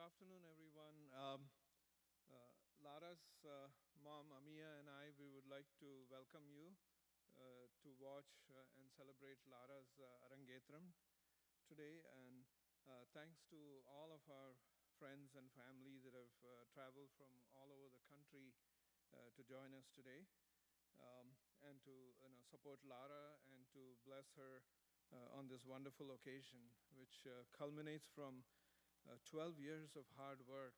afternoon, everyone. Lara's mom, Amia, and I, we would like to welcome you to watch and celebrate Lara's Arangetram today. And thanks to all of our friends and family that have traveled from all over the country to join us today and to support Lara and to bless her on this wonderful occasion, which culminates from 12 years of hard work,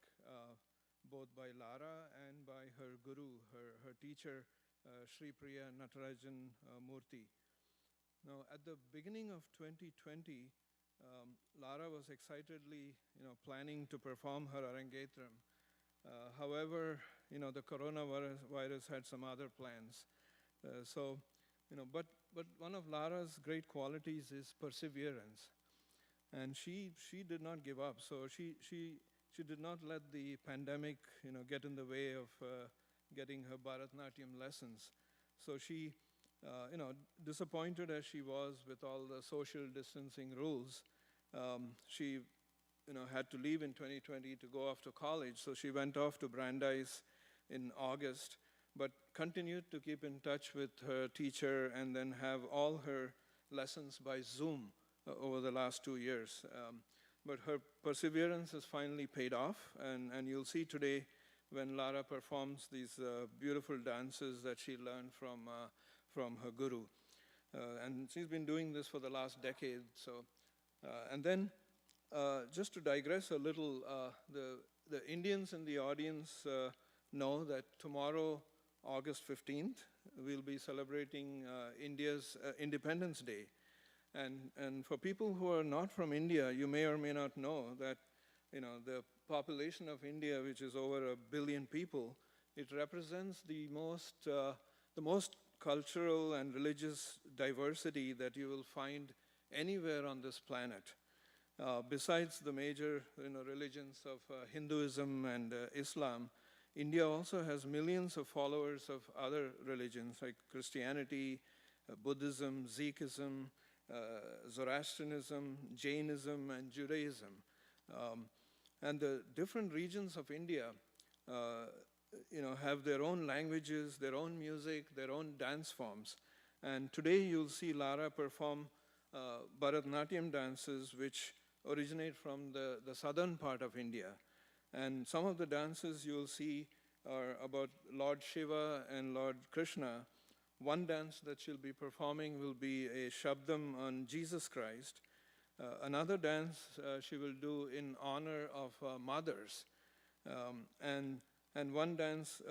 both by Lara and by her guru, her teacher, Sri Priya Natarajan Murthy. Now, at the beginning of 2020, Lara was excitedly, planning to perform her Arangetram. However, the coronavirus had some other plans. But one of Lara's great qualities is perseverance. And she did not give up. So she did not let the pandemic, get in the way of getting her Bharatanatyam lessons. So she, disappointed as she was with all the social distancing rules, she, had to leave in 2020 to go off to college. So she went off to Brandeis in August, but continued to keep in touch with her teacher and then have all her lessons by Zoom over the last 2 years. But her perseverance has finally paid off, and you'll see today when Lara performs these beautiful dances that she learned from her guru. And she's been doing this for the last decade. So, and then just to digress a little, the Indians in the audience know that tomorrow, August 15th, we'll be celebrating India's Independence Day. And for people who are not from India, you may or may not know that the population of India, which is over 1 billion people, it represents the most cultural and religious diversity that you will find anywhere on this planet. Besides the major religions of Hinduism and Islam, India also has millions of followers of other religions like Christianity, Buddhism, Sikhism, Zoroastrianism, Jainism, and Judaism. And the different regions of India, have their own languages, their own music, their own dance forms. And today you'll see Lara perform Bharatanatyam dances which originate from the southern part of India. And some of the dances you'll see are about Lord Shiva and Lord Krishna. One dance that she'll be performing will be a Shabdam on Jesus Christ. Another dance she will do in honor of mothers. And one dance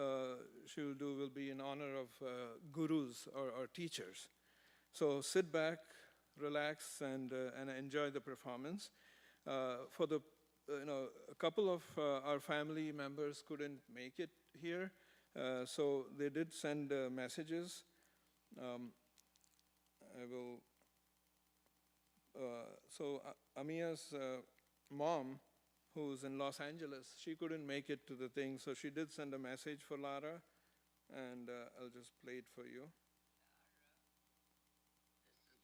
she will do will be in honor of gurus or teachers. So sit back, relax, and enjoy the performance. For the a couple of our family members couldn't make it here, so they did send messages. I will. So Amia's mom, who's in Los Angeles, she couldn't make it to the thing, so she did send a message for Lara, and I'll just play it for you.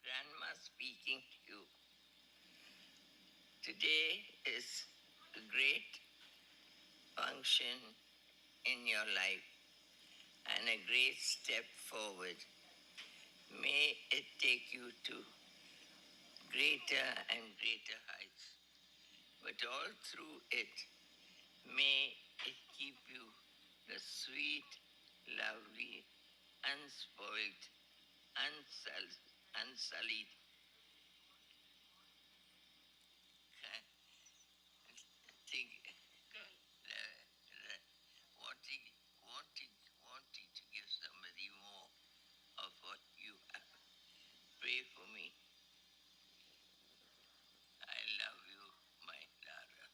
Lara, this is Grandma speaking to you. Today is a great function in your life and a great step forward. May it take you to greater and greater heights. But all through it, may it keep you the sweet, lovely, unspoiled, unsullied wanting to give somebody more of what you have. Pray for me. I love you, my Lara.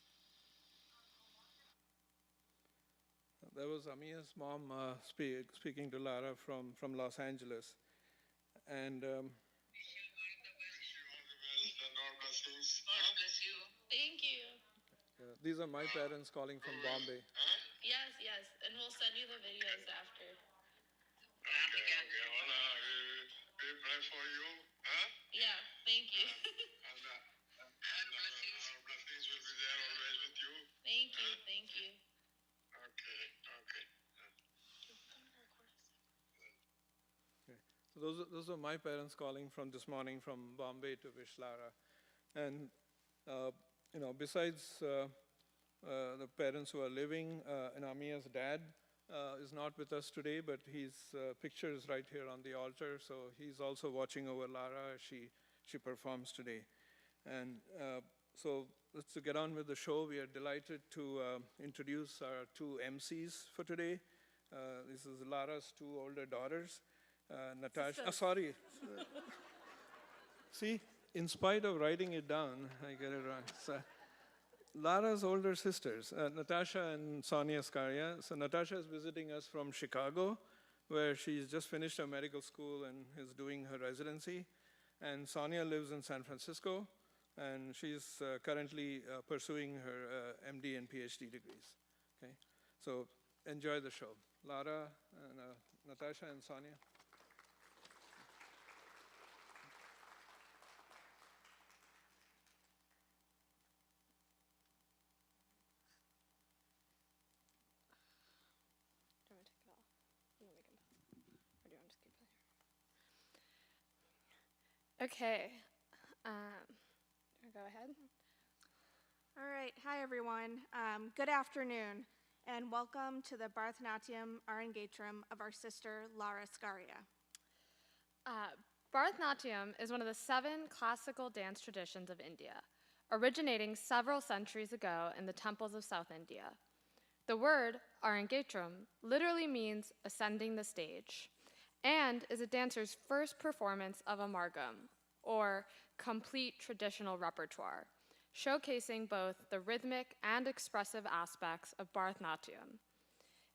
That was Amia's mom speaking to Lara from Los Angeles. And Wish you all the best and all blessings. God bless you. Thank you. These are my parents calling from Bombay. Yes, and we'll send you the videos after. Okay. We pray for you. Yeah, thank you. And our blessings will be there always with you. Thank you, thank you. Okay, okay. So those are my parents calling from this morning from Bombay to wish Lara. And besides the parents who are living, Amia's dad is not with us today, but his picture is right here on the altar. So he's also watching over Lara as she performs today. And so let's get on with the show. We are delighted to introduce our two MCs for today. This is Lara's two older daughters, Natasha. Sorry. See, in spite of writing it down, I get it wrong. So, Lara's older sisters, Natasha and Sonia Scaria. So Natasha is visiting us from Chicago, where she's just finished her medical school and is doing her residency. And Sonia lives in San Francisco, and she's currently pursuing her MD and PhD degrees. Okay, so enjoy the show. Lara, and, Natasha and Sonia. Okay, go ahead. All right, hi everyone. Good afternoon, and welcome to the Bharatanatyam Arangetram of our sister Lara Scaria. Bharatanatyam is one of the 7 classical dance traditions of India, originating several centuries ago in the temples of South India. The word Arangetram literally means ascending the stage, and is a dancer's first performance of a margam, or complete traditional repertoire, showcasing both the rhythmic and expressive aspects of Bharatanatyam.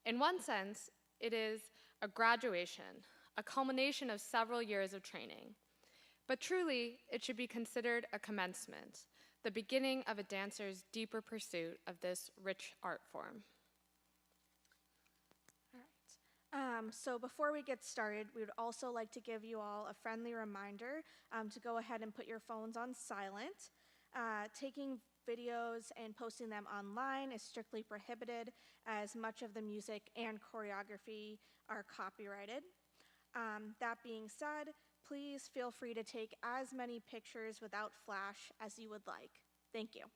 In one sense, it is a graduation, a culmination of several years of training. But truly, it should be considered a commencement, the beginning of a dancer's deeper pursuit of this rich art form. So before we get started, we would also like to give you all a friendly reminder to go ahead and put your phones on silent. Taking videos and posting them online is strictly prohibited, as much of the music and choreography are copyrighted. That being said, please feel free to take as many pictures without flash as you would like. Thank you.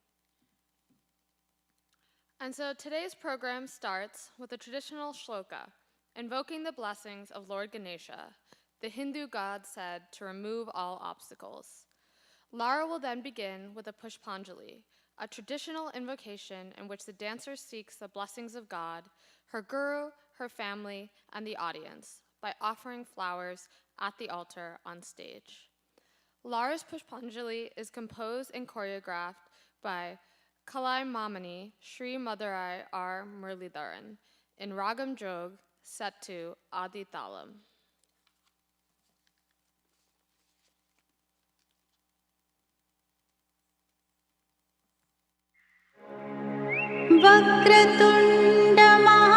And so today's program starts with a traditional shloka, invoking the blessings of Lord Ganesha, the Hindu god said to remove all obstacles. Lara will then begin with a Pushpanjali, a traditional invocation in which the dancer seeks the blessings of God, her guru, her family, and the audience by offering flowers at the altar on stage. Lara's Pushpanjali is composed and choreographed by Kalai Mamani Sri Madurai R Muralidharan in Ragam Jog, set to Adi Thalam. वक्रतुण्ड महाकाय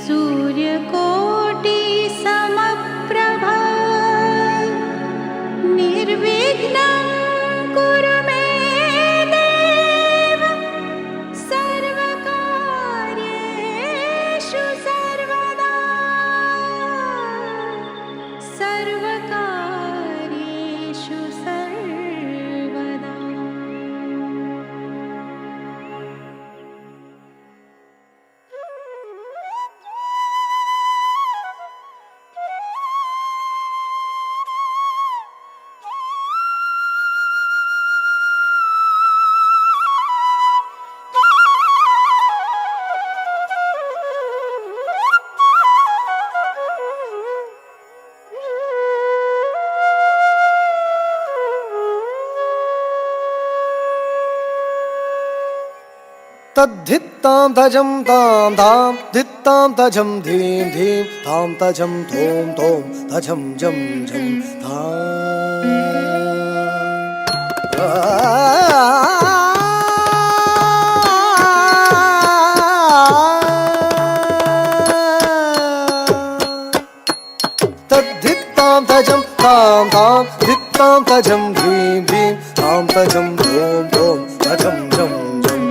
सूर्यकोटि समप्रभा निर्विघ्नं कुरु मे देव सर्वकार्येषु सर्वदा सर्वकार्येषु सर्वदा. तद्धित्तां तजं तां धां धित्तां तजं धीं धीं तां तजं थों थों तजं जं जं धां. तद्धित्तां तजं तां धां धित्तां तजं धीं धीं tam tajam dhom dhom tajam jam jam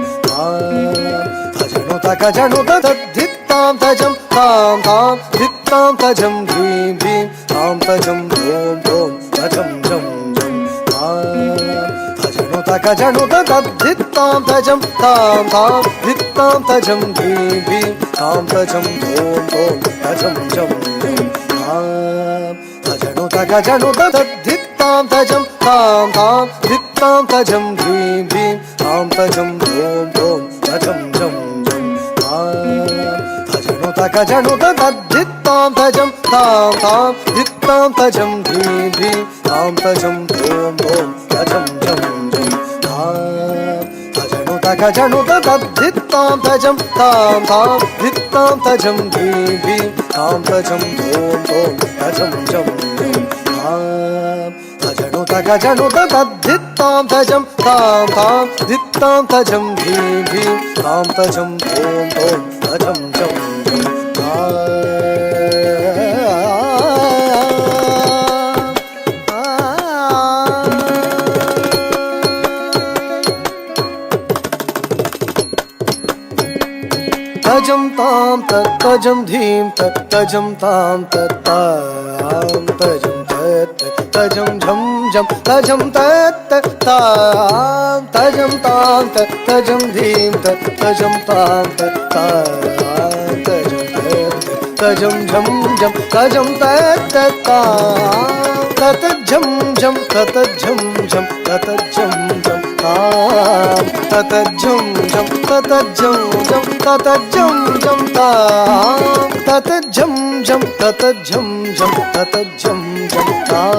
tajanu takajanu tadhit tam tajam tam tam dhit tam tajam dhim dhim tam tajam dhom dhom tajam jam jam tajanu takajanu tadhit tam tajam tam tam dhit tam tajam dhim dhim tam tajam dhom dhom tajam jam jam tajanu takajanu tadhit tam tajam tam tam dhit tam tajam dhim dhim tam tajam dhom dhom tajam jam jam tajanu takajanu tadhit tam tajam tam tam dhit tam tajam dhim dhim tam tajam dhom dhom tajam jam jam tajanu takajanu tadhit tam tajam tam tam dhit tam tajam dhim dhim tam tajam dhom dhom tajam jam jam tajanu takajanu tadhit tam tajam tam tam dhit tam tajam dhim dhim tam tajam dhom dhom tajam jam jam tajam tam tat tajam dhim tat tajam tam tat tam tajam tat tajam jham jam tajam tat tam tajam tam tat tajam dhim tat tajam tam tat tajam tat tajam jham jam tajam tat tam tat jham jam tat jham jam tat jham jam tam tat jham jam tat jham jam tat jham jam tam tat jham jam tat jham jam tat jham jam tam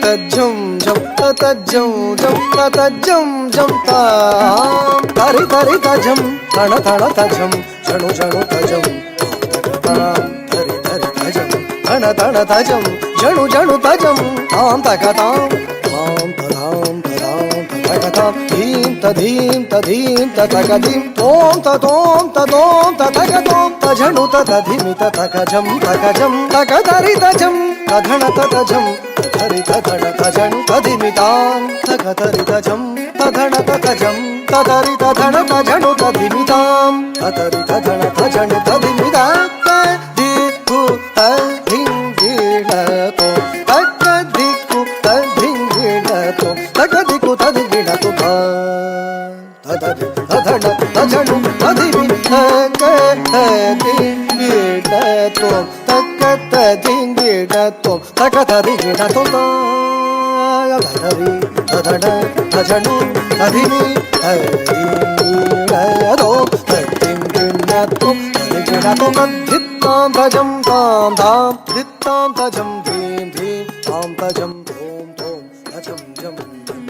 tat jham jam tat jham jam tat jham jam tam tari tari tajam tana tana tajam janu janu tajam tam tari tari tajam tana tana tajam janu janu tajam tam takatam tam tadam tadam takatam dhim tadhim tadhim tatakadim tom tadom tadom tatakatom tajanu tadhimi tatakajam takajam takadari tajam tadhana tajam tadhari tadhana tajanu tadhimitam takadari tajam tadhana tajam tadhari tadhana tajanu tadhimitam tadhari tadhana tajanu tadhimitam tadhiku tadhim vinato takadiku tadhim vinato takadiku tadhim vinato tadhari tadhana tajanu tadhimitam takadhim vinato takadhim vinato takadhari tadhana tajanu tadhimi tadhim vinato tadhim tam tajam tam tam dhit tam tajam dhim dhim tam tajam dhom dhom tajam jam jam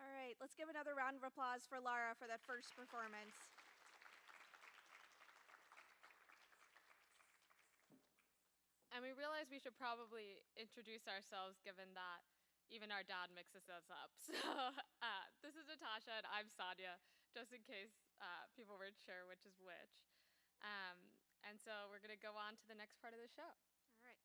All right, let's give another round of applause for Lara for that first performance. And we realized we should probably introduce ourselves given that even our dad mixes us up. So this is Natasha and I'm Sonia, just in case people weren't sure which is which. And so we're going to go on to the next part of the show. All right.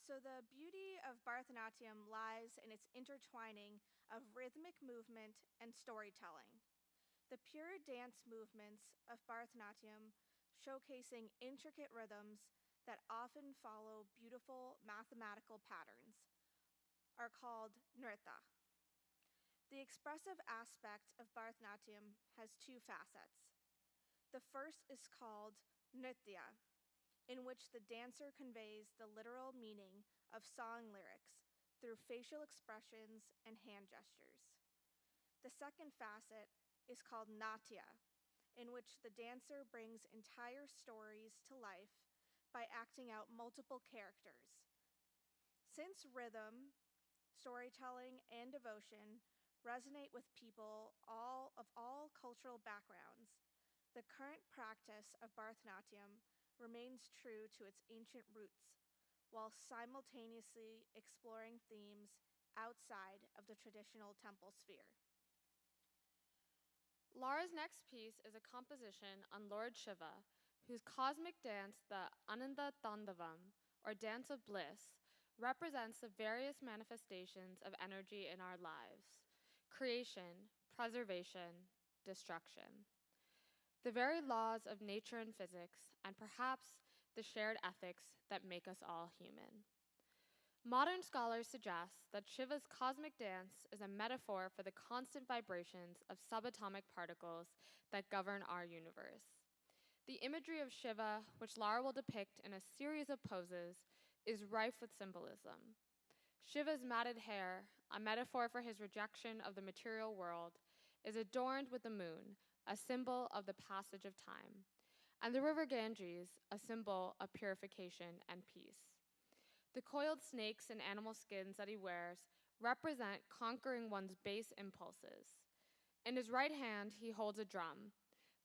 So the beauty of Bharatanatyam lies in its intertwining of rhythmic movement and storytelling. The pure dance movements of Bharatanatyam showcasing intricate rhythms that often follow beautiful mathematical patterns, are called nritta. The expressive aspect of Bharatanatyam has two facets. The first is called nritya, in which the dancer conveys the literal meaning of song lyrics through facial expressions and hand gestures. The second facet is called natya, in which the dancer brings entire stories to life by acting out multiple characters. Since rhythm, storytelling, and devotion resonate with people of all cultural backgrounds, the current practice of Bharatanatyam remains true to its ancient roots, while simultaneously exploring themes outside of the traditional temple sphere. Lara's next piece is a composition on Lord Shiva, whose cosmic dance, the Ananda Tandavam, or Dance of Bliss, represents the various manifestations of energy in our lives: creation, preservation, destruction. The very laws of nature and physics, and perhaps the shared ethics that make us all human. Modern scholars suggest that Shiva's cosmic dance is a metaphor for the constant vibrations of subatomic particles that govern our universe. The imagery of Shiva, which Lara will depict in a series of poses, is rife with symbolism. Shiva's matted hair, a metaphor for his rejection of the material world, is adorned with the moon, a symbol of the passage of time, and the river Ganges, a symbol of purification and peace. The coiled snakes and animal skins that he wears represent conquering one's base impulses. In his right hand, he holds a drum,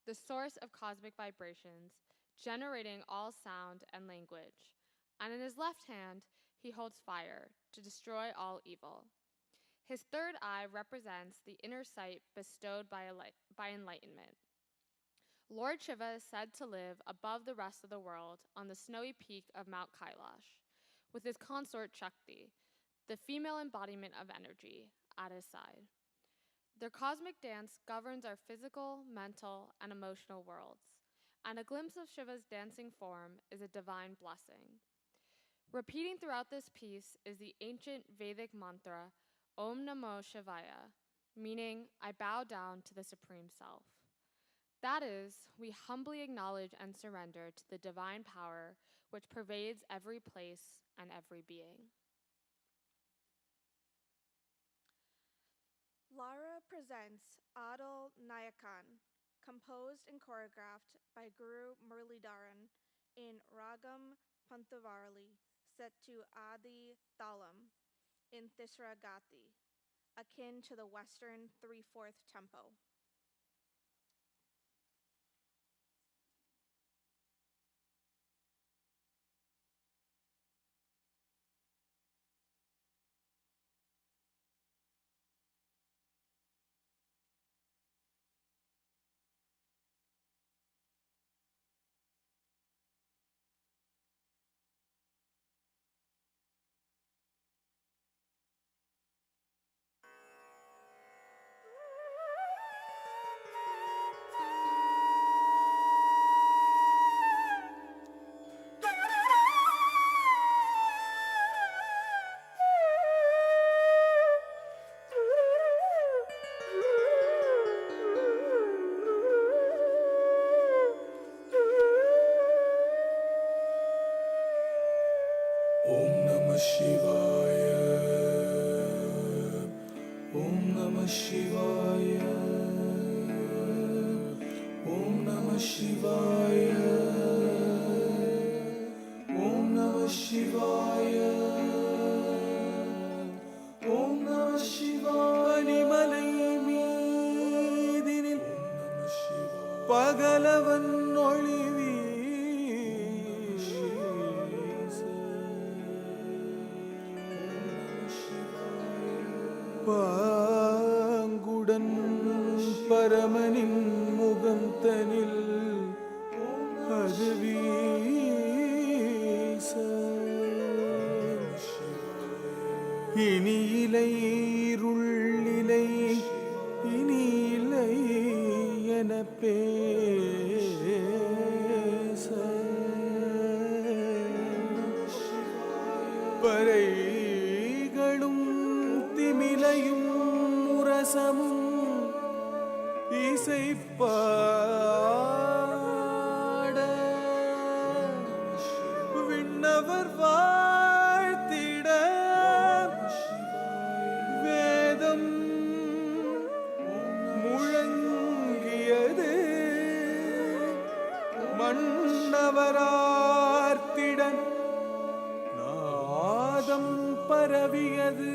the source of cosmic vibrations, generating all sound and language. And in his left hand, he holds fire to destroy all evil. His third eye represents the inner sight bestowed by enlightenment. Lord Shiva is said to live above the rest of the world on the snowy peak of Mount Kailash, with his consort Shakti, the female embodiment of energy, at his side. Their cosmic dance governs our physical, mental, and emotional worlds, and a glimpse of Shiva's dancing form is a divine blessing. Repeating throughout this piece is the ancient Vedic mantra, Om Namo Shivaya, meaning, I bow down to the Supreme Self. That is, we humbly acknowledge and surrender to the divine power which pervades every place and every being. Lara presents Aadal Nayakan, composed and choreographed by Guru Muralidharan in Ragam Pantuvarali, set to Adi Thalam in Tisra Gathi, akin to the Western 3/4 tempo. பகலவன் ஒளிவி பாங்குடன் பரமனின் முகந்தனில் அது வீச இனி இலை இருளிலை இனி இலை என பேச இசைப்பாட விண்ணவர் வாழ்த்திட வேதம் முழங்கியது மன்னவரார்த்திட நாதம் பரவியது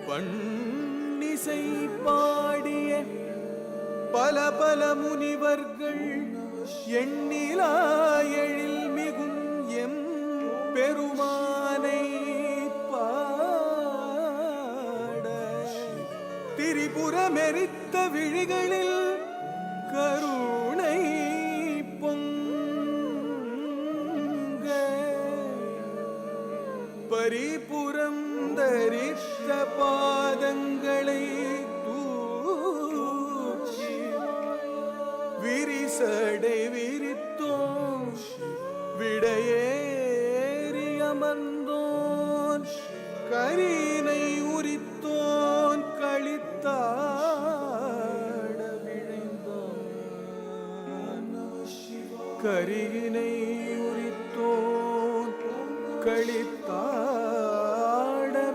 பன்னிசை பாடிய பல பல முனிவர்கள் எண்ணிலா எழில் மிகும் எம் பெருமானை பாட திரிபுரமெரித்த விழிகளில் கருணை பொங்க பரிபுரம் தரித்த பாதங்களை தூக்கி விரிசடை விரித்தோம் விடையேறி அமர்ந்தோன் கரீனை உரித்தோன் களித்தாட விழைந்தான் கரீனை உரித்தோன் களித்தாட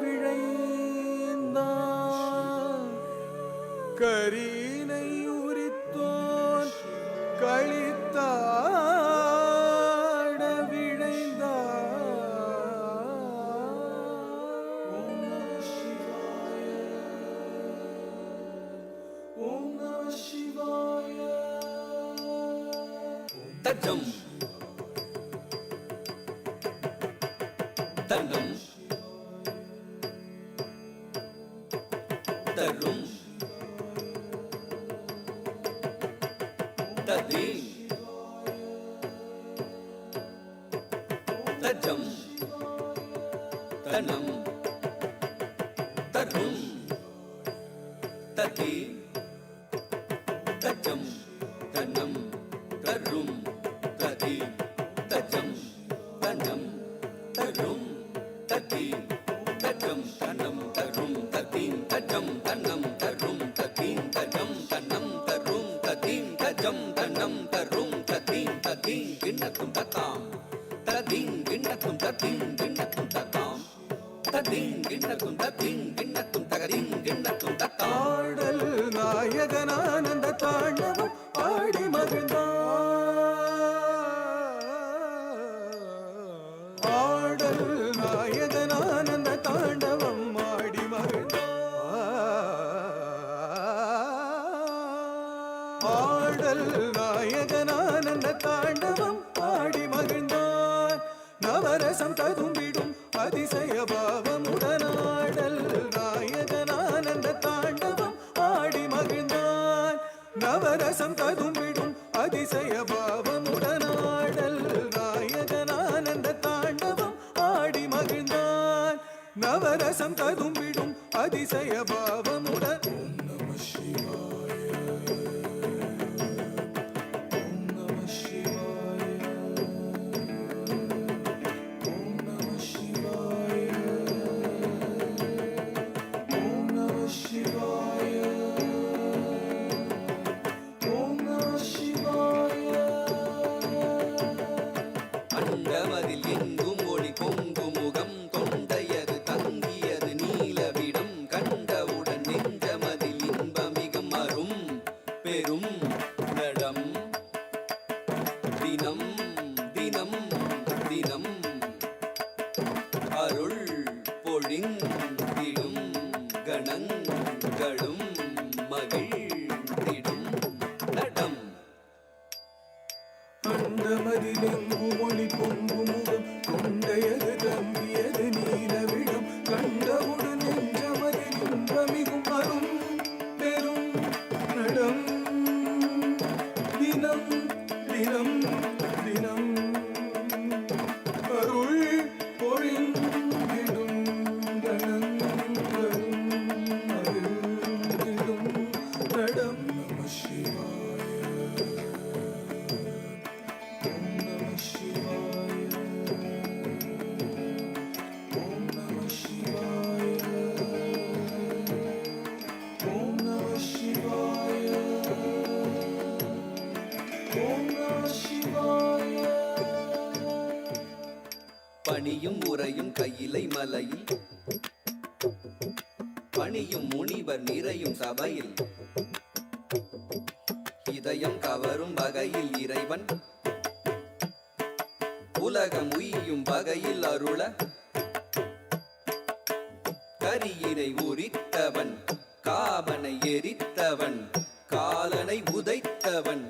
விழைந்தான் கரீனை உரித்தோன் களித்தாட விழைந்தான். ஓம் நம சிவாய. தஜம் தன்னம் தரும் ததி தஜம் தனம் தரும் ததி தஜம் தனம் தரும் ததி தஜம் தனம் தரும் ததி தஜம் தனம் தரும் ததீம் தஜம் தனம் தரும் ததீம் தஜம் தனம் தரும் ததீம் தஜம் தனம் தரும் ததீம் ததீம் கிண்ணத்தும் ததாம் ததீம் கிண்ணத்தும் ததீம் கிண்ணத்தும் ததாம் ததீம் கிண்ணத்தும் ததீம் கிண்ணத்தும் தகதீம் கிண்ணத்தும் ததாம். ஆடல் நாயகனானந்த தாண்டவம் ஆடி மகிழ்ந்தான். ஆடல் நாயகனானந்த தாண்டவம் ஆடி மகிழ்ந்தான். ஆடல் நாயகனானந்த தாண்டவம் ஆடி மகிழ்ந்தான். நவரசம் ததும்பிடும் அதிசய பாவமுடனாடல் நாயகனானந்த தாண்டவம் ஆடி மகிழ்ந்தான். நவரசம் ததும்பிடும் அதிசய பாவமுடனாடல் நாயகனானந்த தாண்டவம் ஆடி மகிழ்ந்தான். நவரசம் ததும்பிடும் அதிசய பாவமுடன். ஓம் நம சிவாய. ஓம் நம சிவாய. ஓம் நம சிவாய. ஓம் நம சிவாய. ஓம் நம சிவாய. அண்டமதில் எங்கும் ஒளி பொங்கு முகம் தொண்டையது தங்கியது நீலவிடம் கண்டவுடன் நெஞ்சமதில் இன்பமிகம் அரும் பெரும் நடம் தினம் தினம் தினம் அருள் பொழிந்திடும் கணங்களும் மகிழ்ந்திடும் நடம். அண்டமதிலெங்கும் ஒளி பொங்கு முகம் கொண்டையது தம்பியது நீலவிடம் கண்டவுடன் நெஞ்சமதில் இன்பமிகும் அரும் பெரும் நடம் தினம் தினம் தினம் அருள் பொழிந்திடும் கணங்களும் மகிழ்ந்திடும் மணியும் உறையும் கையிலை மலையில் பணியும் முனிவர் நிறையும் சபையில் இதயம் கவரும் வகையில் இறைவன் உலகம் உய்யும் வகையில் அருள கரியினை உரித்தவன் காமனை எரித்தவன் காலனை உதைத்தவன்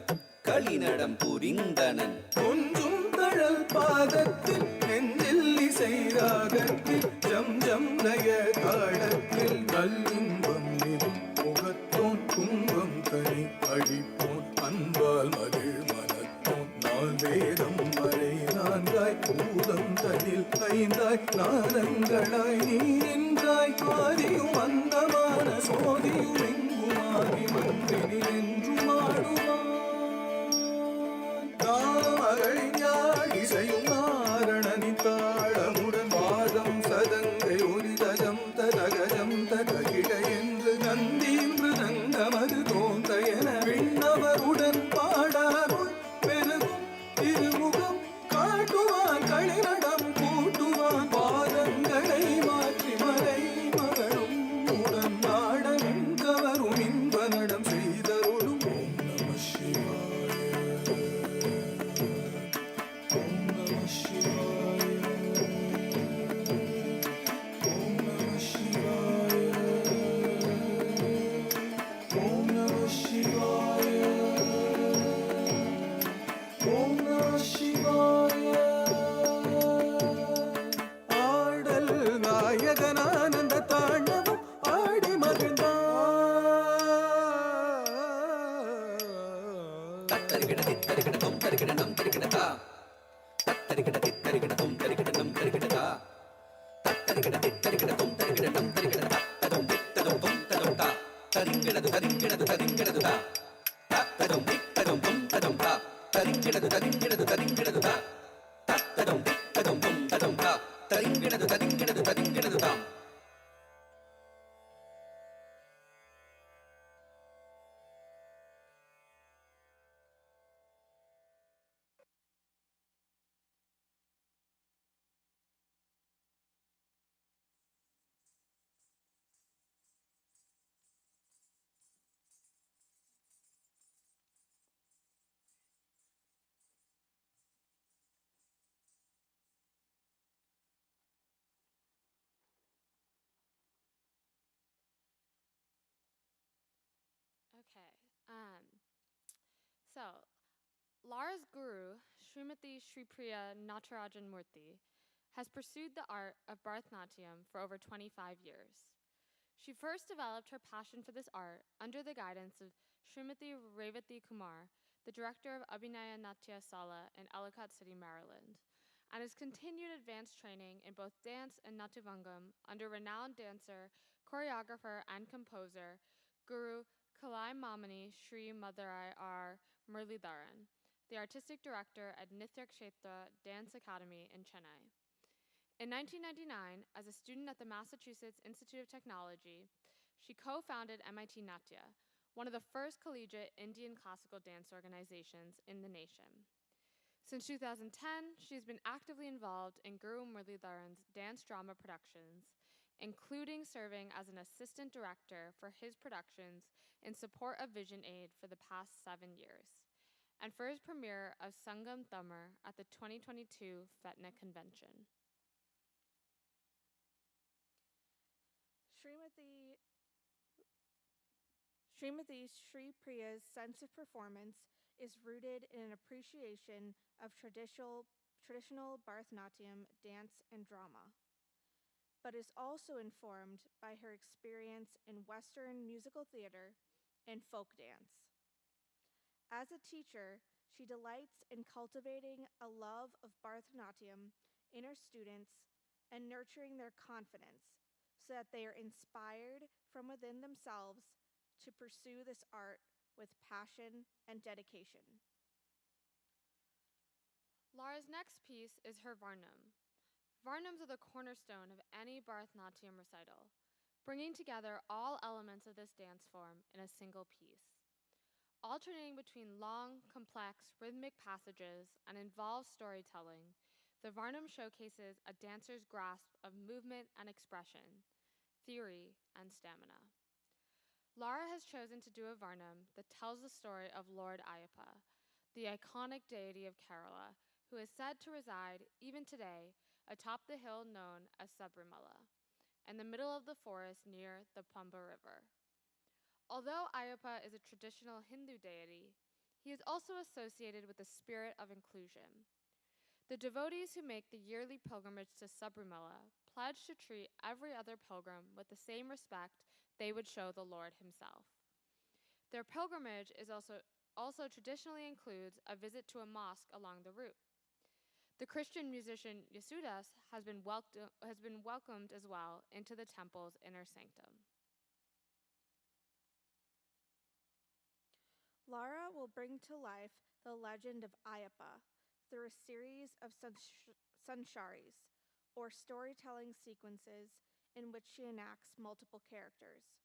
களிநடம் புரிந்தனன் கொஞ்சும் தழல் பாதத்தில் நெஞ்சில் இசை ராகத்தில் ஜம் ஜம் நய தாளத்தில் நல்லின்பம் நிறும் முகத்தோன் துன்பம் தனி அழிப்போன் அன்பால் மகிழ் மனத்தோன் நாள் வேதம் வரை நான்காய் பூதம் தனில் ஐந்தாய் நாதங்களாய் நீ நின்றாய் ஆதியும் அந்தமான சோதியும் எங்குமாகி மன்றினி என்றும் ஆடுவான் தாமகளிஞாழ் இசையும் நாரணனி தாளமுடன் வாதம் சதங்கை ஒரிதஜம் ததகஜம் ததகிட என்று நந்தீன்று நங்கமது தோன்ற என விண்ணவருடன் பாடாருள் பெருகும் திருமுகம் காட்டுவான் களிநடம் கூட்டுவான் பாதங்களை மாற்றி மலை மகளும் உடன் நாடனும் கவரும் இன்ப நடம் செய்தருளும் ஓம் நம சிவாய ஓம் நம சிவாய ஓம் நம சிவாய ஓம் நம சிவாய ஓம் நம சிவாய ஆடல் நாயகனானந்த தாண்டவம் ஆடி மகிழ்ந்தான் தத்தரிகிட தித்தரிகிட தொம் தரிகிட நம் தரிகிட தா தத்தரிகிட தித்தரிகிட தொம் தரிகிட நம் தரிகிட தா தத்தரிகிட தித்தரிகிட தொம் தரிகிட நம் தரிகிட தா ததம் தித்ததம் தொம் ததம் தா தரிங்கிடது தரிங்கிடது தரிங்கிடது தா தத்ததம் தித்ததம் தொம் ததம் தா தரிங்கிடது தரிங்கிடது தரிங்கிடது தா தத்ததம் தித்ததம் தொம் ததம் தா தரிங்கிடது தரிங்கிடது தரிங்கிடது தாம் Okay. So, Lara's guru, Srimati Shripriya Natarajan Murthy, has pursued the art of Bharatanatyam for over 25 years. She first developed her passion for this art under the guidance of Srimati Revati Kumar, the director of Abhinaya Natya Sala in Ellicott City, Maryland, and has continued advanced training in both dance and Natyavangam under renowned dancer, choreographer, and composer Guru Mamani Sri Madurai R. Muralidharan, the artistic director at Nitya Kshetra Dance Academy in Chennai. In 1999, as a student at the Massachusetts Institute of Technology, she co-founded MIT Natya, one of the first collegiate Indian classical dance organizations in the nation. Since 2010, she's been actively involved in Guru Muralidharan's dance drama productions, including serving as an assistant director for his productions in support of Vision Aid for the past 7 years, and for his premiere of Sangam Tamar at the 2022 FETNA convention. Srimati Sri Priya's sense of performance is rooted in an appreciation of traditional Bharatanatyam dance and drama, but is also informed by her experience in Western musical theater and folk dance. As a teacher, she delights in cultivating a love of Bharatanatyam in her students and nurturing their confidence so that they are inspired from within themselves to pursue this art with passion and dedication. Lara's next piece is her Varnam. Varnams are the cornerstone of any Bharatanatyam recital, bringing together all elements of this dance form in a single piece. Alternating between long, complex, rhythmic passages and involved storytelling, The Varnam showcases a dancer's grasp of movement and expression, theory and stamina. Lara has chosen to do a Varnam that tells the story of Lord Ayyappa, the iconic deity of Kerala, who is said to reside, even today, atop the hill known as Sabrimala, in the middle of the forest near the Pamba River. Although Ayyappa is a traditional Hindu deity, he is also associated with the spirit of inclusion. The devotees who make the yearly pilgrimage to Sabrimala pledge to treat every other pilgrim with the same respect they would show the Lord himself. Their pilgrimage is also traditionally includes a visit to a mosque along the route. The Christian musician Yasudas has been welcomed as well into the temple's inner sanctum. Lara will bring to life the legend of Ayyappa through a series of sansharis, or storytelling sequences in which she enacts multiple characters.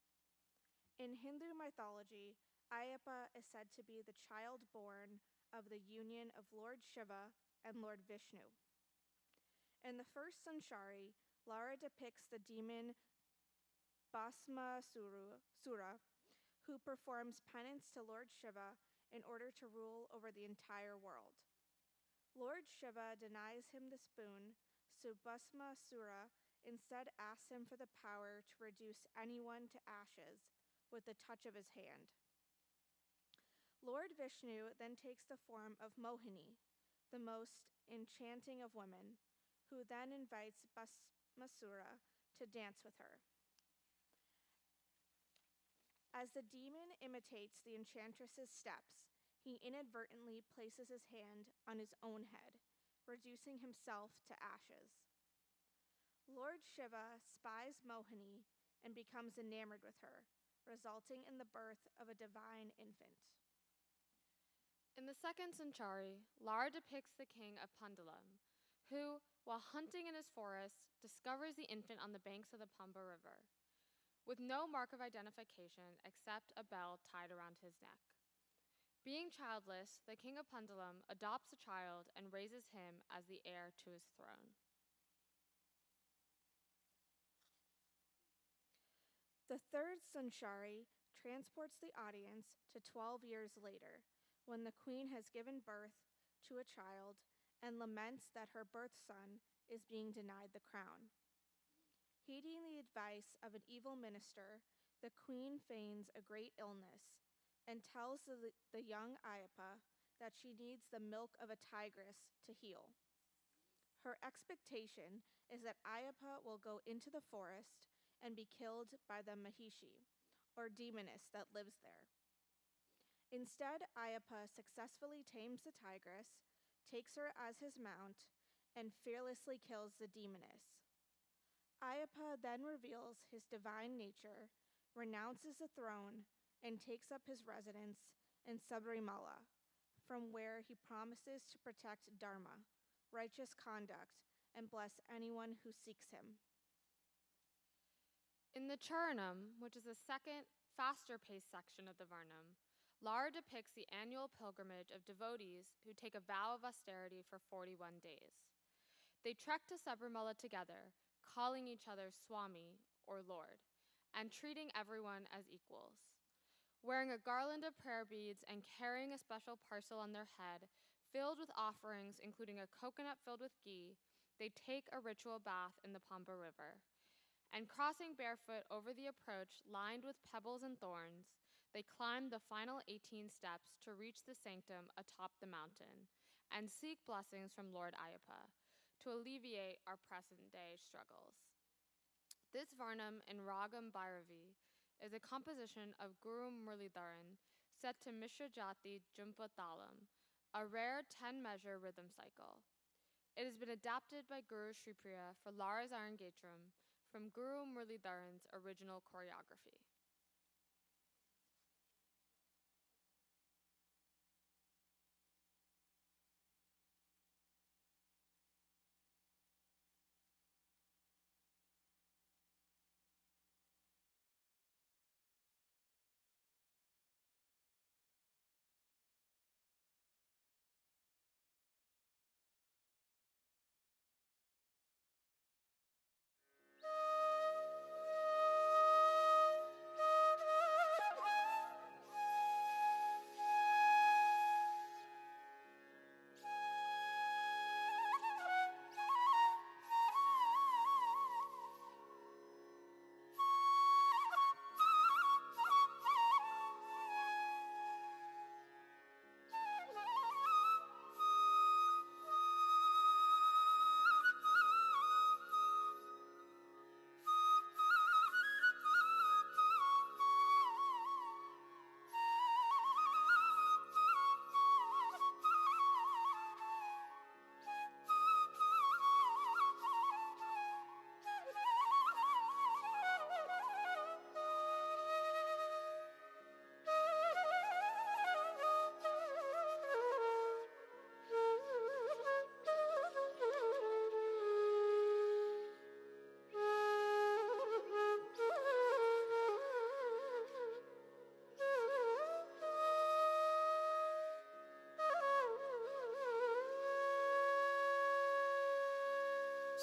In Hindu mythology, Ayyappa is said to be the child born of the union of Lord Shiva and Lord Vishnu. In the first sanshari, Lara depicts the demon Bhasmasura, who performs penance to Lord Shiva in order to rule over the entire world. Lord Shiva denies him this boon, so Bhasmasura instead asks him for the power to reduce anyone to ashes with the touch of his hand. Lord Vishnu then takes the form of Mohini, the most enchanting of women, who then invites Bhasmasura to dance with her. As the demon imitates the enchantress's steps, he inadvertently places his hand on his own head, reducing himself to ashes. Lord Shiva spies Mohini and becomes enamored with her, resulting in the birth of a divine infant. In the second Sanchari, Lara depicts the king of Pandalam, who, while hunting in his forest, discovers the infant on the banks of the Pamba River, with no mark of identification except a bell tied around his neck. Being childless, the king of Pandalam adopts a child and raises him as the heir to his throne. The third Sanchari transports the audience to 12 years later, when the queen has given birth to a child and laments that her birth son is being denied the crown. Heeding the advice of an evil minister, the queen feigns a great illness and tells the young Ayyappa that she needs the milk of a tigress to heal. Her expectation is that Ayyappa will go into the forest and be killed by the Mahishi, or demoness that lives there. Instead, Ayyappa successfully tames the tigress, takes her as his mount, and fearlessly kills the demoness. Ayyappa then reveals his divine nature, renounces the throne, and takes up his residence in Sabrimala, from where he promises to protect Dharma, righteous conduct, and bless anyone who seeks him. In the Charanam, which is the second, faster-paced section of the Varnam, Lara depicts the annual pilgrimage of devotees who take a vow of austerity for 41 days. They trek to Sabrimala together, calling each other Swami, or Lord, and treating everyone as equals. Wearing a garland of prayer beads and carrying a special parcel on their head, filled with offerings including a coconut filled with ghee, they take a ritual bath in the Pamba River. And crossing barefoot over the approach lined with pebbles and thorns, they climb the final 18 steps to reach the sanctum atop the mountain and seek blessings from Lord Ayyappa to alleviate our present-day struggles. This Varnam in Ragam Bhairavi is a composition of Guru Muralidharan set to Misra Jaathi Jhampa Thaalam, a rare 10-measure rhythm cycle. It has been adapted by Guru Sripriya for Lara's Arangetram from Guru Muralidharan's original choreography.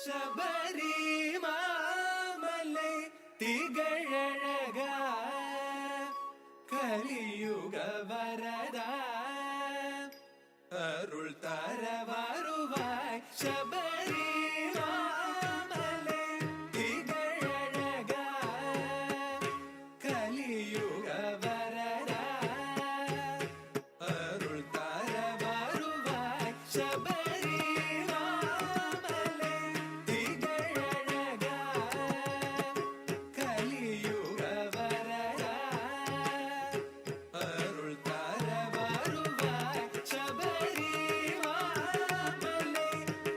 Shabari Mamale ತಿಗಳಳಗ ಕಲಿಯುಗ ವರದ ಅರುಳ್ ತರ வருவாய் ಶಬರಿ ಮಾಮಲೆ ತಿಗಳಳಗ ಕಲಿಯುಗ ವರದ ಅರುಳ್ ತರ வருவாய் ಶಬರಿ ಮಾಮಲೆ ತಿಗಳಳಗ ಕಲಿಯುಗ ವರದ ಅರುಳ್ ತರ வருவாய் ಶಬರಿ ಮಾಮಲೆ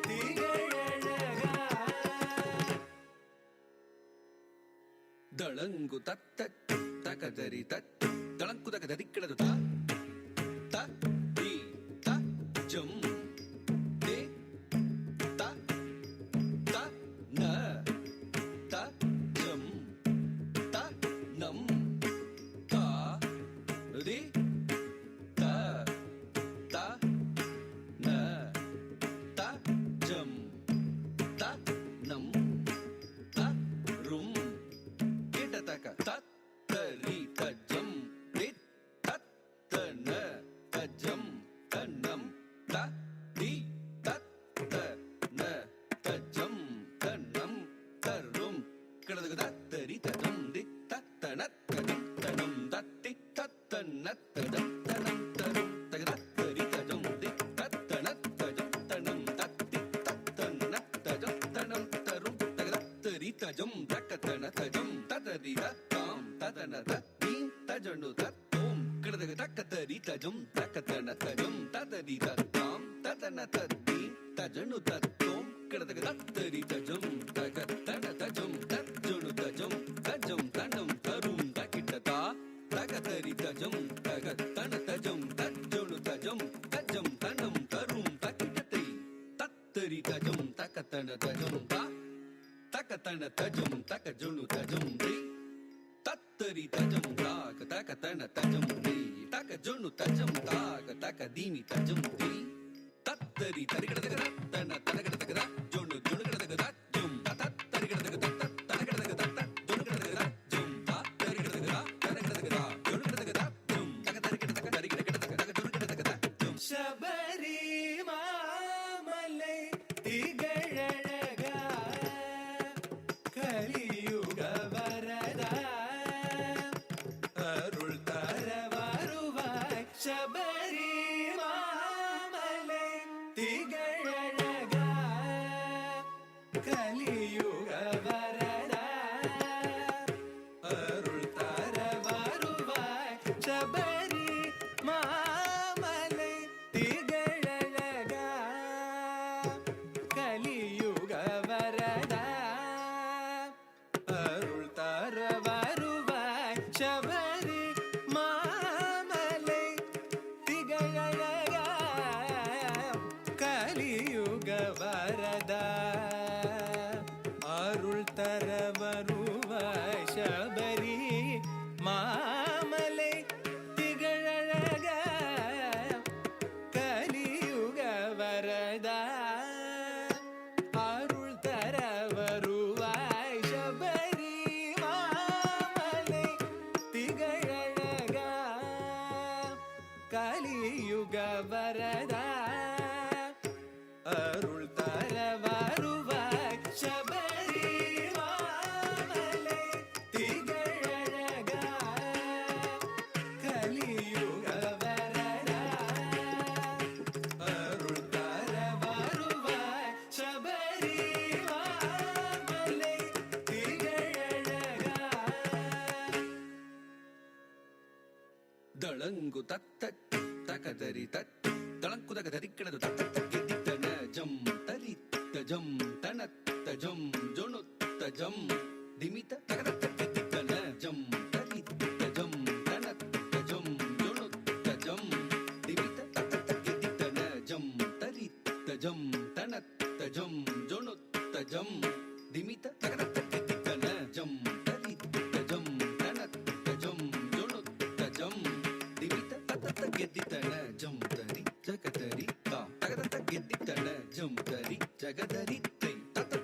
ತಿಗಳಳಗ ದಳಂಗು ತತ್ತ ತಕದರಿ ತತ್ ದಳಂಕು ತಕದರಿ ಕೆಳದು ತ ತ ದಿ ತ ಜಂ ದೆ ತ ತ ನ ತ ಜಂ ತ ನಂ ತ ದಿ ತ ತ ನ ತ ಜಂ ತ ನಂ ತ ರುಂ ಕಿಟತಕ ತತ್ತರಿ ತಜ್ಜಂ ದಿ ತತ್ತನ ತಜ್ಜಂ ತನ್ನಂ ತ ದಿ ತತ್ತ ನ ತಜ್ಜಂ ತನ್ನಂ ತರುಂ ಕೆಳದಗ ತತ್ತರಿ ತಜಂ ದಿ ತತ್ತನ ತಜಂ ತನಂ ತತ್ತಿ ತತ್ತನ ತಜಂ ತನಂ ತರುಂ ತಗ ತತ್ತರಿ ತಜಂ ದಿ ತತ್ತನ ತಜಂ ತನಂ ತತ್ತಿ ತತ್ತನ ತಜಂ ತನಂ ತರುಂ ತಗ ತತ್ತರಿ ತಜಂ ತಕತನ ತಜಂ ತದರಿ ತಾಂ ತದನ ತೀಂ ತಜನು ತೋಂ ಕೆಳದಗ ತಕತರಿ ತಜಂ ತಕತನ ತಜಂ ತದರಿ ತಾಂ ತದನ ತೀಂ ತಜನು ತೋಂ ಕೆಳದಗ ತತ್ತರಿ ತಜಂ ತಕತನ ತಜಂ ತಜನು ತಜಂ ತಜಂ ತನಂ ತರುಂ ತಕಿಟತ ತಕತರಿ ತಜಂ ತಕತನ ತಜಂ ತಜನು ತಜಂ ತಜಂ ತನಂ ತರುಂ ತಕಿಟತೈ ತತ್ತರಿ ತಜಂ ತಕತನ ತಜಂ ತಕತನ ತಜಂ ತಕಜುನು ತಜಂ ದಿ ತತ್ತರಿ ತಜಂ ತಾಕ ತಕತನ ತಜಂ ದಿ ತಕಜುನು ತಜಂ ತಾಕ ತಕದೀನಿ ತಜಂ ದಿ ತತ್ತರಿ ತರಿಗಡದಗ ತನ ತನಗಡದಗ ಜುನು ಜುನುಗಡದಗ ಜುಂ ತತ್ತರಿಗಡದಗ ತತ್ತ ತನಗಡದಗ ತತ್ತ ಜುನುಗಡದಗ ಜುಂ ತತ್ತರಿಗಡದಗ ತನಗಡದಗ ಜುನುಗಡದಗ ಜುಂ ತಕತರಿಗಡದಗ ತರಿಗಡದಗ ಜುನುಗಡದಗ ಜುಂ ಶಬರಿ ಮಾಮಲೆ ತಿಗಳಳಗ ಕಲಿಯುಗ ವರದ ಅರುಳ್ ತರ வருவாய் ಶಬರಿ ಮಾಮಲೆ ತಿಗಳಳಗ ಕಲಿಯುಗ ವರದ ಅರುಳ್ ತರ வருவாய் ಶಬರಿ ಮಾಮಲೆ ತಿಗಳಳಗ ಕಲಿಯುಗ ವರದ ಅರುಳ್ ತರ வருவாய் ಶಬರಿ ಮಾಮಲೆ ತಿಗಳಳಗ ಕಲಿಯುಗ ವರದ ಅರುಳ್ ತರ வருவாய் ಶಬರಿ ಮಾಮಲೆ ತಿಗಳಳಗ ಕಲಿಯುಗ ವರದ ಅರುಳ್ ತರ வருவாய் ಶಬರಿ ಮಾಮಲೆ ತಿಗಳಳಗ ಕಲಿಯುಗ ವರದ ಅರುಳ್ ತರ வருவாய் ಶಬರಿ ಮಾಮಲೆ ತಿಗಳಳಗ ಕಲಿಯುಗ ವರದ ಅರುಳ್ ತರ வருவாய் ಶಬರಿ ಮಾಮಲೆ ತಿಗಳಳಗ ದಳಂಗು ತತ್ತ ತಕದರಿ ತತ್ ದಳಂಕು ತಕದರಿ ಕೆಳದು ತತ್ತ ಗೆದ್ದಿತ್ತನ ಜಂ ತರಿ ತಜಂ ತನ ತಜಂ ಜೊಣು ತಜಂ ದಿಮಿತ ತಗದತ್ತ ಗೆದ್ದಿತ್ತನ ಜಂ ತರಿ ತಜಂ ತನ ತಜಂ ಜೊಣು ತಜಂ ದಿಮಿತ ತತ್ತ ಗೆದ್ದಿತ್ತನ ಜಂ ತರಿ ತಜಂ ತನ ತಜಂ ಜೊಣು ತಜಂ ದಿಮಿತ ತಗದತ್ತ ಗೆದ್ದಿತ್ತನ ಜಂ ತರಿ ತಜಂ ತನ ತಜಂ ಜೊಣು ತಜಂ ದಿಮಿತ ತತ್ತ ಗೆದ್ದಿತ್ತನ ಜಂ ತರಿ ಜಗದರಿ ತಾ ತಗದತ್ತ ಗೆದ್ದಿತ್ತನ ಜಂ ತರಿ ಜಗದರಿ ತೈ ತತ್ತ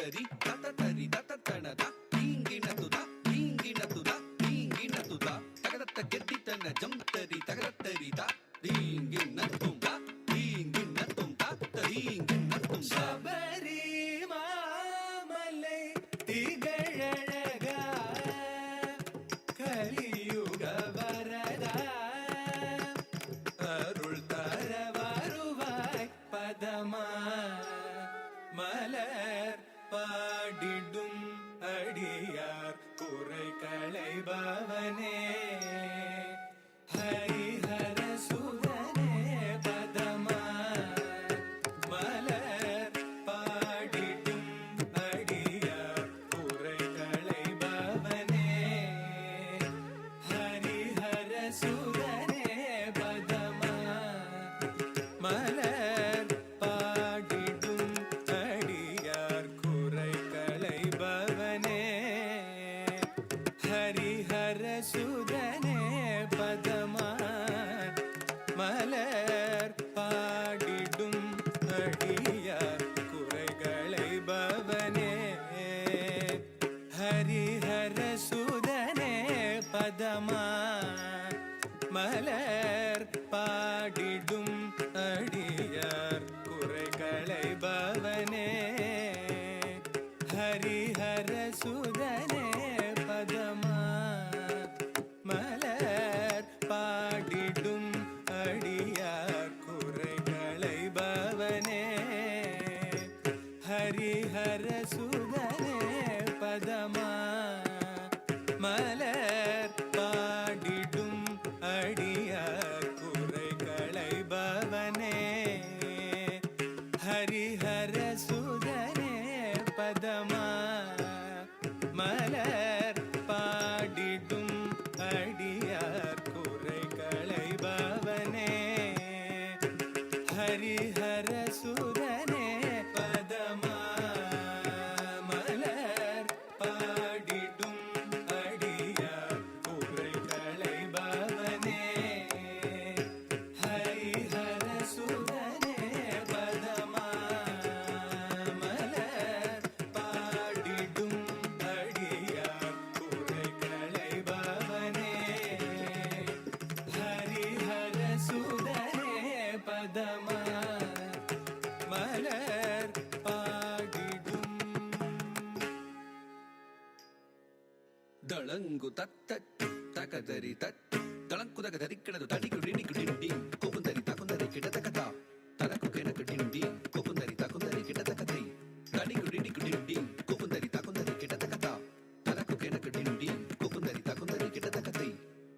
தரி தத தரி தத தனத தீங்கினதுதா தீங்கினதுதா தீங்கினதுதா தகதத்த கெத்தித்தன ஜம் தரி தகதத்தரிதா தீங்கினதுதா தீங்கினதுதா தீங்கினதுதா சபரி மாமலை திகழழகா கலியுக வரதா அருள் தர வருவாய் பதமா மலர் பாடிடும் அடியார் குறை களைபவனே ஹரிஹர சுதனே பதமா மலர் பாடிடும் அடியார் குறை களைபவனே ஹரிஹர சுதனே பதமா மலர் பாடிடும் அடியார் குறை களைபவனே ஹரிஹர சுதனே பதமா மலர் பாடிடும் அடியார் குறைகளை பவனே ஹரிஹர சுதனே பதமா மலர் பாடிடும் அடியார் குறைகளை பவனே ஹரிஹர சுதனே பதமா மலர் பாடிடும் அடியார் குறைகளை பவனே ஹரிஹர சுதனே பதமா மலர் பாடிடும் அடியார் குறைகளை பவனே ஹரிஹர சுதனே பதமா மலர் பாடிடும் அடியார் குறைகளை பவனே ஹரிஹர சுதனே பதமா மலர் பாடிடும் அடியார் குறைகளை பவனே ஹரிஹர சுதனே பதமா மலர் பாடிடும் அடியார் குறைகளை பவனே ஹரிஹர சுதனே பதமா மலர் பாடிடும் ದಳಂಗು ತತ್ತ ತಕದರಿ ತತ್ ತಳಂಕುದಕ ಧರಿಕ್ಕಣದು ತಡಿಕು ಡಿಡಿಕು ಡಿಂಡಿ ಕುಕುಂದರಿ ತಕುಂದರಿ ಕಿಡತಕತ ತಲಕು ಕೆಣಕು ಡಿಂಡಿ ಕುಕುಂದರಿ ತಕುಂದರಿ ಕಿಡತಕತೈ ತಡಿಕು ಡಿಡಿಕು ಡಿಂಡಿ ಕುಕುಂದರಿ ತಕುಂದರಿ ಕಿಡತಕತ ತಲಕು ಕೆಣಕು ಡಿಂಡಿ ಕುಕುಂದರಿ ತಕುಂದರಿ ಕಿಡತಕತೈ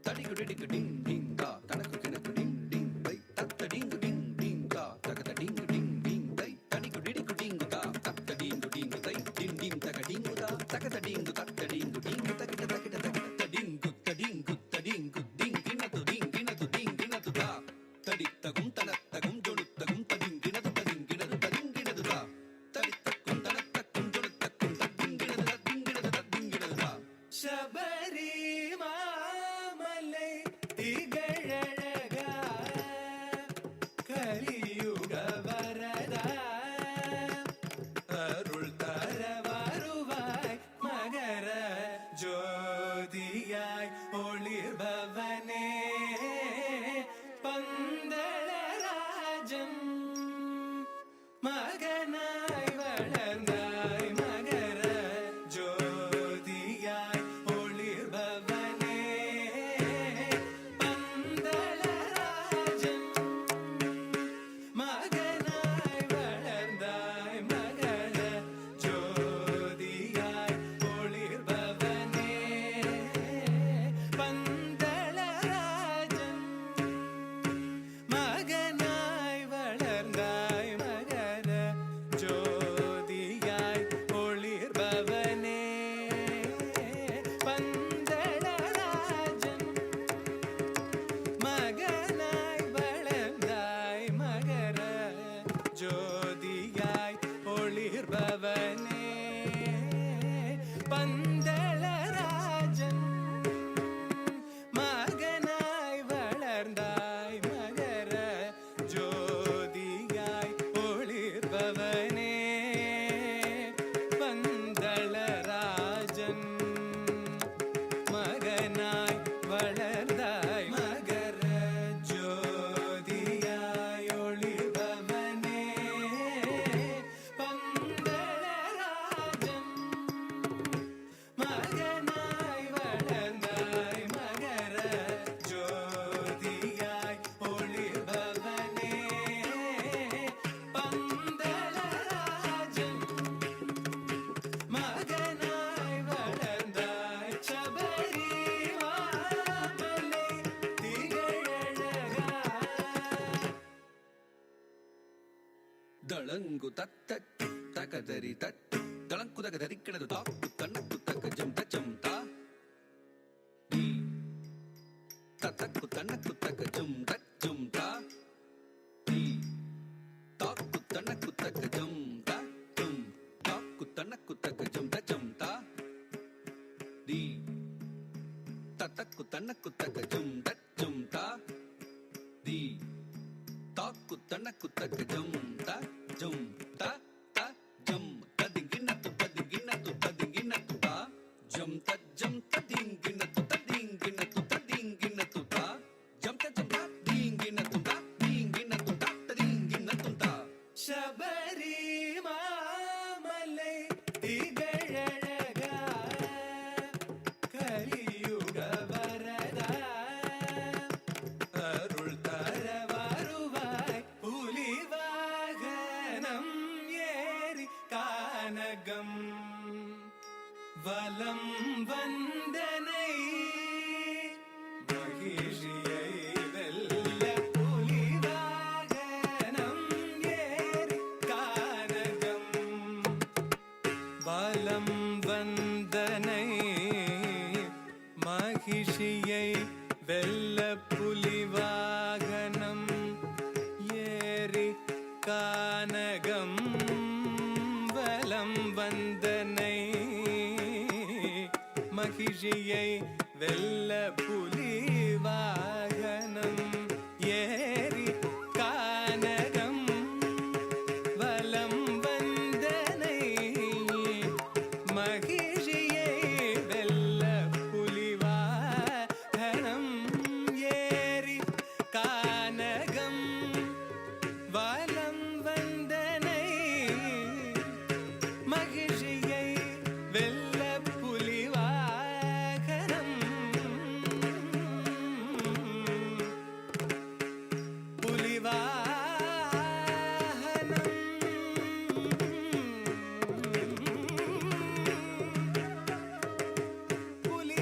ತಡಿಕು ಡಿಡಿಕು ಡಿಂಡಿಂಗ ತಲಕು ಕೆಣಕು ಡಿಂಡಿಂಗೈ ತತ್ತ ಡಿಂಗು ಡಿಂಡಿಂಗ ತಕತ ಡಿಂಗು ಡಿಂಡಿಂಗೈ ತಡಿಕು ಡಿಡಿಕು ಡಿಂಗುತ ತತ್ತ ಡಿಂಗು ಡಿಂಗುತೈ ಡಿಂಡಿಂ ತಕ ಡಿಂಗುತ ತಕತ ಡಿಂಗು ತತ್ತ ಡಿಂಗು ಡಿಂಗು ತಕಿಟ ತಕಿಟ ತಕಿಟ ಡಿಂಗು ತಡಿಂಗು ತಡಿಂಗು ಡಿಂಗಿನದು ಡಿಂಗಿನದು ಡಿಂಗಿನದು ತಾ ತಡಿತ್ತಗುಂ ತನತ್ತಗುಂ ಜೊಳುತ್ತಗುಂ ತದಿಂಗಿನದು ತದಿಂಗಿನದು ತದಿಂಗಿನದು ತಾ ತಡಿತ್ತಕ್ಕುಂ ತನತ್ತಕ್ಕುಂ ಜೊಳುತ್ತಕ್ಕುಂ ತದಿಂಗಿನದು ತದಿಂಗಿನದು ತದಿಂಗಿನದು ತಾ ಶಬರಿ ಮಾಮலை திகழழகா கலியுக வரதா அருள் தர வருவாய் மகர ஜோதியாய் ஒளிர்பவனே பந்தளராஜன் மகனாய் வளர்ந்தாய் மகர ஜோதியாய் ஒளிர்பவனே பந்தளராஜன் மகனாய் வளர்ந்தாய் மகர ஜோதியாய் ஒளிர்பவனே பந்தளராஜன் மகனாய் வளர்ந்தாய் மகர ஜோதியாய் ஒளிர்பவனே பந்தளராஜன் மகனாய் வளர்ந்தாய் மகர ஜோதியாய் ஒளிர்பவனே பந்தளராஜன் மகனாய் வளர்ந்தாய் மகர ஜோதியாய் ஒளிர்பவனே பந்தளராஜன் தளங்கு தத்த தகதரி தட்டு தளங்கு தகதரி கிணது தாக்கு தன்னக்கு தக்க ஜம் தச்சம் தா டி தத்தக்கு தன்னக்கு தக்க ஜம் தச்சம் தா டி தாக்கு தன்னக்கு தக்க ஜம் தா ஜம் தாக்கு தன்னக்கு தக்க ஜம் தச்சம் தா டி தத்தக்கு தன்னக்கு தக்க ஜம் தச்சம் தா டி தாக்கு தன்னக்கு தக்க ஜம் தா ஜம் தா தா ஜம் ததிங்கினத்து ததிங்கினத்து ததிங்கினத்து தா ஜம் தஜம் ததிங்கினத்து ததிங்கினத்து ததிங்கினத்து தா ஜம் தஜம் ததிங்கினத்து ததிங்கினத்து ததிங்கினத்து தா ಶಬರಿ ಮಾಮಲೆ திகழழக கலியுக வரத அருள் தர வருவாய் புலி வாகனம் ஏறி கானகம் வலம் வந்தனை மகிழ்ச்சியை வெல்ல புலி வாகனம் ஏறி கானகம் வலம் வந்தனை மகிழ்ச்சியை வெல்ல புலி வாகனம் ஏறி கானகம் வலம் வந்தனை மகிழ்ச்சியை வெல்ல புலி வாகனம் ஏறி கானகம் வலம் வந்தனை மகிழ்ச்சியை வெல்ல புலி வாகனம் ஏறி கானகம் வலம் வந்தனை மகிழ்ச்சியை வெல்ல புலி வாகனம் புலி வாகனம் புலி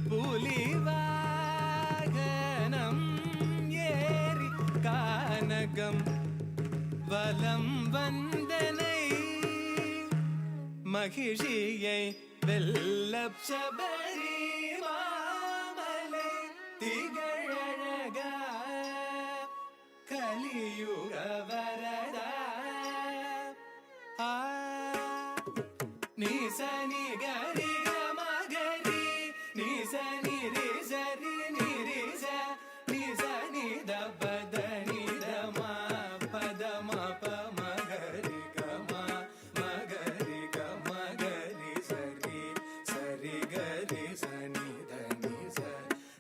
புலி வாகனம் ஏறி கானகம் வலம் வந்தனை மகிழ்ச்சியை வெல்ல சபரி மாமலை திகழழக கலியுக வரத நீசனி கரி மகரி நீசனி ரே சரி நிரி ச நீசனி தபத நிதம பதம ப மகரி கம மகரி கம கரி சரி சரி கரி சனி தனி ச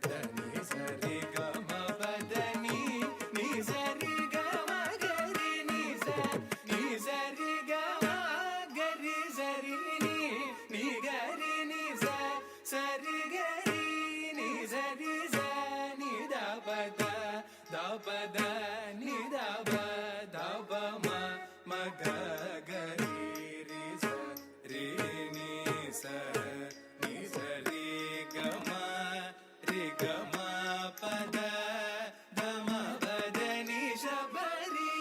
தனி சரி கம பதனி நீ சரி கம கரி நீ சரி கம கரி சரி நீ கரி நீ சரி கரி நீ சரி ச நீ தபத தபத நீ தப தப ம க கரி ரி ச ரி நீ ச நீ சரி கம ரி கம பத தம பத நீ சபரி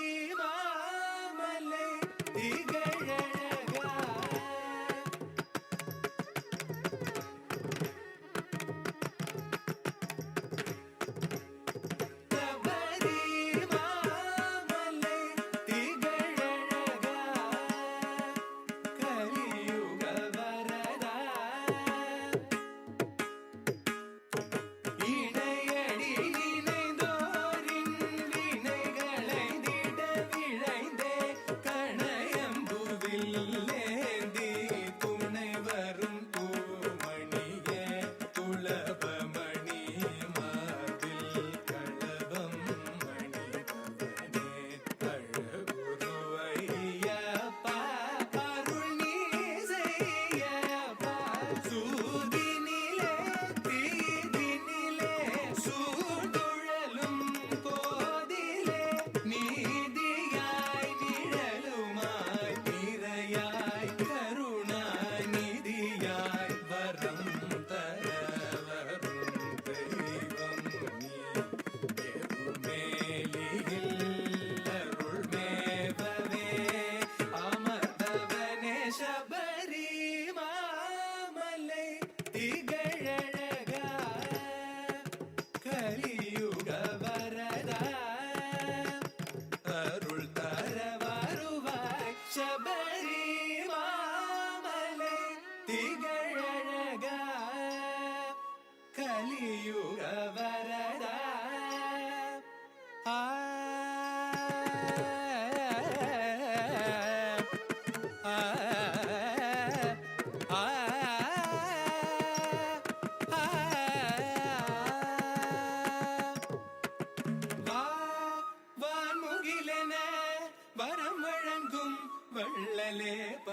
மாமலை திகழழக சபரி மாமலை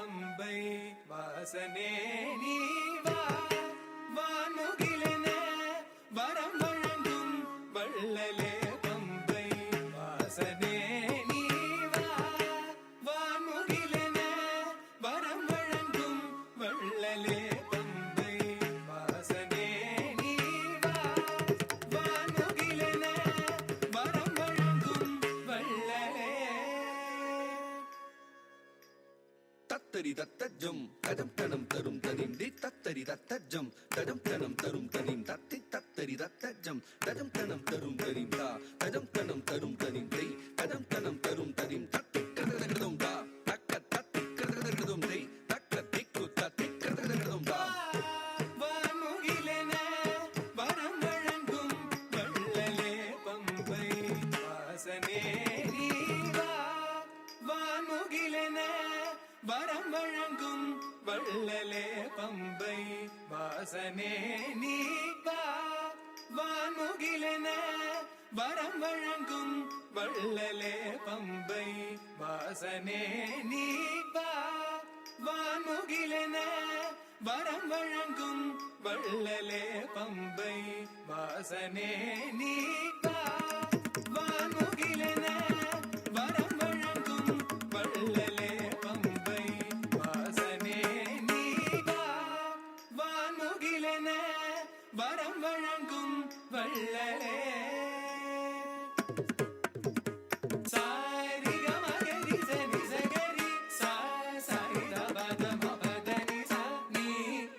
பம்பை வாசனே நீ வா வான்முகிலென வரம் வழங்கும் வள்ளலே பம்பை வாசனே நீ வா வான்முகிலென வரம் வழங்கும் வள்ளலே பம்பை வாசனே நீ வா வான்முகிலென வரம் வழங்கும் வள்ளலே. தத்தரி தத்தஜம் தடம் தடம் தரும் தனிந்தி தத்தரி தத்தஜம் தடம் தடம் தரும் தனிம் தத்தி தத்தரி தத்தஜம் தடம் தடம் தரும் தனிம் தா தடம் தடம் தரும் தனிம் தை தடம் தடம் தரும் தனிம் தத்தி கதகதகதம் தா தக்க தத்தி கதகதகதம் தை தக்க திக்கு தத்தி கதகதகதம் தா வான்முகிலென வரம் வழங்கும் வள்ளலே பம்பை வாசனே நீ வா வான்முகிலென வரம் வழங்கும் வள்ளலே பம்பை வாசனே நீ வா வான்முகிலென வரம் வழங்கும் வள்ளலே பம்பை வாசனே நீ வா வான்முகிலென வரம் வழங்கும் வள்ளலே பம்பை வாசனே நீ வா வான்முகிலென வரம் வழங்கும் வள்ளலே பம்பை வாசனே நீ வா வான்முகிலென வரம் வழங்கும் வள்ளலே. சாரிகமகரி சனி சகரி சா சாரிதபத மபதனி சா நீ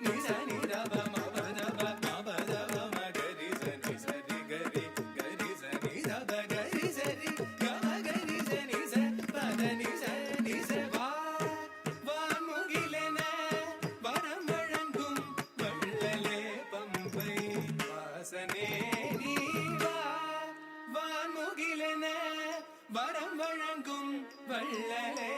நீ சனி தப மபதப மபதப மகரி சனி சரி கரி கரி சனி தப கரி சரி கமகரி சனி ச பதனி சனி ச வா வான்முகிலென வரம் வழங்கும் வள்ளலே பம்பை வாசனே நீ வா வான்முகிலென வரம் வழங்கும் வள்ளலே.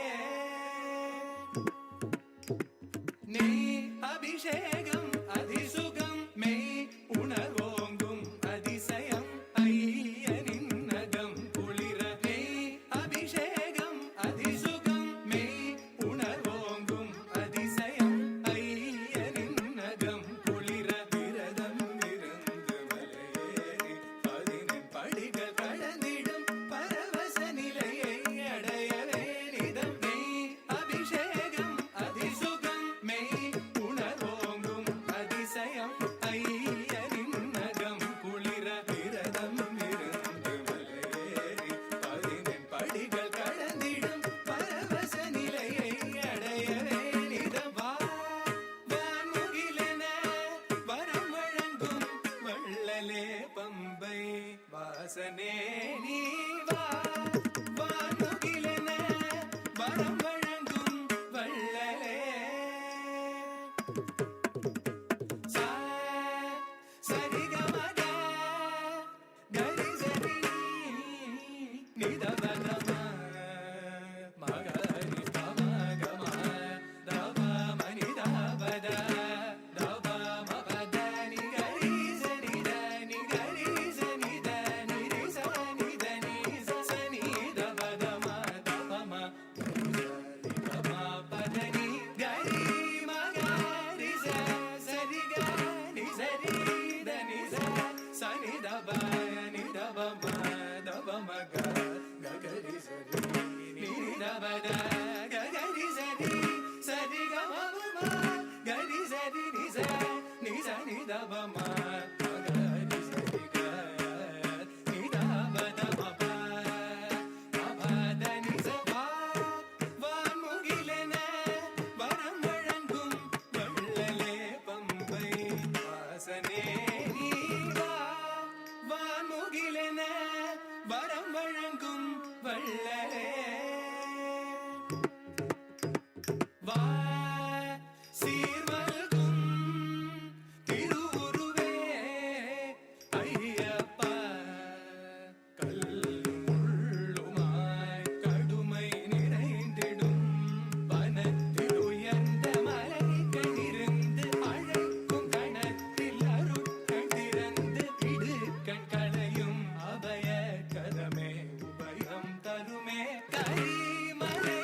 நெய் அபிஷேகம் அதிசுகம் மெய் உணர்வோங்கும் அதிசயம் ஐயனின் நகம் குளிர நெய் அபிஷேகம் அதிசுகம் மெய் உணர்வோங்கும் அதிசயம் ஐயனின் நகம் குளிர விரதம் இருந்து மலையேறி 14 படிகள் கடந்திடும் பரவச நிலையை அடைய வேண்டிதம் நெய் அபிஷேகம் அதிசுகம் மெய் உணர்வோங்கும் அதிசயம் ஐயனின் நகம் குளிர விரதம் இருந்து மலையேறி 14 படிகள் கடந்திடும் பரவச நிலையை அடைய வேண்டிதம் வா வான்முகிலென வரம் வழங்கும் வள்ளலே பம்பை வாசனே நீ வா வான்முகிலென வரம் வழங்கும் வள்ளலே. சா சரிகமக கரி சரி நிதபதம மகரி பமகம தப மனிதபத தப மபதனி கரி சரி தனி கரி சனி தனி ரி சனி தனி சனி தபதம தபம சரி பம பதனி கரி மகரி சரி கரி சரி தனி சனி தப நி தபம தபம கரி சரி நி தபத கரி சரி சரி கமம கரி சரி நி சனி தபம கரி சரி நி தபத மப மபதனி சபா வான்முகிலென வரம் வழங்கும் வள்ளலே பம்பை வாசனே நீ வா வான்முகிலென வரம் வழங்கும் வள்ளலே. வா சீர்மல்கும் திருவுருவே ஐயப்பா கல்லும் முள்ளுமாய் கடுமை நிறைந்திடும் வனத்தில் உயர்ந்த மலைகளிலிருந்து அழைக்கும் கணத்தில் அருட்கள் திறந்து இடுக்கண் களையும் அபய கதமே உபயம் தருமே Karimalai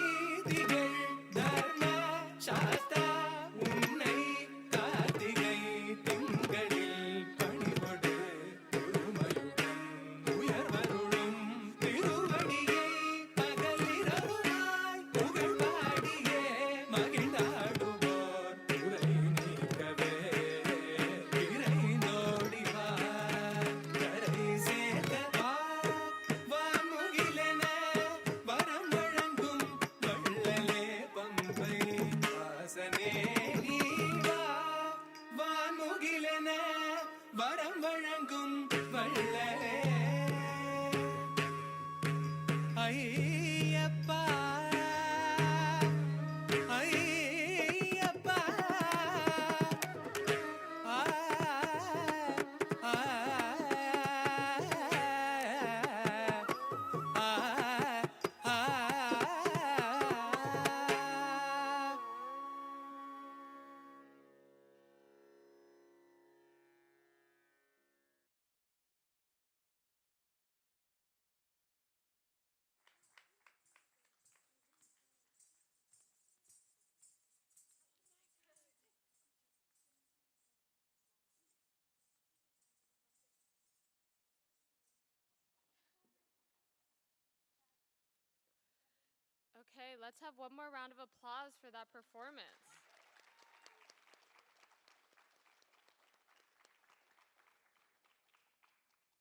Okay, let's have one more round of applause for that performance.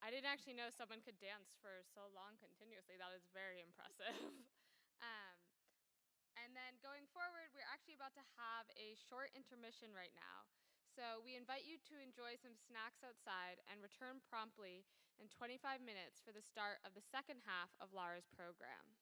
I didn't actually know someone could dance for so long continuously. That is very impressive. And then going forward, we're actually about to have a short intermission right now. So we invite you to enjoy some snacks outside and return promptly in 25 minutes for the start of the second half of Lara's program.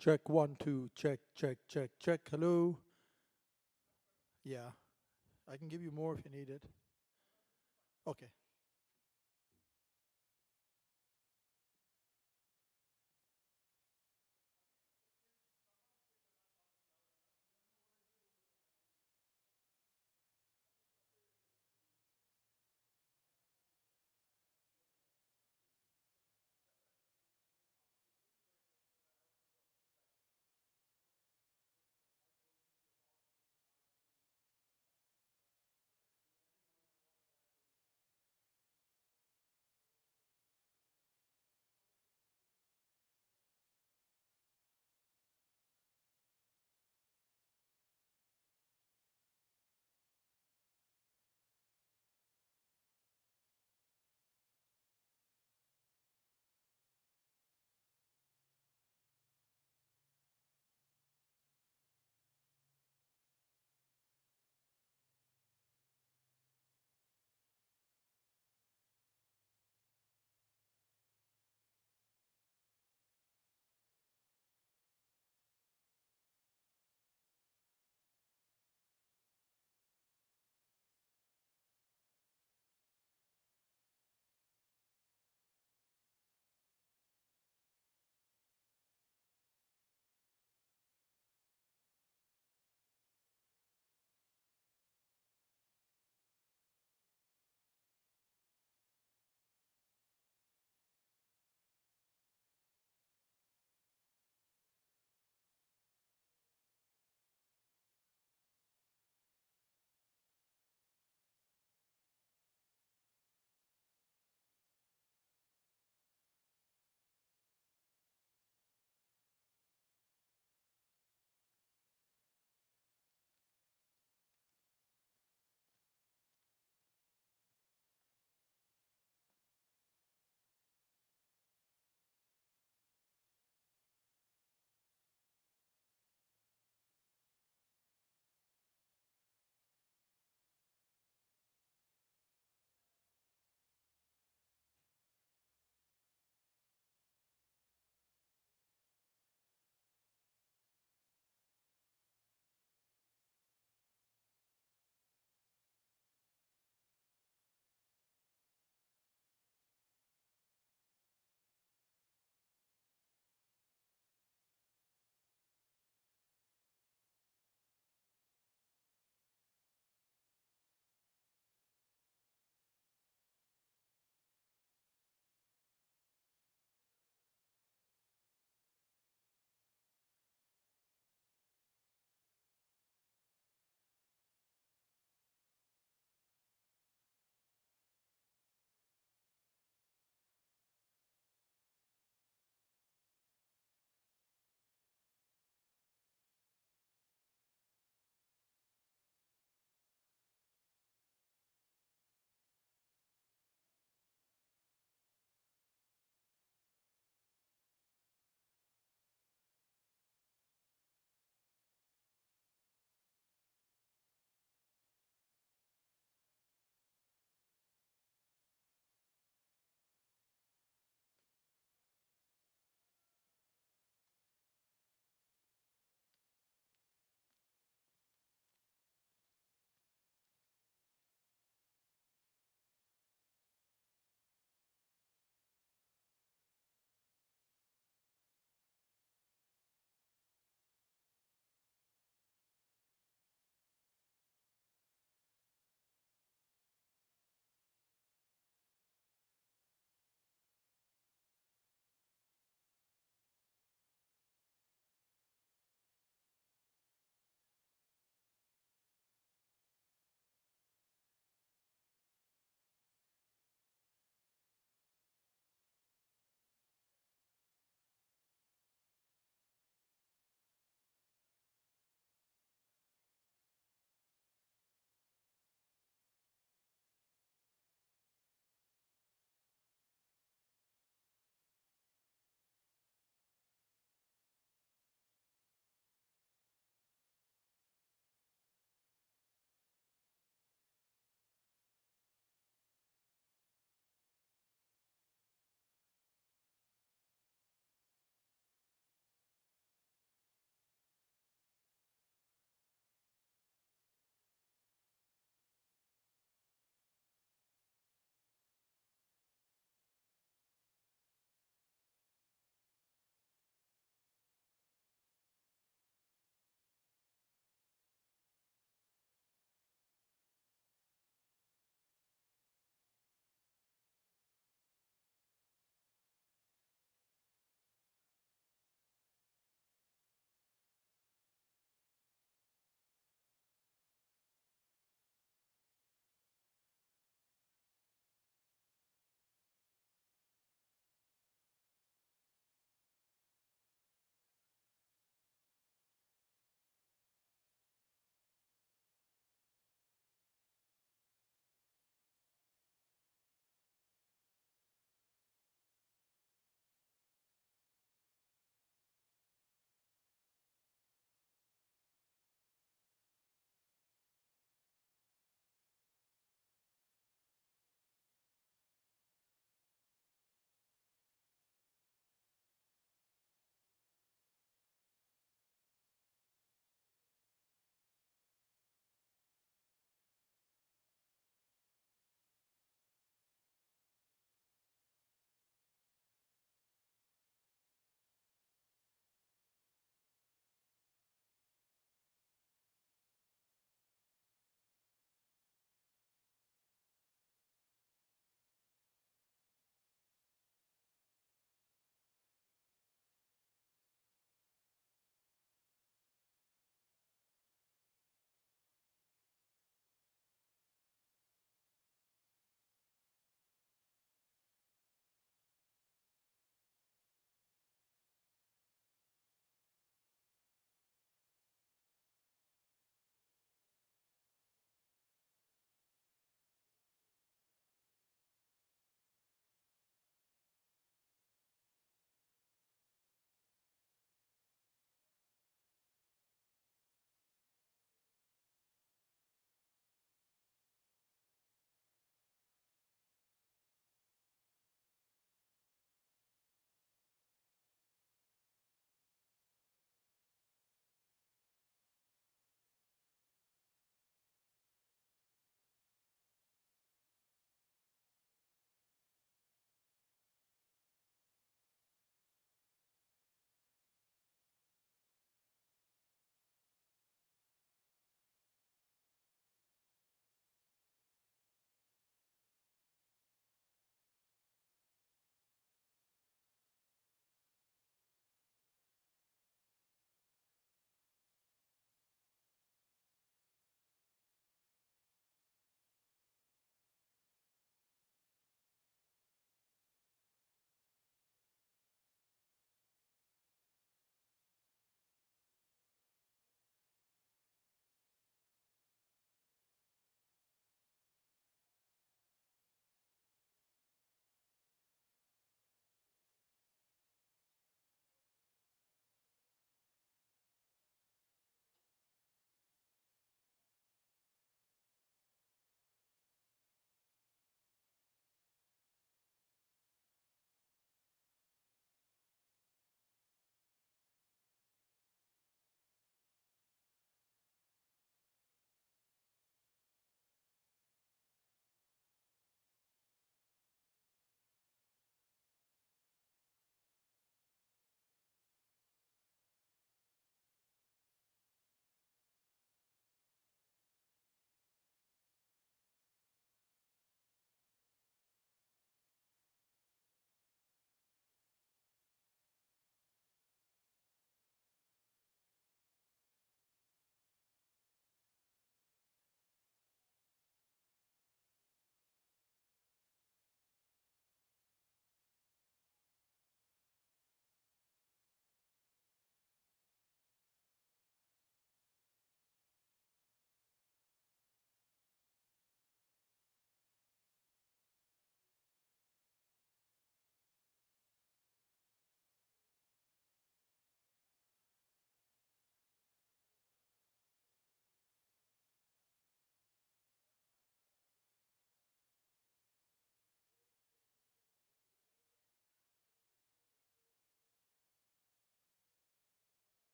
Check 1, 2, check, check, check, check. Hello. Yeah, I can give you more if you need it. Okay.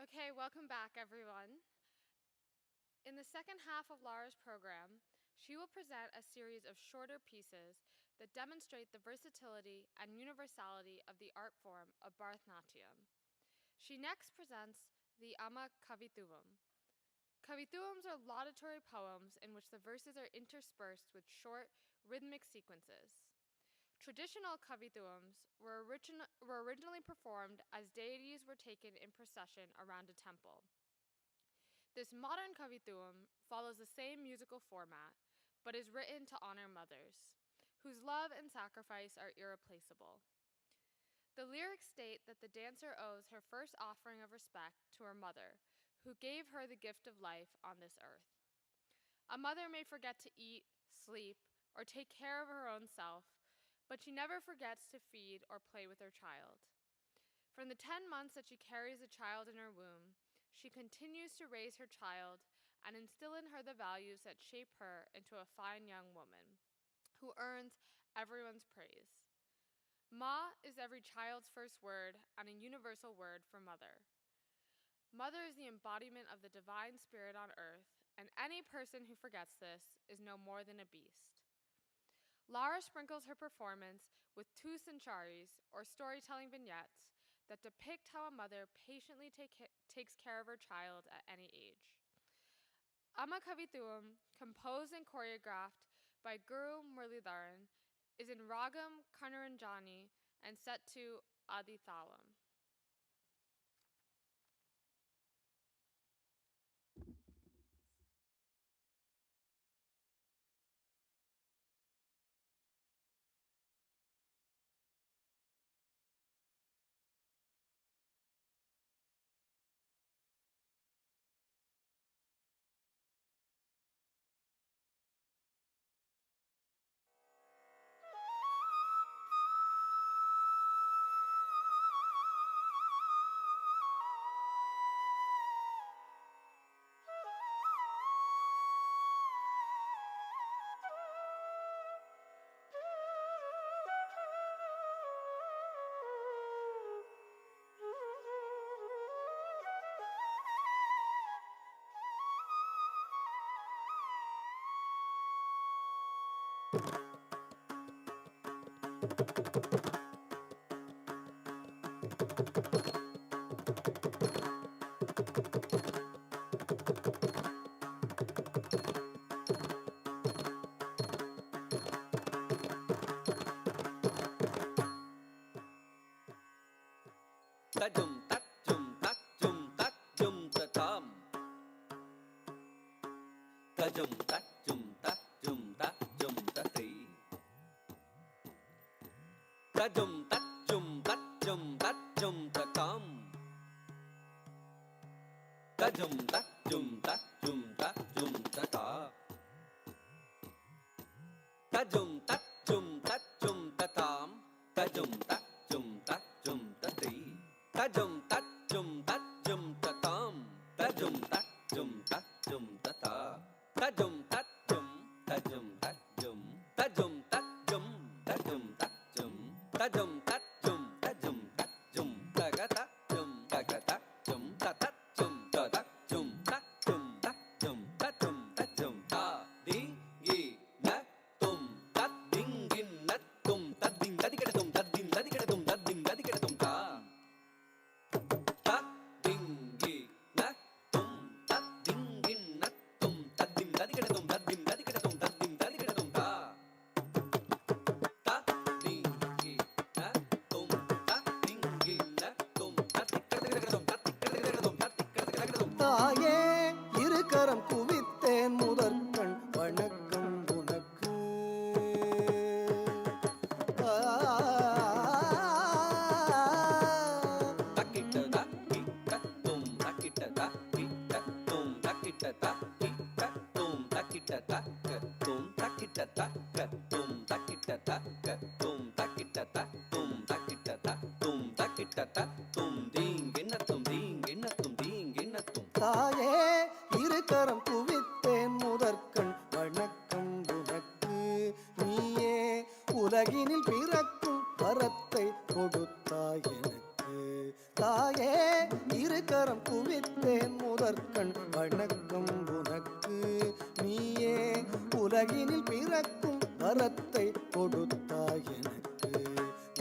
Okay, welcome back, everyone. In the second half of Lara's program, she will present a series of shorter pieces that demonstrate the versatility and universality of the art form of Bharatanatyam. She next presents the Amma Kavithuvam. Kavithuvams are laudatory poems in which the verses are interspersed with short, rhythmic sequences. Traditional Kavithuvams were originally performed as deities were taken in procession around a temple. This modern Kavithuvam follows the same musical format, but is written to honor mothers, whose love and sacrifice are irreplaceable. The lyrics state that the dancer owes her first offering of respect to her mother, who gave her the gift of life on this earth. A mother may forget to eat, sleep, or take care of her own self, but she never forgets to feed or play with her child. From the 10 months that she carries a child in her womb, she continues to raise her child and instill in her the values that shape her into a fine young woman who earns everyone's praise. Ma is every child's first word and a universal word for mother. Mother is the embodiment of the divine spirit on earth, and any person who forgets this is no more than a beast. Lara sprinkles her performance with two sancharis, or storytelling vignettes, that depict how a mother patiently takes care of her child at any age. Amma Kavithuvam, composed and choreographed by Guru Muralidharan, is in Ragam, Karnaranjani, and set to Thaalam. Tajum tajum tajum tajum tatam. Tajum tajum tajum tajum tati. Tajum tajum tajum tajum tatam. Tajum tajum tajum tajum tata. Tajum tajum tajum tatam. Tajum tajum tajum tati. Tajum tajum tajum tatam. Tajum tajum tajum tata. Tajum tajum tajum tajum. Tajum tajum tajum tajum. Tajum tajum tajum tajum. Tagatajum tagatajum tatajum tatajum tajum tajum tajum tajum ta di gi na tum tat ding gin na tum tat ding dadi kada tum tat ding dadi kada tum tat ding dadi kada tum ta. Tat ding gi na tum tat ding gin na tum tat ding dadi kada tum tat ding dadi kada tum tat ding dadi kada tum ta. Tat ding gi na tum tat ding gi na tum tat kada kada tum tat kada kada tum tat kada kada tum. தாயே இருக்கரம் குவித்தேன் முதற்கண் வணக்கம் உனக்கு Takita taki tatum takita taki tatum takita taki tatum takita takatum takita takatum takita takatum takita tatum takita tatum takita tatum ding innatum தாயே இருக்கரம் குவித்தேன் முதற்கண் வணக்கம் உனக்கு நீயே உலகினில் பிறக்கும் வரத்தை கொடுத்தாய் எனக்கு தாயே இருக்கரம் குவித்தேன் முதற்கண் வணக்கம் உனக்கு. நீயே உலகினில் பிறக்கும் வரத்தை கொடுத்தாய் எனக்கு.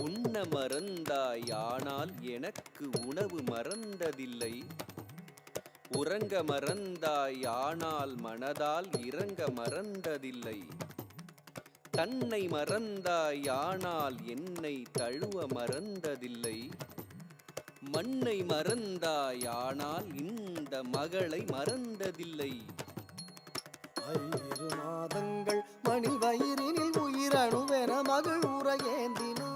உண்ண மறந்தாய் ஆனால் எனக்கு உணவு மறந்ததில்லை. உறங்க மறந்தாய் ஆனால் மனதால் இறங்க மறந்ததில்லை. தன்னை மறந்தாய் ஆனால் என்னை தழுவ மறந்ததில்லை. மண்ணை மறந்தாய் ஆனால் இந்த மகளை மறந்ததில்லை. 5 மாதங்கள் மணி வயிறினில் உயிரணுவென மகள் உரையேந்தினாய்.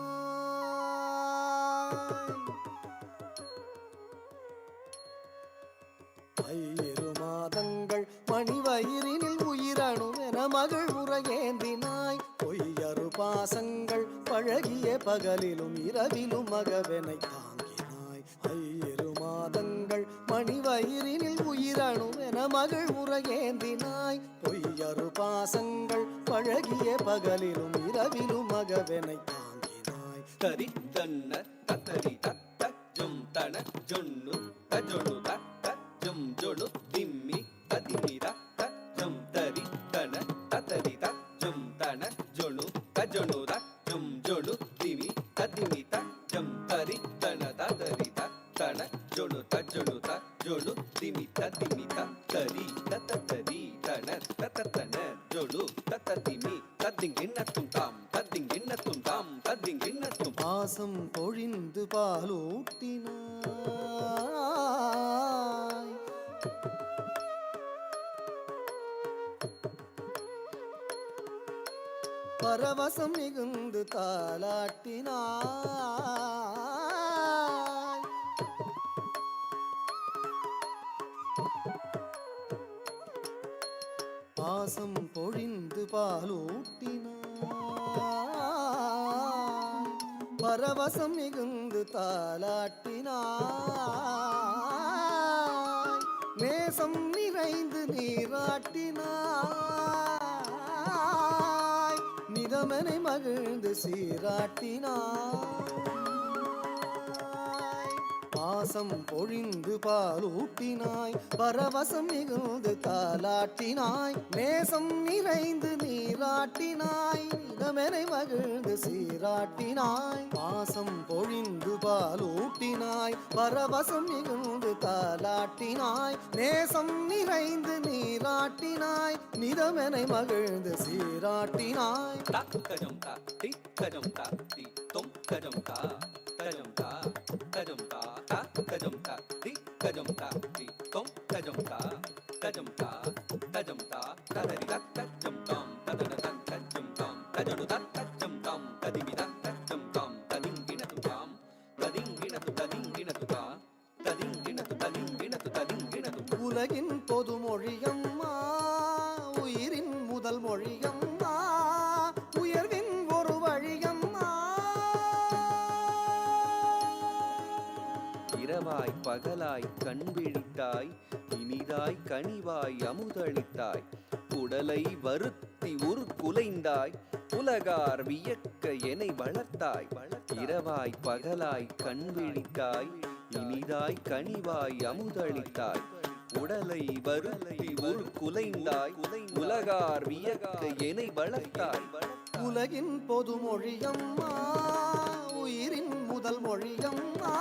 5 மாதங்கள் மணி வயிறினில் உயிரணுவென மகள் உரையேந்தினாய். பொய்யறு பாசங்கள் பழகிய பகலிலும் இரவிலும் மகவெனை தாங்கினாய். 5 மாதங்கள் மணி வயிறினில் உயிரணுவென மகள் உரையேந்தினாய். பொய்யறு பாசங்கள் பழகிய பகலிலும் இரவிலும் மகவெனை தாங்கினாய். தரித்தன்ன தத்தரி தத்த ஜும் தன ஜொன்னு தஜொடு தத்த ஜும் ஜொடு திம்மி ததிமி தத்த ஜும் தரித்தன தத்தரி தத்த ஜும் தன ஜொனு தஜொடு ஜும் ஜொடு திமி ததிமி த ஜும் தரித்தன தத்தரி தன ஜொடு தஜொடு தஜொடு திமி ததிமி தரி தத்தரி தன தத்தன ஜொடு தத்ததிமி தத்திங்கின்னத்தும் தாம் தத்திங்கின்னத்தும் தாம் தத்திங்கின்னத்தும். பாசம் பொழிந்து பாலூட்டினாய். பரவசம் மிகுந்து தாலாட்டினாய். பாசம் பொழிந்து பாலூட்டினாய். பரவசம் மிகுந்து தாலாட்டினாய். நேசம் நிறைந்து நீராட்டினாய். நிதமனை மகிழ்ந்து சீராட்டினாய். பாசம் பொழிந்து பாலூட்டினாய். பரவசம் மிகுந்து தாலாட்டினாய். நேசம் நிறைந்து நீராட்டினாய். நிதமனை மகிழ்ந்து சீராட்டினாய். பாசம் பொழிந்து பாலூட்டினாய். பரவசம் மிகுந்து தாலாட்டினாய். நேசம் நிறைந்து நீராட்டினாய். நிதமனை மகிழ்ந்து சீராட்டினாய். தக்கஜம் தா திக்கஜம் தா தி தொம் கஜம் தா கஜம் தா கஜம் தா கஜம் தா திக்கஜம் தா தி தொம் கஜம் தா கஜம் தா கஜம் தா ததரி தக்கஜம் தாம் ததன தக்கஜம் தாம் தஜடு தக்கஜம் தாம் ததிமி தக்கஜம் தாம் ததிங்கினது தாம் ததிங்கினது ததிங்கினது தா ததிங்கினது ததிங்கினது ததிங்கினது. உலகின் பொது மொழியம்மா உயிரின் முதல் மொழியம்மா உயர்வின் ஒரு வழியம்மா. இரவாய் பகலாய் கண் விழித்தாய். இனிதாய் கனிவாய் அமுதளித்தாய். உடலை வருத்தி உரு குலைந்தாய். உலகார் வியக்க என்னை வளர்த்தாய். இரவாய் பகலாய் கண் விழித்தாய். இனிதாய் கனிவாய் அமுதளித்தாய். உடலை வருத்தி உரு குலைந்தாய். உலகார் வியக்க என்னை வளர்த்தாய். உலகின் பொது மொழியம்மா உயிரின் முதல் மொழியம்மா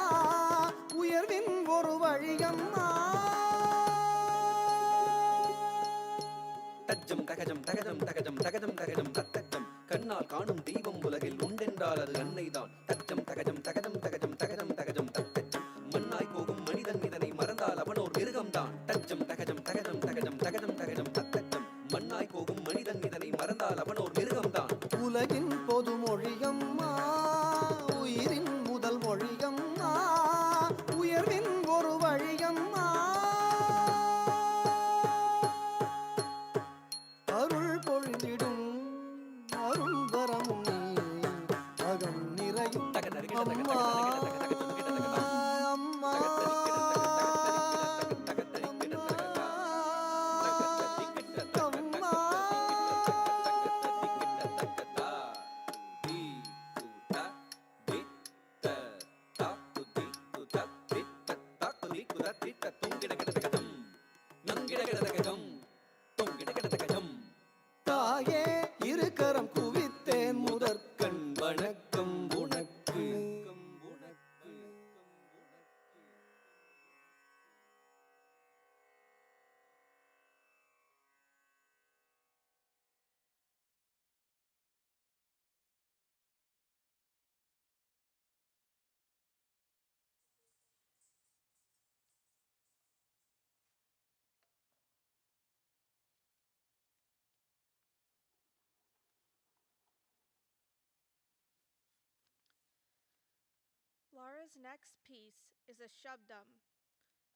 உயர்வின் ஒரு வழியம்மா. தஜ்ஜம் தகஜம் தகஜம் தகஜம் தகஜம் தகஜம் தத்தஜம். கண்ணால் காணும் தெய்வம் உலகில் உண்டென்றால் அது அன்னைதான். தஜ்ஜம் தகஜம் தகஜம் தகஜம் தகஜம் தகஜம் தத்தஜம். மண்ணாய் போகும் மனிதன் இதனை மறந்தால் அவனோர் மிருகம்தான். தஜ்ஜம் தகஜம் தகஜம் தகஜம் தகஜம் தகஜம் தத்தஜம். மண்ணாய் போகும் மனிதன் இதனை மறந்தால் அவனோர் மிருகம்தான். உலகின் பொது மொழியம்மா உயிரின் முதல் மொழியம்மா உயர்வின் ஒரு வழியம்மா. அருள் பொழிந்திடும் அருள் வரமும் நீ அகம் நிறையும் அம்மா அம்மா. Lara's next piece is a Shabdam,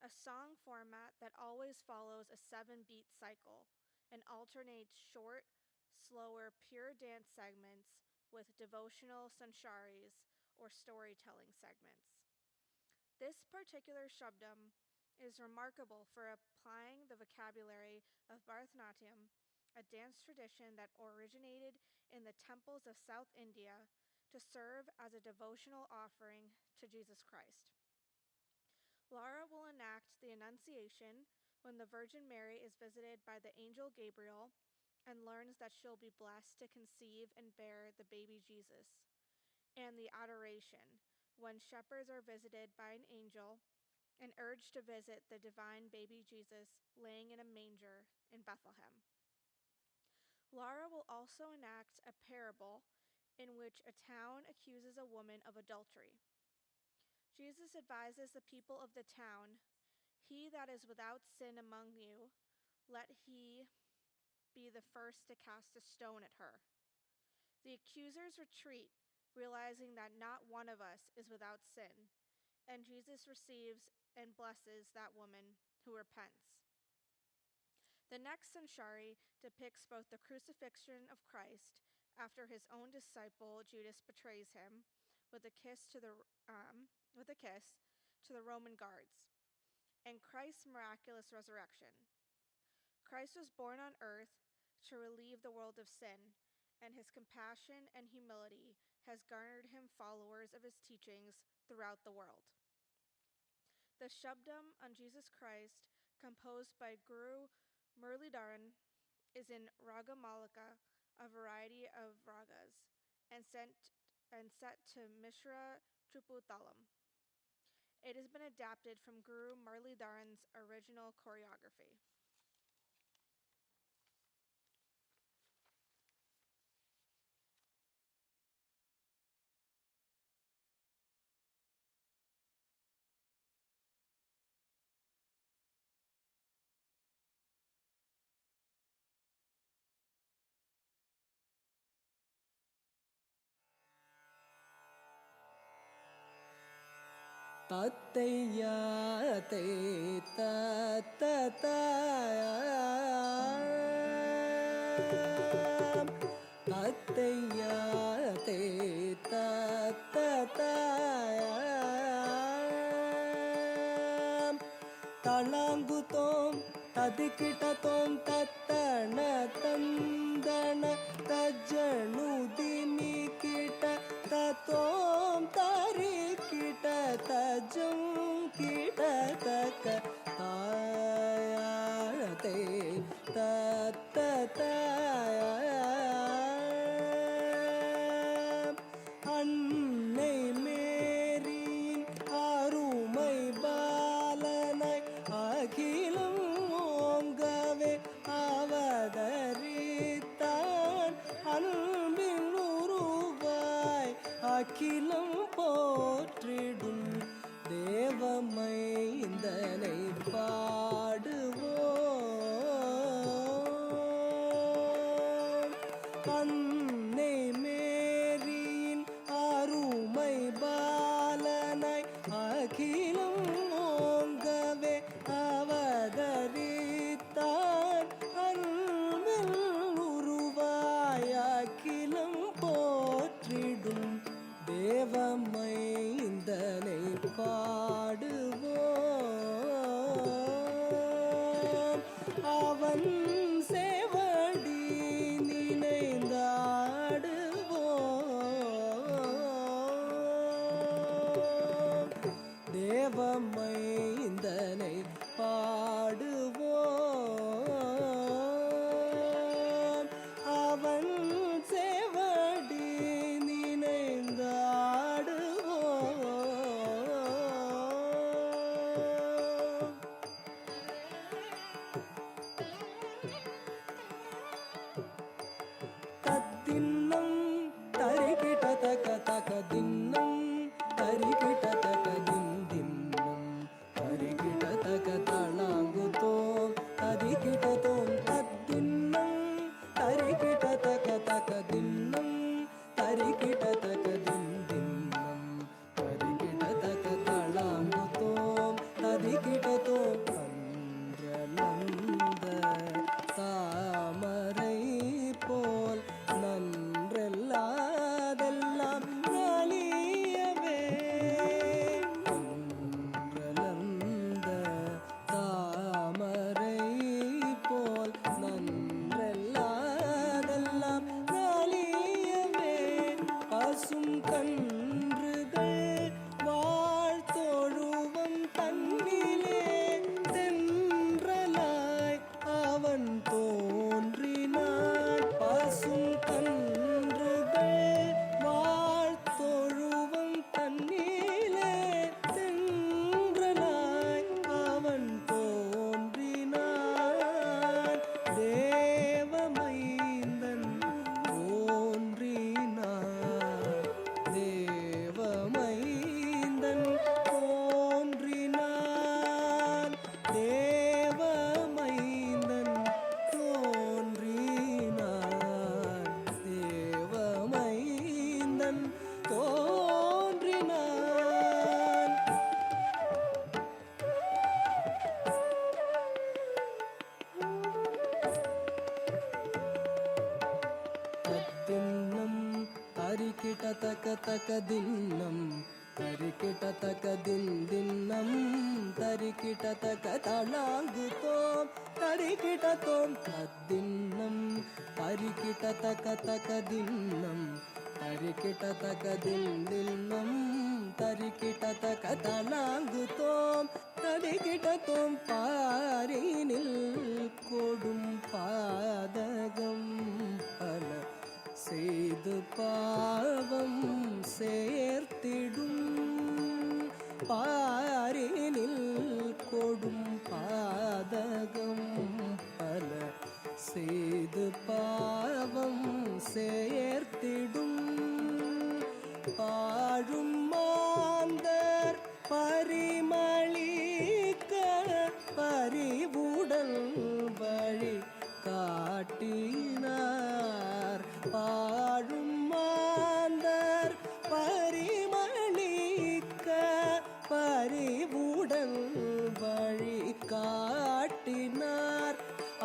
a song format that always follows a 7-beat cycle and alternates short, slower, pure dance segments with devotional sansharis or storytelling segments. This particular Shabdam is remarkable for applying the vocabulary of Bharatanatyam, a dance tradition that originated in the temples of South India to serve as a devotional offering to Jesus Christ. Lara will enact the Annunciation when the Virgin Mary is visited by the angel Gabriel and learns that she'll be blessed to conceive and bear the baby Jesus, and the Adoration when shepherds are visited by an angel and urged to visit the divine baby Jesus laying in a manger in Bethlehem. Lara will also enact a parable in which a town accuses a woman of adultery. Jesus advises the people of the town, "He that is without sin among you, let he be the first to cast a stone at her." The accusers retreat, realizing that not one of us is without sin, and Jesus receives and blesses that woman who repents. The next Sanchari depicts both the crucifixion of Christ after his own disciple Judas betrays him with a kiss to the Roman guards, and Christ's miraculous resurrection. Christ was born on earth to relieve the world of sin, and his compassion and humility has garnered him followers of his teachings throughout the world. The Shabdam on Jesus Christ, composed by Guru Muralidharan, is in Ragamalika, a variety of ragas, and set to Misra Chapu Thalam. It has been adapted from Guru Muralidharan's original choreography. Tattayate tatatayam Tattayate tatatayam Talangutom tadikitatom tattana tandana tajjanudimikita tatom tarikita tajam kitataka tayate tatatayam Annai Meriyin aruமை பாலனை அகிலம் ஓங்கவே அவதரித்தான் அன்பின் உருவாய் அகிலம் போற்றிடும் தேவமைந்தனை பாடுவோம் அன்னை மேரியின் அருமை பாலனை அகிலம் ஓங்கவே அவதரித்தான் அன்பில் உருவாய் அகிலம் போற்றிடும் தேவமைந்தனை பாடுவோம் அவன் சேவடி நினைந்தாடுவோம் தேவமைந்தனை பாடுவோம் அவன் சேவடி நினைந்தாடுவோம் தத்தின்னம் தரிகிட்ட தக்க தக்க தின்னம் தரிகிட்ட தக்க தின்னம் தரிகிட்ட தக்க தளாங்குத்தோம் தரிகிட்டதோம் தத்தின்னம் தரிகிட்ட தக்க தக்க தின்னம் தரிகிட்ட தக்க தின்னம் தரிகிட்ட தக்க தக தக தின்னம் தரிக்கிட்ட தக தின்னம் தரிக்கிட்ட தக தளாங்கு தோம் தரிக்கிட்ட தோம் தத்தின்னம் தரிக்கிட்ட தக தக தின்னம் தரிக்கிட்ட தக தின்னம் தரிக்கிட்ட தக தளாங்கு தோம் தரிக்கிட்ட தோம் பாரினில் கொடும் பாதகம் பல செய்து பாவம் சேர்த்திடும் பாரினில் கொடும் பாதகம் பல செய்து பாவம் சேர்த்திடும் பாழும் மாந்தர் பரிமளிக்க பரிவுடன் வழி காட்டினார் பாழும் மாந்தர் பரிமளிக்க பரிவுடன் வழி காட்டினார்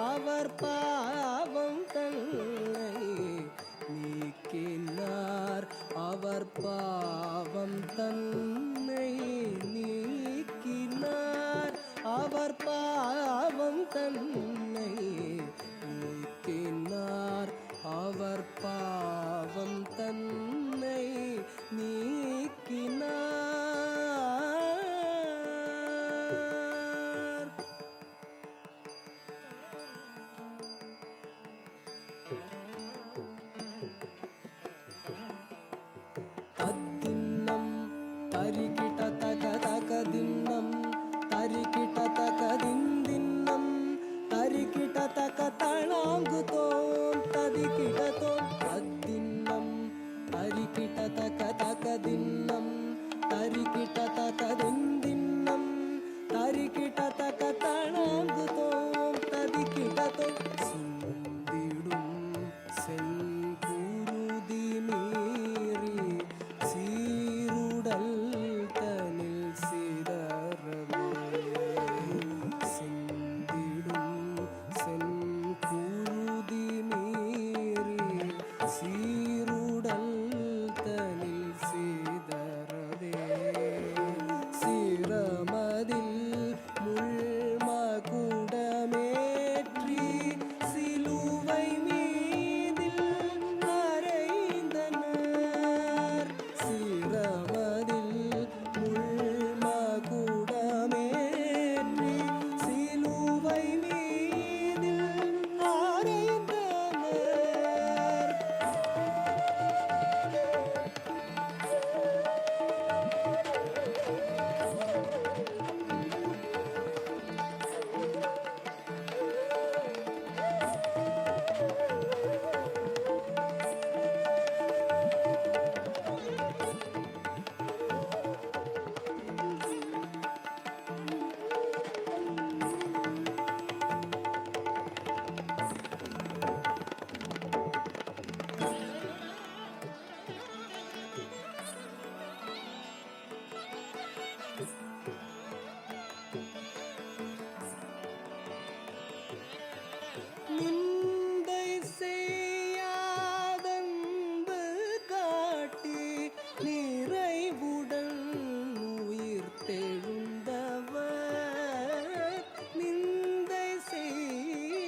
அவர் பாவம் தன்னை நீக்கினார் அவர் பாவம் தன்னை நீக்கினார் அவர் பாவம் தன்னை நீக்கினார் அவர் பாவம் தன்னை நீக்கினார். தத்தின்னம் தரிக்கிட்ட தக தக தின்னம் தரிக்கிட்ட தக தின்னம் தரிக்கிட்ட தக தளாங்கு தோம் ததிக்கிட்ட தோம் தத்தின்னம் தரிக்கிட்ட தக தக தின்னம் தரிக்கிட்ட தக தின்னம் தரிக்கிட்ட தக தளாங்கு தோம் ததிக்கிட்ட தோம் சிந்திடும் செங்குருதி மீறி சீருடல் தனில் சிதறவே சிந்திடும் செங்குருதி மீறி சீருடல் தனில் சிதறவே சிரமதில் முள்மகுடமேற்றி சிலுவை மீதில் அறைந்தனர் சிரமதில் முள்மகுடமேற்றி சிலுவை மீதில் அறைந்தனர். நிந்தை செய்யாதன்பு காட்டி நிறைவுடன் உயிர் தெழுந்தவர் நிந்தை செய்யாதன்பு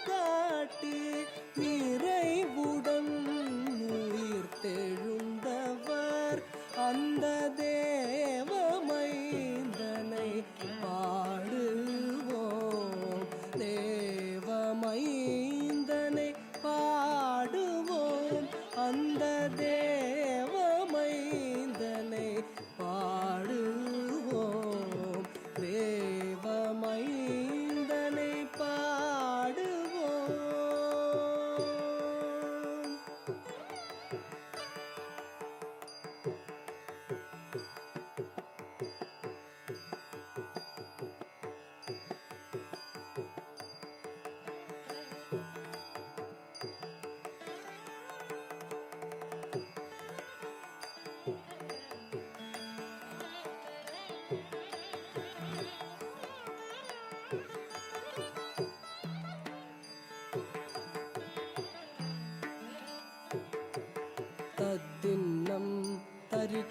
காட்டி நிறைவுடன் உயிர் தெழுந்தவர் அந்த தேவமைந்தனை பாடுவோம் தேவமைந்தனை பாடுவோம் அந்த தேவமைந்தனை பாடுவோம் தேவமைந்தனை பாடுவோம்.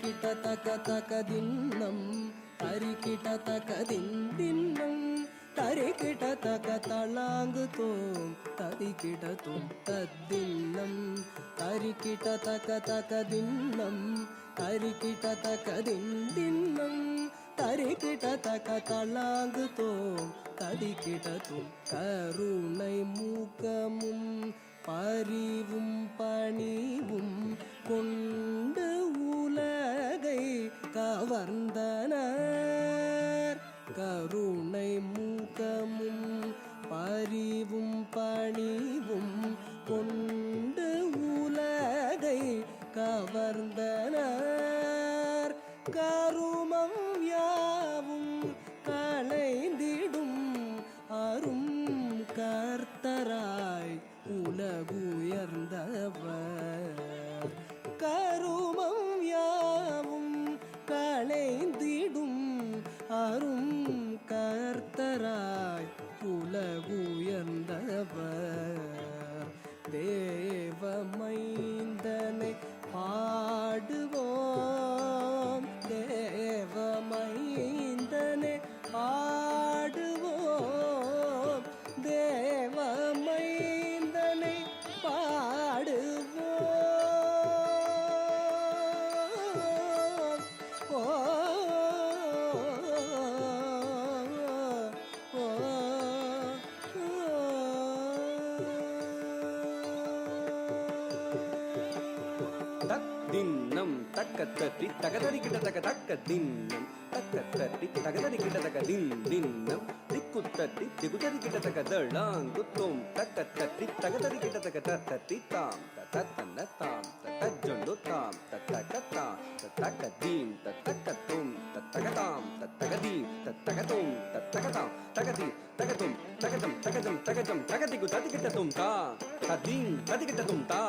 തരികിടതകതകദിന്നം തരികിടതകദിന്ദിന്നം തരികിടതകതളാങ്കുതോം തരികിടതും തദ്ദിന്നം തരികിടതകതകദിന്നം തരികിടതകദിന്ദിന്നം തരികിടതകതളാങ്കുതോം തരികിടതും കരുണை மூகமும் பரிவும் பணிவும் கொண்டு உலகை கவர்ந்தனர் கருணை மூகமும் பரிவும் பணிவும் கொண்டு உலகை கவர்ந்தனர் கருமம் யாவும் களைந்திடும் அரும் கர்த்தராய் உலகுயர்ந்தவர் கருமம் யாவும் களைந்திடும் அரும் கர்த்தராய் உலகுயர்ந்தவர் தேவமைந்தனை பாடுவோம் தேவமைந்தனை பாடுவோம் தேவமைந்தனை பாடுவோம் ஓ தத்தின்னம் தக்கத்தட்டி தகதரிக்கிட்ட தக தக்க தின்னம் தக்கத்தட்டி தகதரிக்கிட்ட தக தின்னம் திக்குத்தட்டி திகுதரிக்கிட்ட தக தளாங்குத்தோம் தக்கத்தட்டி தகதரிக்கிட்ட தக தத்தட்டி தாம் தத்தன்ன தாம் தத்தஜொண்டு தாம் தத்தகத்தாம் தத்தகதீம் தத்தகத்தும் தத்தகதாம் தத்தகதீம் தத்தகதும் தத்தகதாம் தகதி தகதும் தகதம் தகஜம் தகஜம் தகதிகு ததிகிட்டதும் தா ததீம் ததிகிட்டதும் தா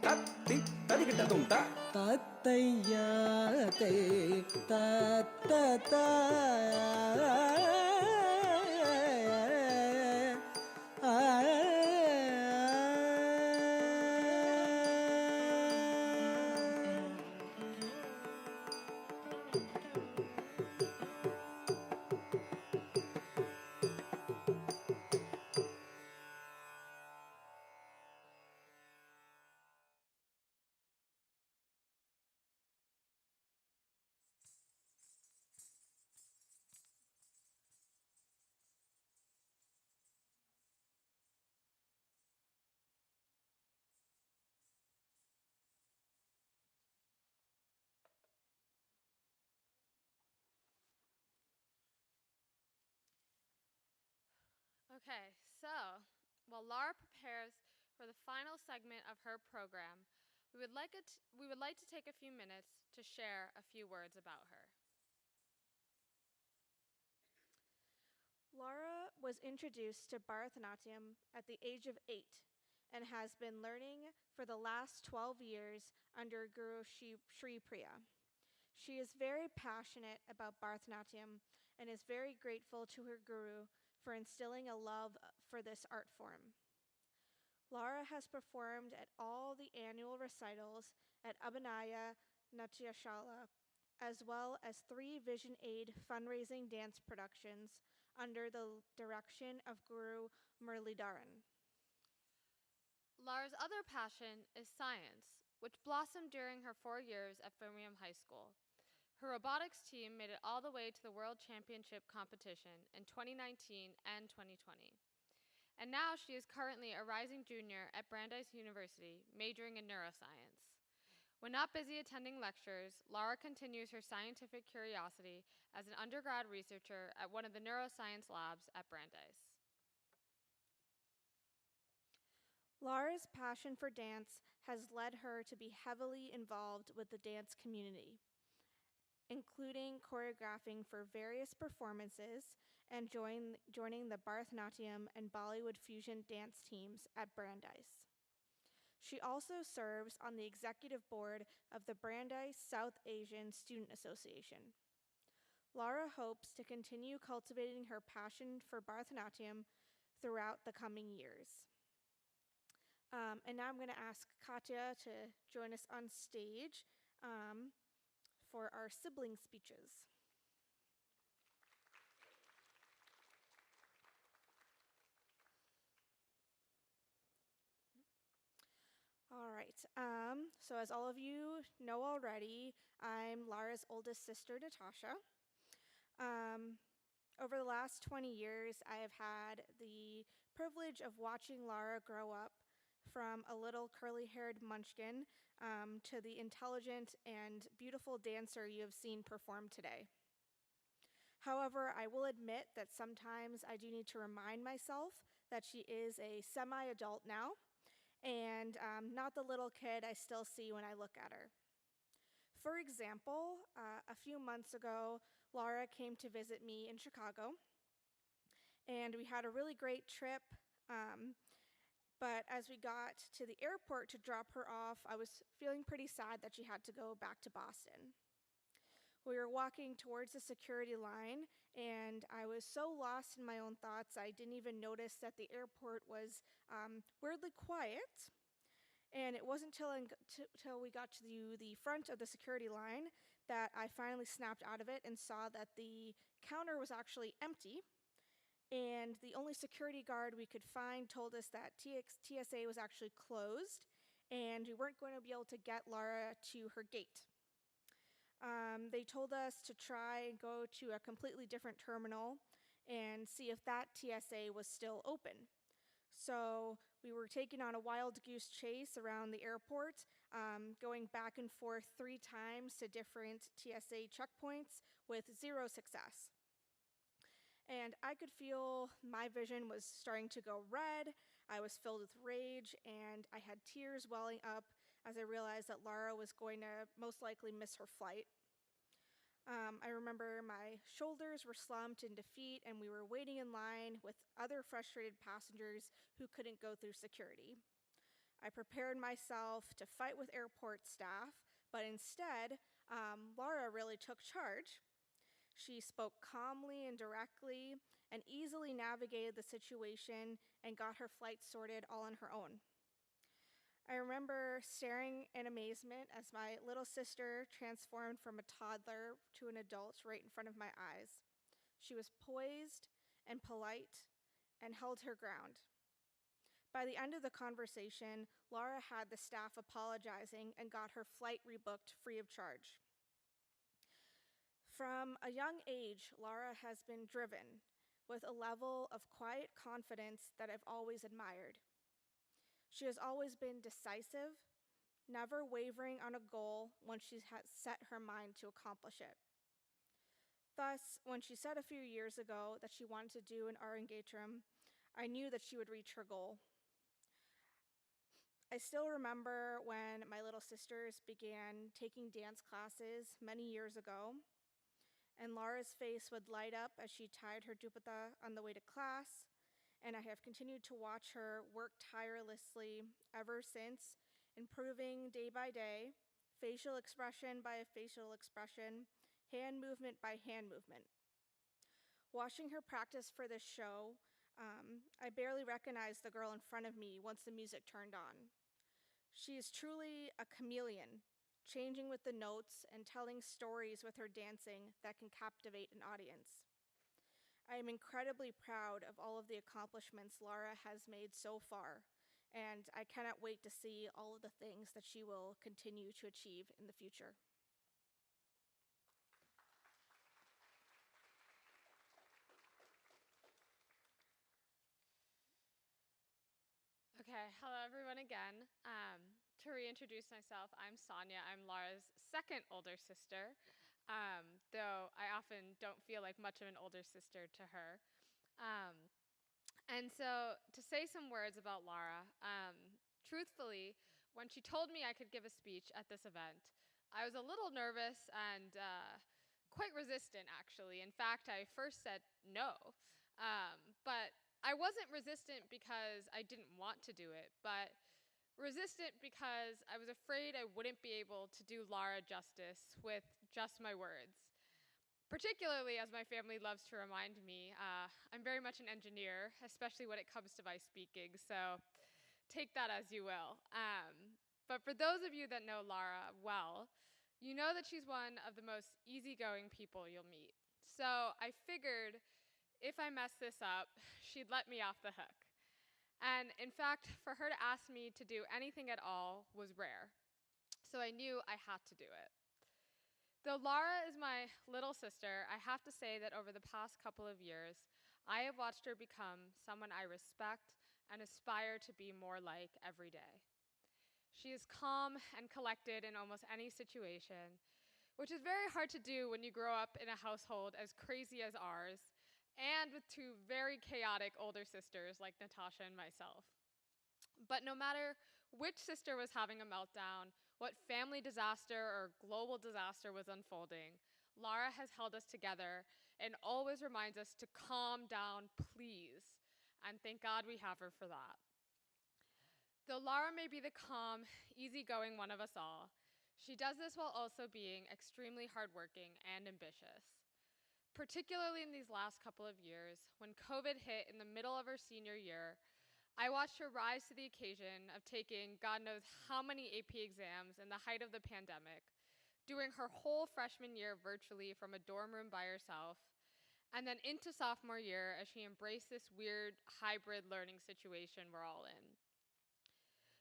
தத்தி ததிகிட்டதும் தா தத்தையாதை தத்ததா Okay, so while Lara prepares for the final segment of her program, we would like to take a few minutes to share a few words about her. Lara was introduced to Bharatanatyam at the age of 8 and has been learning for the last 12 years under Guru Sri Priya. She is very passionate about Bharatanatyam and is very grateful to her guru for instilling a love for this art form. Lara has performed at all the annual recitals at Abhinaya Natyashala, as well as 3 Vision Aid fundraising dance productions under the direction of Guru Muralidharan. Lara's other passion is science, which blossomed during her 4 years at Varnam High School. Her robotics team made it all the way to the World Championship competition in 2019 and 2020. And now she is currently a rising junior at Brandeis University, majoring in neuroscience. When not busy attending lectures, Lara continues her scientific curiosity as an undergrad researcher at one of the neuroscience labs at Brandeis. Lara's passion for dance has led her to be heavily involved with the dance community, including choreographing for various performances and joining the Bharatanatyam and Bollywood fusion dance teams at Brandeis. She also serves on the executive board of the Brandeis South Asian Student Association. Lara hopes to continue cultivating her passion for Bharatanatyam throughout the coming years. And now I'm going to ask Katya to join us on stage for our sibling speeches. All right, so as all of you know already, I'm Lara's oldest sister, Natasha. Over the last 20 years, I have had the privilege of watching Lara grow up from a little curly-haired munchkin to the intelligent and beautiful dancer you have seen perform today. However, I will admit that sometimes I do need to remind myself that she is a semi-adult now, and not the little kid I still see when I look at her. For example, a few months ago, Lara came to visit me in Chicago, and we had a really great trip, but as we got to the airport to drop her off, I was feeling pretty sad that she had to go back to Boston. We were walking towards the security line, and I was so lost in my own thoughts, I didn't even notice that the airport was weirdly quiet. And it wasn't till we got to the front of the security line that I finally snapped out of it and saw that the counter was actually empty. And the only security guard we could find told us that TSA was actually closed, and we weren't going to be able to get Lara to her gate. They told us to try and go to a completely different terminal and see if that TSA was still open. So we were taken on a wild goose chase around the airport, going back and forth 3 times to different TSA checkpoints with 0 success. And I could feel my vision was starting to go red. I was filled with rage, and I had tears welling up as I realized that Lara was going to most likely miss her flight. I remember my shoulders were slumped in defeat, and we were waiting in line with other frustrated passengers who couldn't go through security. I prepared myself to fight with airport staff, but instead, Lara really took charge. She spoke calmly and directly and easily navigated the situation and got her flight sorted all on her own. I remember staring in amazement as my little sister transformed from a toddler to an adult right in front of my eyes. She was poised and polite and held her ground. By the end of the conversation, Lara had the staff apologizing and got her flight rebooked free of charge. From a young age, Lara has been driven with a level of quiet confidence that I've always admired. She has always been decisive, never wavering on a goal once she has set her mind to accomplish it. Thus, when she said a few years ago that she wanted to do an Arangetram, I knew that she would reach her goal. I still remember when my little sisters began taking dance classes many years ago, and Lara's face would light up as she tied her dupatta on the way to class, and I have continued to watch her work tirelessly ever since, improving day by day, facial expression by facial expression, hand movement by hand movement. Watching her practice for this show, I barely recognized the girl in front of me once the music turned on. She is truly a chameleon, changing with the notes and telling stories with her dancing that can captivate an audience. I am incredibly proud of all of the accomplishments Lara has made so far, and I cannot wait to see all of the things that she will continue to achieve in the future. Okay, hello everyone again. To reintroduce myself, I'm Sonia. I'm Lara's second older sister, though I often don't feel like much of an older sister to her. And so to say some words about Lara, truthfully, when she told me I could give a speech at this event, I was a little nervous and quite resistant, actually. In fact, I first said no, but I wasn't resistant because I didn't want to do it, but resistant because I was afraid I wouldn't be able to do Lara justice with just my words. Particularly as my family loves to remind me, I'm very much an engineer, especially when it comes to my speaking, so take that as you will. But for those of you that know Lara well, you know that she's one of the most easygoing people you'll meet. So I figured if I messed this up, she'd let me off the hook. And in fact, for her to ask me to do anything at all was rare. So I knew I had to do it. Though Lara is my little sister, I have to say that over the past couple of years, I have watched her become someone I respect and aspire to be more like every day. She is calm and collected in almost any situation, which is very hard to do when you grow up in a household as crazy as ours and with two very chaotic older sisters like Natasha and myself. But no matter which sister was having a meltdown, what family disaster or global disaster was unfolding, Lara has held us together and always reminds us to calm down, please. And thank God we have her for that. Though Lara may be the calm, easygoing one of us all, she does this while also being extremely hardworking and ambitious. Particularly in these last couple of years, when COVID hit in the middle of her senior year, I watched her rise to the occasion of taking God knows how many AP exams in the height of the pandemic, doing her whole freshman year virtually from a dorm room by herself, and then into sophomore year as she embraced this weird hybrid learning situation we're all in.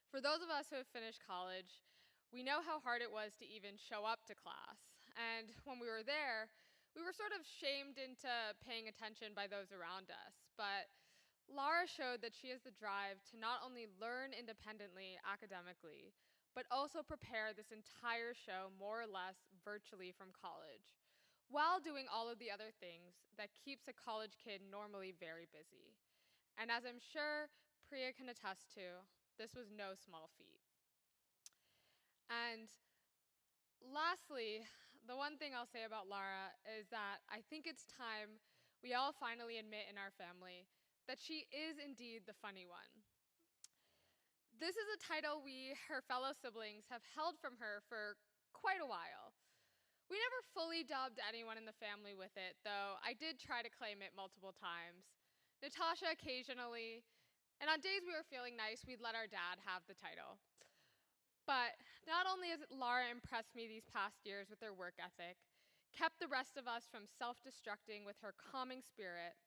For those of us who have finished college, we know how hard it was to even show up to class. And when we were there, we were sort of shamed into paying attention by those around us. But Lara showed that she has the drive to not only learn independently academically, but also prepare this entire show more or less virtually from college, while doing all of the other things that keeps a college kid normally very busy. And as I'm sure Priya can attest to, this was no small feat. And lastly, the one thing I'll say about Lara is that I think it's time we all finally admit in our family that she is indeed the funny one. This is a title we, her fellow siblings, have held from her for quite a while. We never fully dubbed anyone in the family with it, though I did try to claim it multiple times. Natasha occasionally, and on days we were feeling nice, we'd let our dad have the title. But not only has Lara impressed me these past years with her work ethic, kept the rest of us from self-destructing with her calming spirit,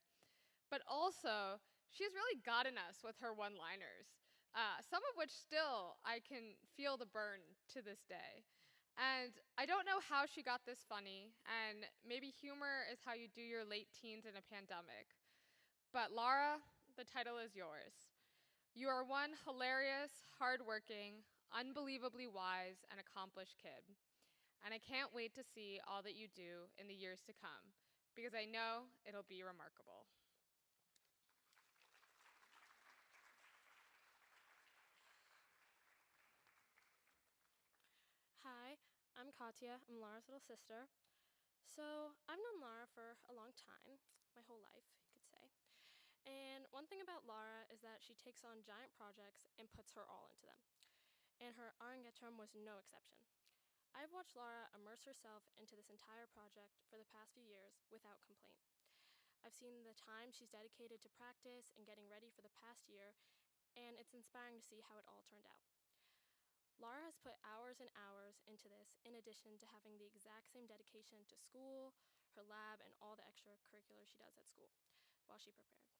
but also she has really gotten us with her one-liners, some of which still I can feel the burn to this day. And I don't know how she got this funny, and maybe humor is how you do your late teens in a pandemic. But Lara, the title is yours. You are one hilarious, hardworking, unbelievably wise, and accomplished kid. And I can't wait to see all that you do in the years to come, because I know it'll be remarkable. Hi, I'm Katya. I'm Lara's little sister. So, I've known Lara for a long time, my whole life, you could say. And one thing about Lara is that she takes on giant projects and puts her all into them. And her Arangetram was no exception. I've watched Lara immerse herself into this entire project for the past few years without complaint. I've seen the time she's dedicated to practice and getting ready for the past year, and it's inspiring to see how it all turned out. Lara has put hours and hours into this, in addition to having the exact same dedication to school, her lab, and all the extracurriculars she does at school while she prepared.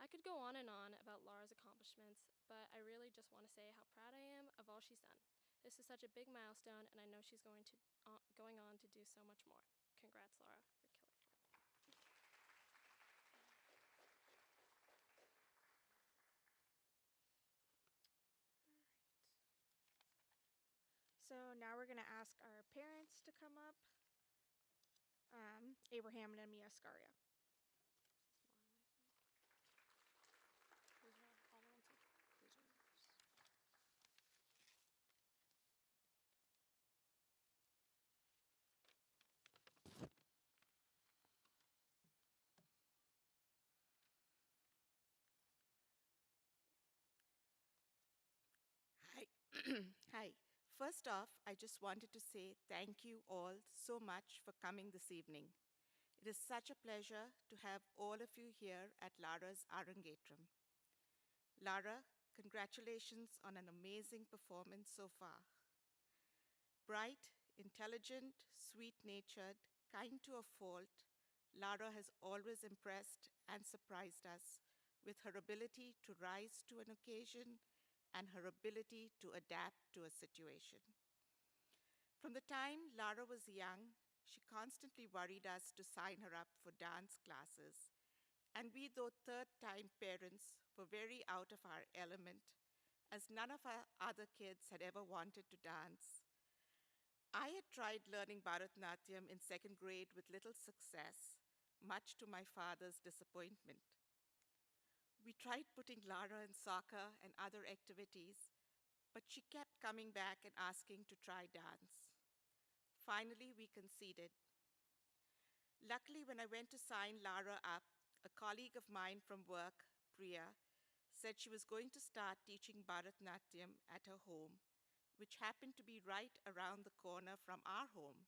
I could go on and on about Lara's accomplishments, but I really just want to say how proud I am of all she's done. This is such a big milestone, and I know she's going on to do so much more. Congrats, Lara. You're killing it. So now we're going to ask our parents to come up, Abraham and Mia Scaria. Hi. Hi. First off, I just wanted to say thank you all so much for coming this evening. It is such a pleasure to have all of you here at Lara's Arangetram. Lara, congratulations on an amazing performance so far. Bright, Intelligent, sweet-natured, kind to a fault, Lara has always impressed and surprised us with her ability to rise to an occasion and her ability to adapt to a situation. From the time Lara was young, she constantly worried us to sign her up for dance classes, and we, though third-time parents, were very out of our element, as none of our other kids had ever wanted to dance. I had tried learning Bharatanatyam in second grade with little success, much to my father's disappointment. We tried putting Lara in soccer and other activities, but she kept coming back and asking to try dance. Finally, we conceded. Luckily, when I went to sign Lara up, a colleague of mine from work, Priya, said she was going to start teaching Bharatanatyam at her home, which happened to be right around the corner from our home,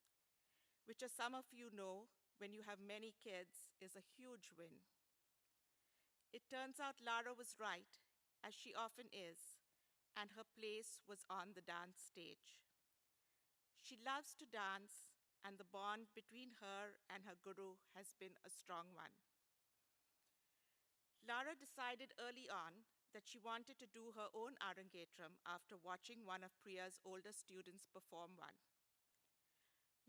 which, as some of you know, when you have many kids, is a huge win. It turns out Lara was right, as she often is, and her place was on the dance stage. She loves to dance, and the bond between her and her guru has been a strong one. Lara decided early on that she wanted to do her own Arangetram after watching one of Priya's older students perform one.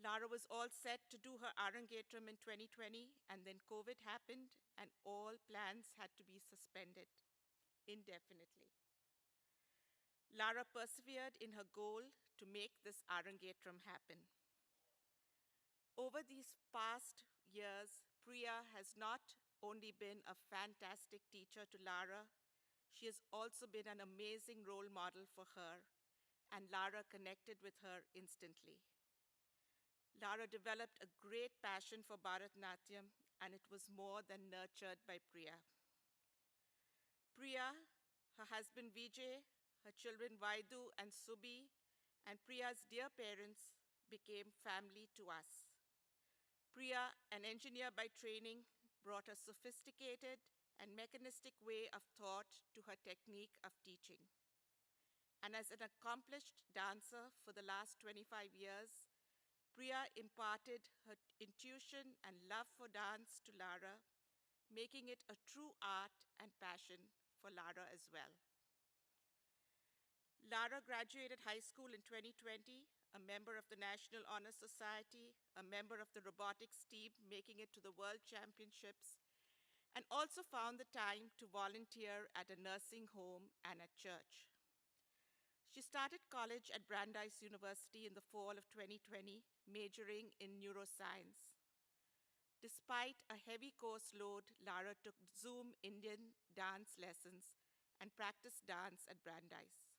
Lara was all set to do her Arangetram in 2020, and then COVID happened, and all plans had to be suspended indefinitely. Lara persevered in her goal to make this Arangetram happen. Over these past years, Priya has not only been a fantastic teacher to Lara, she has also been an amazing role model for her, and Lara connected with her instantly. Lara developed a great passion for Bharatanatyam, and it was more than nurtured by Priya. Priya, her husband Vijay, her children Vaidu and Subi, and Priya's dear parents became family to us. Priya, an engineer by training, brought a sophisticated and mechanistic way of thought to her technique of teaching. And as an accomplished dancer for the last 25 years, Priya imparted her intuition and love for dance to Lara, making it a true art and passion for Lara as well. Lara graduated high school in 2020, a member of the National Honor Society, a member of the robotics team making it to the World Championships, and also found the time to volunteer at a nursing home and at church. She started college at Brandeis University in the fall of 2020, majoring in neuroscience. Despite a heavy course load, Lara took Zoom Indian dance lessons and practiced dance at Brandeis.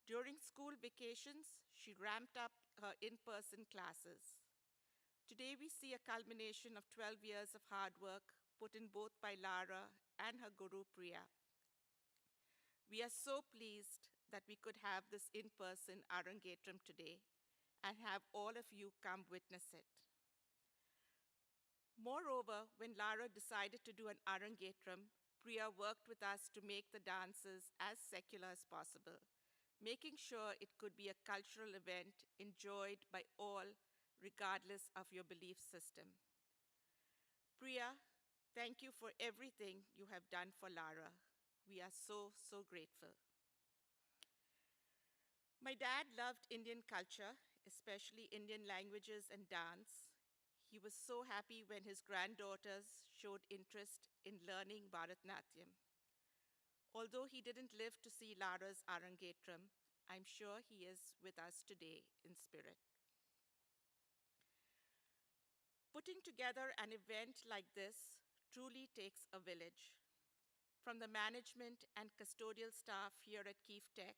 During school vacations, she ramped up her in-person classes. Today, we see a culmination of 12 years of hard work put in both by Lara and her guru, Priya. We are so pleased that we could have this in-person Arangetram today and have all of you come witness it. Moreover, when Lara decided to do an Arangetram, Priya worked with us to make the dances as secular as possible, making sure it could be a cultural event enjoyed by all, regardless of your belief system. Priya, thank you for everything you have done for Lara. We are so, so grateful. My dad loved Indian culture, especially Indian languages and dance. He was so happy when his granddaughters showed interest in learning Bharatanatyam. Although he didn't live to see Lara's Arangetram, I'm sure he is with us today in spirit. Putting together an event like this truly takes a village. From the management and custodial staff here at Keef Tech,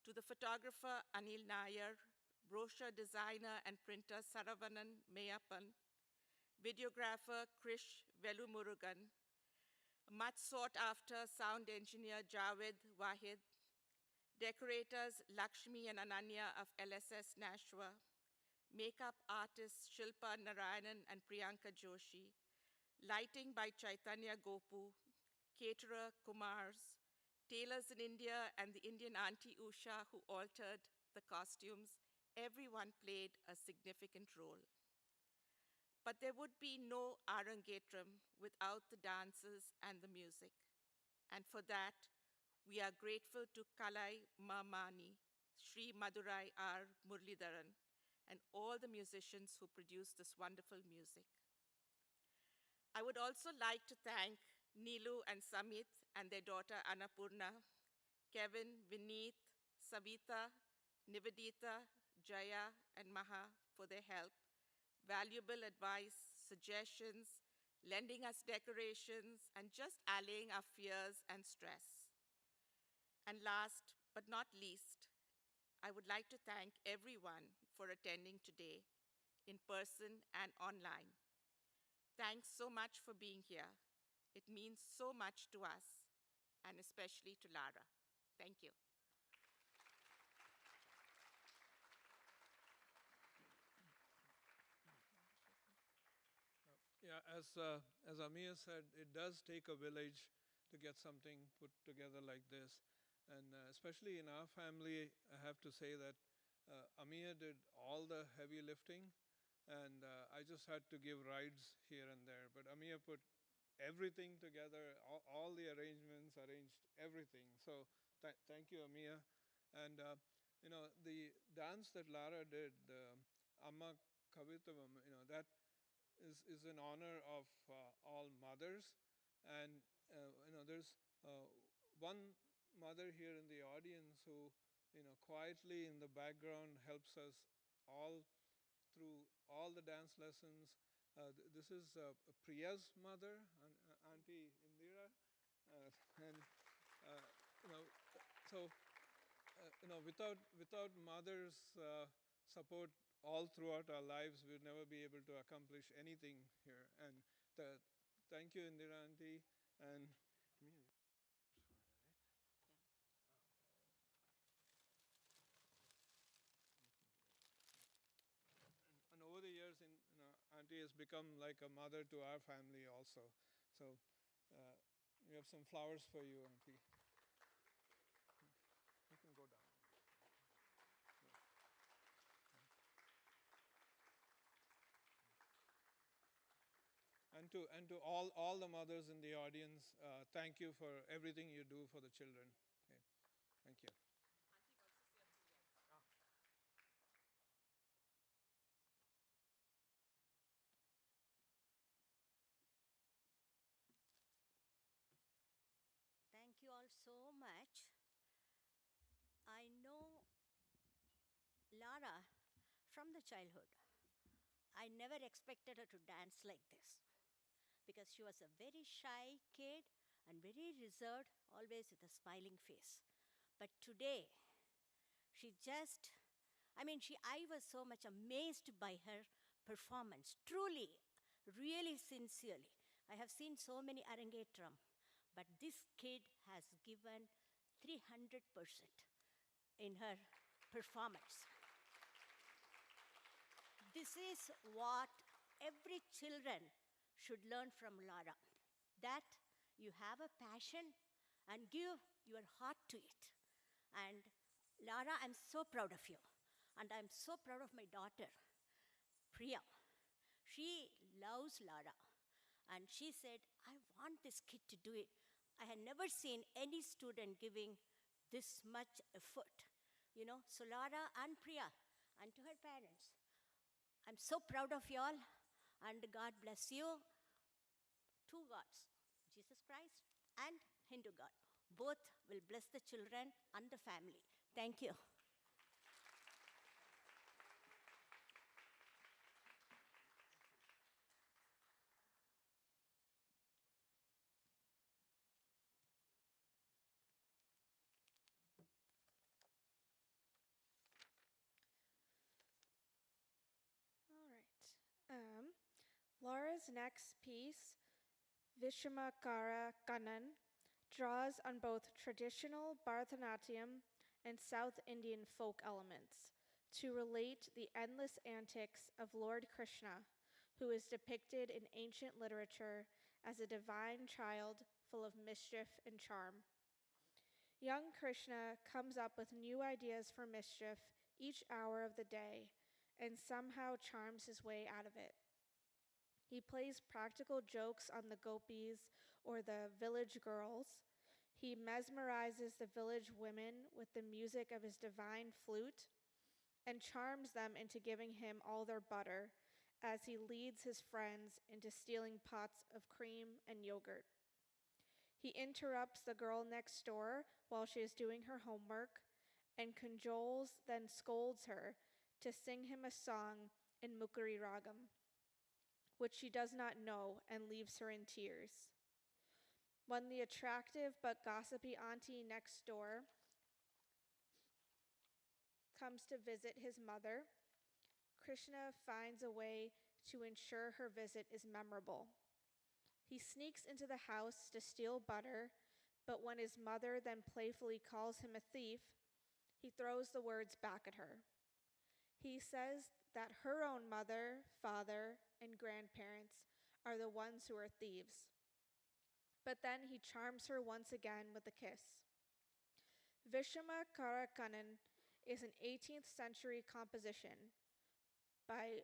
to the photographer Anil Nair, brochure designer and printer Saravanan Mayappan, videographer Krish Velumurugan, much sought after sound engineer Javed Wahid, decorators Lakshmi and Ananya of LSS Nashua, makeup artists Shilpa Narayanan and Priyanka Joshi, lighting by Chaitanya Gopu, caterer Kumars, tailors in India and the Indian Auntie Usha who altered the costumes, everyone played a significant role. But there would be no Arangetram without the dances and the music. And for that, we are grateful to Kalai Mamani, Sri Madurai R. Muralidharan, and all the musicians who produced this wonderful music. I would also like to thank Neelu and Samit and their daughter Annapurna, Kevin, Vineet, Savita, Nivedita, Jaya, and Maha for their help, valuable advice, suggestions, lending us decorations, and just allaying our fears and stress. And last but not least, I would like to thank everyone for attending today, in person and online. Thanks so much for being here. It means so much to us, and especially to Lara. Thank you. Yeah, as Amir said, it does take a village to get something put together like this. And especially in our family, I have to say that Amir did all the heavy lifting, and I just had to give rides here and there. But Amir put everything together, all the arrangements, arranged everything. So thank you, Amir. And the dance that Lara did, Amma Kavithuvam, that is in honor of all mothers. And there's one mother here in the audience who quietly in the background helps us all through all the dance lessons. This is Priya's mother, Auntie Indira, and uh, you know so without mothers' support all throughout our lives, we'd never be able to accomplish anything here. And thank you, Indira Auntie. And and over the years, Auntie has become like a mother to our family also. So we have some flowers for you, Auntie. You can go down. And to all the mothers in the audience, thank you for everything you do for the children. Okay. Thank you. Thank you all so much. I know Lara from the childhood. I never expected her to dance like this because she was a very shy kid and very reserved, always with a smiling face. But today, I was so much amazed by her performance. Truly, really sincerely. I have seen so many Arangetram, but this kid has given 300% in her performance. This is what every children should learn from Lara, that you have a passion and give your heart to it. And Lara, I'm so proud of you. And I'm so proud of my daughter, Priya. She loves Lara. And she said, I want this kid to do it. I had never seen any student giving this much effort. So Lara and Priya, and to her parents, I'm so proud of you all, and God bless you. Two gods, Jesus Christ and Hindu God. Both will bless the children and the family. Thank you. All right. Laura's next piece, Vishamakara Kannan, draws on both traditional Bharatanatyam and South Indian folk elements to relate the endless antics of Lord Krishna, who is depicted in ancient literature as a divine child full of mischief and charm. Young Krishna comes up with new ideas for mischief each hour of the day and somehow charms his way out of it. He plays practical jokes on the gopis or the village girls. He mesmerizes the village women with the music of his divine flute and charms them into giving him all their butter as he leads his friends into stealing pots of cream and yogurt. He interrupts the girl next door while she is doing her homework and cajoles, then scolds her to sing him a song in Mukari Ragam, which she does not know and leaves her in tears. When the attractive but gossipy auntie next door comes to visit his mother, Krishna finds a way to ensure her visit is memorable. He sneaks into the house to steal butter, but when his mother then playfully calls him a thief, he throws the words back at her. He says that her own mother, father, and grandparents are the ones who are thieves. But then he charms her once again with a kiss. Vishamakara Kannan is an 18th century composition by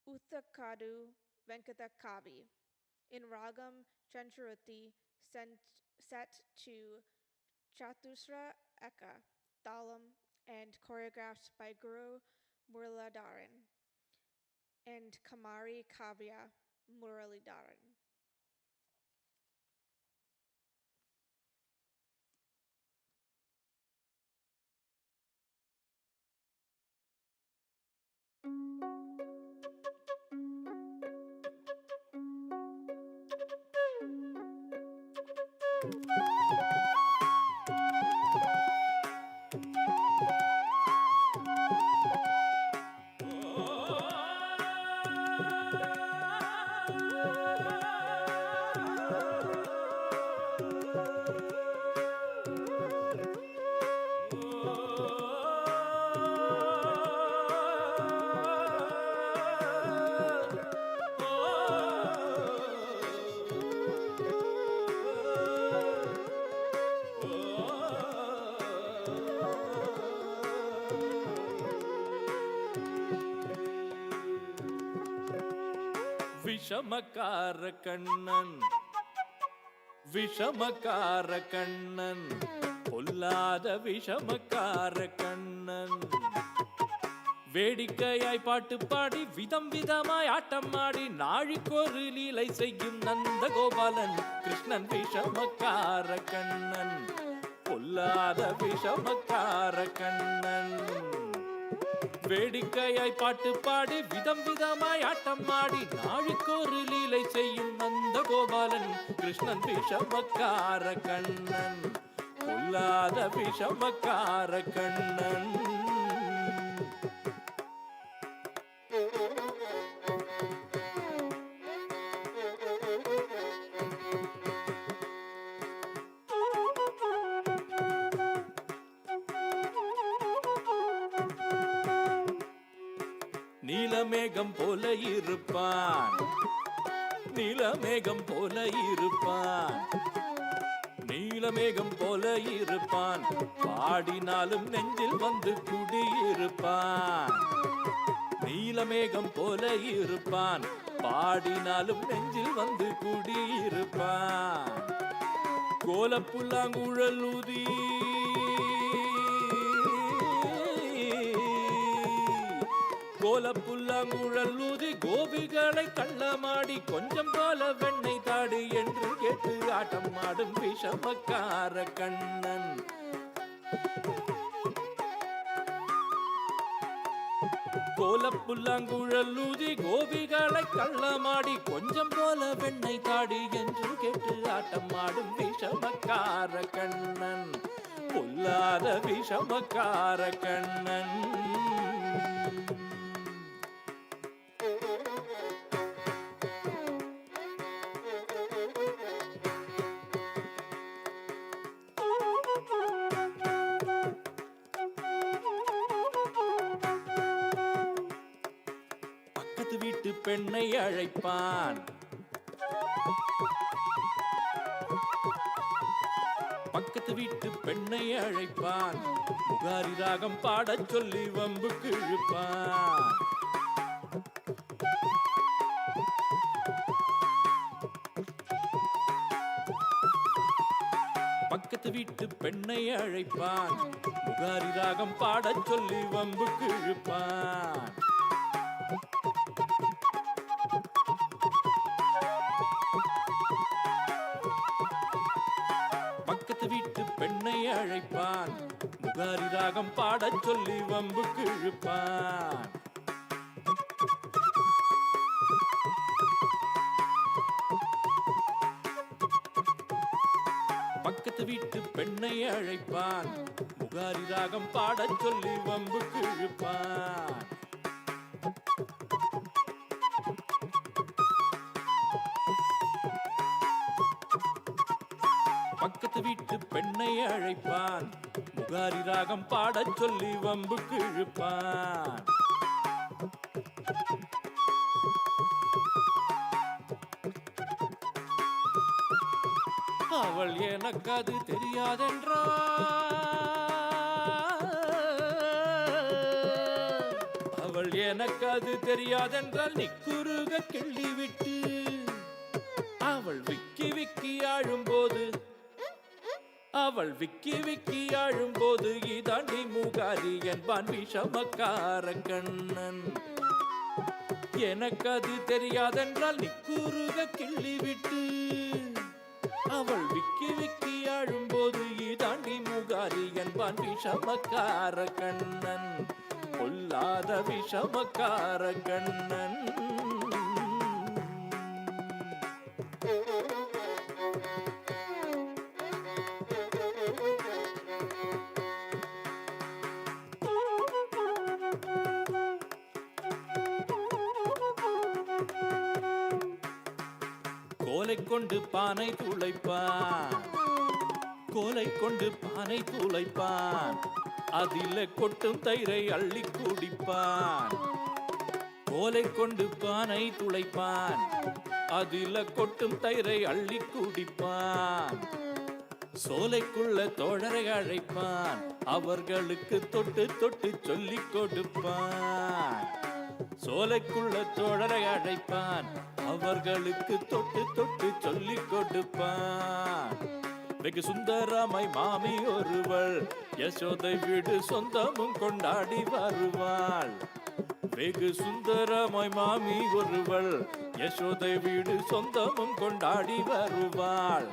Oothukaadu Venkata Kavi in Ragam Chenchurutti set to Chatushra Eka, Thaalam, and choreographed by Guru Muralidharan and Kamari Kavya Muralidharan. Vishamakara Kannan, Vishamakara Kannan, Pollada Vishamakara Kannan. வேடிக்கையாய் பாட்டு பாடி விதம் விதமாய் ஆட்டம் ஆடி நாழிக்கொரு லீலை செய்யும் நந்த கோபாலன் கிருஷ்ணன் விஷமக்கார கண்ணன் பொல்லாத விஷமக்கார கண்ணன். வேடிக்கையாய் பாட்டு பாடி விதம் விதமாய் ஆட்டம் ஆடி நாழிக்கொரு லீலை செய்யும் நந்த கோபாலன் கிருஷ்ணன் விஷமக்கார கண்ணன் பொல்லாத விஷமக்கார கண்ணன். நீலமேகம் போல இருப்பான், நீலமேகம் போல இருப்பான், நீலமேகம் போல இருப்பான், பாடினாலும் நெஞ்சில் வந்து குடியிருப்பான். நீலமேகம் போல இருப்பான், பாடினாலும் நெஞ்சில் வந்து குடியிருப்பான். கோலப்புல்லாங்குழல் ஊதி கோலப்புல்லாங்குழல் ஊதி கோபிகளை கள்ளமாடி கொஞ்சம் போல வெண்ணெய் தாடு என்று கேட்டு ஆட்டம் ஆடும் விஷமக்கார கண்ணன். கோலப்புல்லாங்குழல் ஊதி கோபிகளை கள்ளமாடி கொஞ்சம் போல வெண்ணெய் தாடி என்று கேட்டு ஆட்டம் ஆடும் விஷமக்கார கண்ணன் பொல்லாத விஷமக்கார கண்ணன். வீட்டு பெண்ணை அழைப்பான், பக்கத்து வீட்டு பெண்ணை அழைப்பான் முகாரி ராகம் பாடச் சொல்லி வம்புக்கு இழுப்பான் பக்கத்து வீட்டு பெண்ணை அழைப்பான் முகாரி ராகம் பாடச் சொல்லி வம்புக்கு இழுப்பான் பக்கத்து வீட்டு பெண்ணை அழைப்பான் முகாரி ராகம் பாடச் சொல்லி வம்புக்கு இழுப்பான் பக்கத்து வீட்டு பெண்ணை அழைப்பான் முகாரி ராகம் பாடச் சொல்லி வம்புக்கு இழுப்பான் பக்கத்து வீட்டு பெண்ணை அழைப்பான் முகாரி ராகம் பாடச் சொல்லி வம்புக்கு இழுப்பான் அவள் எனக்கு அது தெரியாதென்றா அவள் எனக்கு அது தெரியாதென்றால் நிக்குறுக கிள்ளி விட்டு அவள் விக்கி விக்கி ஆழும்போது அவள் விக்கி விக்கி ஆழும்போது இதாண்டி முகாரி என்பான் விஷமக்கார கண்ணன் எனக்கு அது தெரியாதென்றால் நிக்குறுக கிள்ளி விட்டு அவள் விக்கி விக்கி ஆழும்போது இதாண்டி முகாரி என்பான் விஷமக்கார கண்ணன் பொல்லாத விஷமக்கார கண்ணன் கோலை கொண்டு பானை துளைப்பான் கோலை கொண்டு பானை துளைப்பான் அதில கொட்டும் தயிரை அள்ளி குடிப்பான் கோலை கொண்டு பானை துளைப்பான் அதில கொட்டும் தயிரை அள்ளி குடிப்பான் சோலைக்குள்ள தோழரை அழைப்பான் அவர்களுக்கு தொட்டு தொட்டு சொல்லிக் கொடுப்பான் சோலைக்குள்ள தோழரை அழைப்பான் அவர்களுக்கு தொட்டு தொட்டு சொல்லிக் கொடுப்பான் வெகு சுந்தரமாய் மாமி ஒருவள் யசோதை வீடு சொந்தமும் கொண்டாடி வருவாள் வெகு சுந்தரமாய் மாமி ஒருவள் யசோதை வீடு சொந்தமும் கொண்டாடி வருவாள்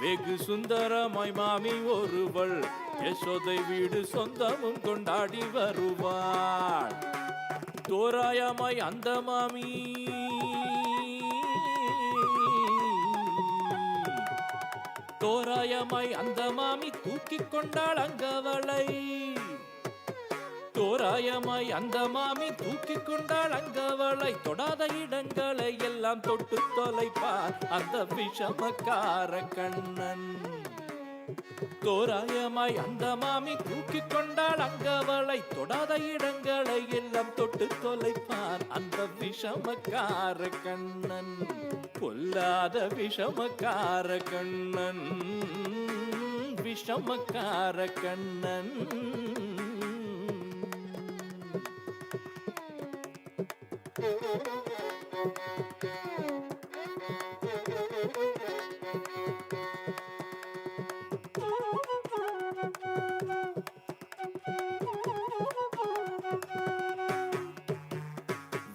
வெகு சுந்தரமாய் மாமி ஒருவள் யசோதை வீடு சொந்தமும் கொண்டாடி வருவாள் தோராயமாய் அந்த மாமி தோராயமாய் அந்த மாமி தூக்கிக் கொண்டாள் அங்கவளை தோராயமாய் அந்த மாமி தூக்கிக் கொண்டாள் அங்கவளை தொடாத இடங்களை எல்லாம் தொட்டு தொலைப்பார் அந்த விஷமக்கார கண்ணன் தோராயமாய் அந்த மாமி தூக்கிக் கொண்டாள் அங்கவளை தொடாத இடங்களை எல்லாம் தொட்டு தொலைப்பார் அந்த விஷமக்கார கண்ணன் பொல்லாத விஷமக்கார கண்ணன் விஷமக்கார கண்ணன்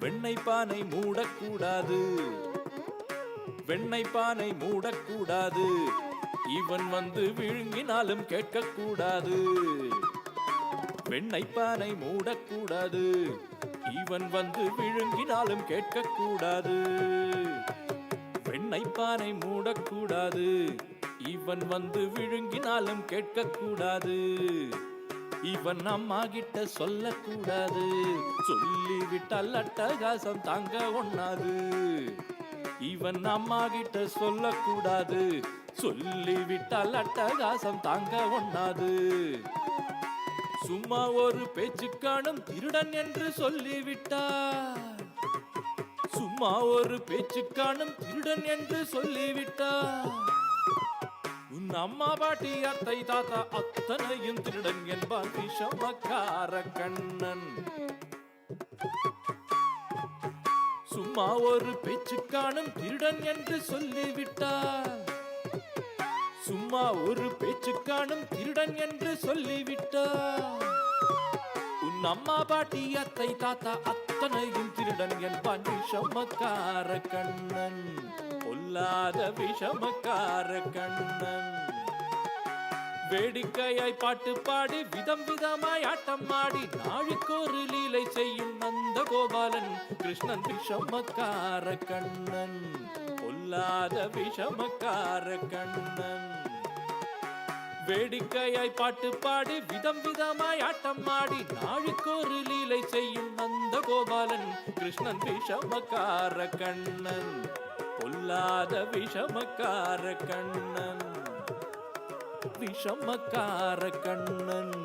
வெண்ணெய் பானை மூடக்கூடாது வெண்ணெய் பானை மூடக்கூடாது இவன் வந்து விழுங்கினாலும் கேட்கக்கூடாது வெண்ணெய் பானை மூடக்கூடாது இவன் வந்து விழுங்கினாலும் கேட்கக்கூடாது வெண்ணெய் பானை மூடக்கூடாது இவன் வந்து விழுங்கினாலும் கேட்கக்கூடாது இவன் அம்மா கிட்ட சொல்லக்கூடாது சொல்லிவிட்டால் அட்டகாசம் தாங்க ஒண்ணாது இவன் அம்மா கிட்ட சொல்லக்கூடாது சொல்லிவிட்டால் அட்டகாசம் தாங்க ஒண்ணாது சும்மா ஒரு பேச்சு காணும் திருடன் என்று சொல்லிவிட்டார் சும்மா ஒரு பேச்சு காணும் திருடன் என்று சொல்லிவிட்டார் உன் உன் அம்மா பாட்டி அத்தை தாத்தா அத்தனையும் திருடன் என்பான் விஷமக்கார கண்ணன். சும்மா ஒரு பேச்சு காணும் திருடன் என்று சொல்லிவிட்டான். சும்மா ஒரு பேச்சு காணும் திருடன் என்று சொல்லிவிட்டான். உன் அம்மா பாட்டி அத்தை தாத்தா அத்தனையும் திருடன் என்பான் விஷமக்கார கண்ணன். பொல்லாத விஷமக்கார கண்ணன். வேடிக்கையாய் பாட்டு பாடி விதம் விதமாய் ஆட்டம் ஆடி நாளுக்கொரு லீலை செய்யும் நந்த கோபாலன் கிருஷ்ணன் விஷமக்கார கண்ணன். பொல்லாத விஷமக்கார கண்ணன். வேடிக்கையாய் பாட்டு பாடி விதம் விதமாய் ஆட்டம் ஆடி நாளுக்கொரு லீலை செய்யும் நந்த கோபாலன் கிருஷ்ணன் விஷமக்கார கண்ணன். பொல்லாத விஷமக்கார கண்ணன். விஷமக்கார கண்ணன்.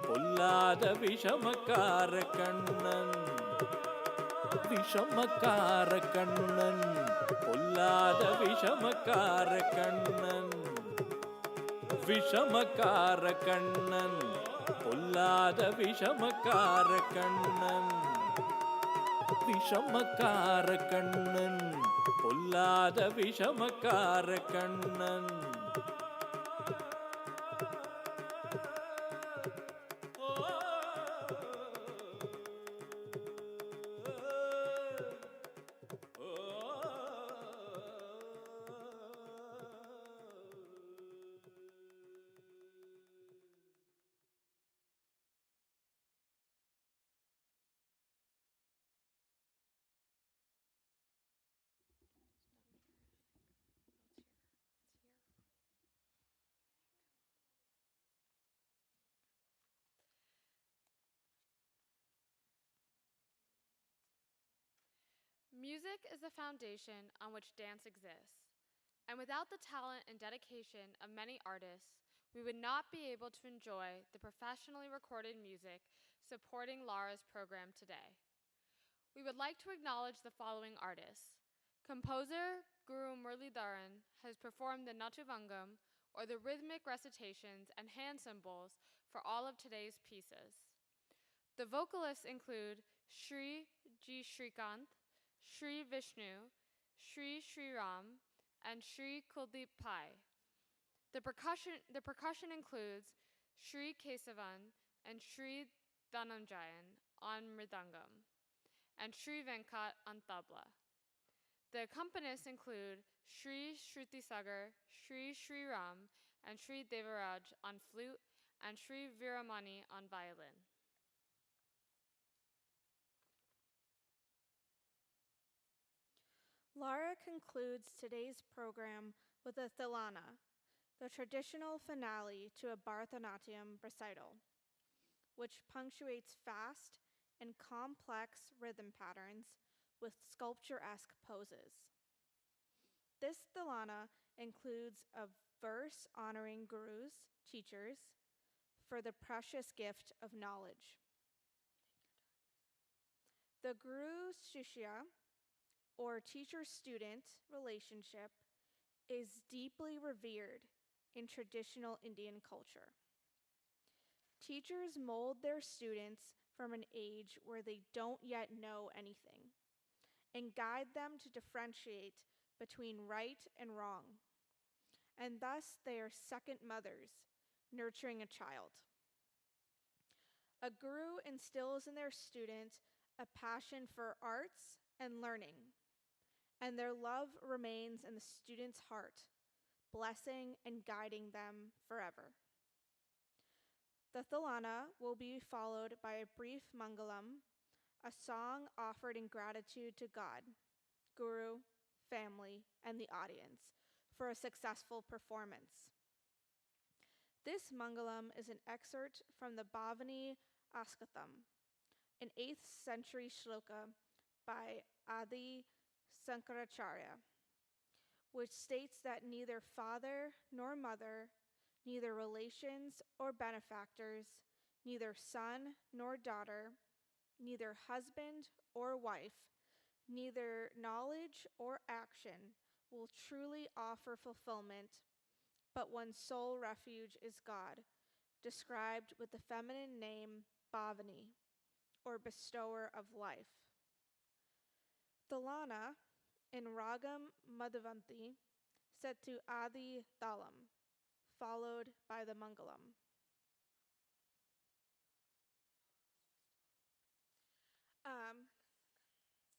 பொல்லாத விஷமக்கார கண்ணன். விஷமக்கார கண்ணன். பொல்லாத விஷமக்கார கண்ணன். விஷமக்கார கண்ணன். பொல்லாத விஷமக்கார கண்ணன். விஷமக்கார கண்ணன். பொல்லாத Vishamakkara Kannan. Music is the foundation on which dance exists, and without the talent and dedication of many artists, we would not be able to enjoy the professionally recorded music supporting Lara's program today. We would like to acknowledge the following artists. Composer Guru Muralidharan has performed the Natuvangam, or the rhythmic recitations and hand symbols, for all of today's pieces. The vocalists include Shri G. Shrikant, Shri Vishnu, Shri Shri Ram, and Shri Kuldeep Pai. The percussion includes Shri Kesavan and Shri Dhananjayan on mridangam, and Shri Venkat on tabla. The accompanists include Shri Shruti Sagar, Shri Shri Ram, and Shri Devaraj on flute, and Shri Viramani on violin. Lara concludes today's program with a Thalana, the traditional finale to a Bharatanatyam recital, which punctuates fast and complex rhythm patterns with sculpture-esque poses. This Thalana includes a verse honoring gurus, teachers, for the precious gift of knowledge. The guru-shishya, or teacher-student relationship, is deeply revered in traditional Indian culture. Teachers mold their students from an age where they don't yet know anything and guide them to differentiate between right and wrong. And thus they are second mothers, nurturing a child. A guru instills in their student a passion for arts and learning, and their love remains in the student's heart, blessing and guiding them forever. The Thalana will be followed by a brief Mangalam, a song offered in gratitude to God, Guru, family, and the audience for a successful performance. This Mangalam is an excerpt from the Bhavani Askatham, an 8th century shloka by Adi Sankaracharya, which states that neither father nor mother, neither relations or benefactors, neither son nor daughter, neither husband or wife, neither knowledge or action will truly offer fulfillment, but one's sole refuge is God, described with the feminine name Bhavani, or bestower of life. Thalana, in Ragam Madhavanti, set to Adi Thalam, followed by the Mangalam.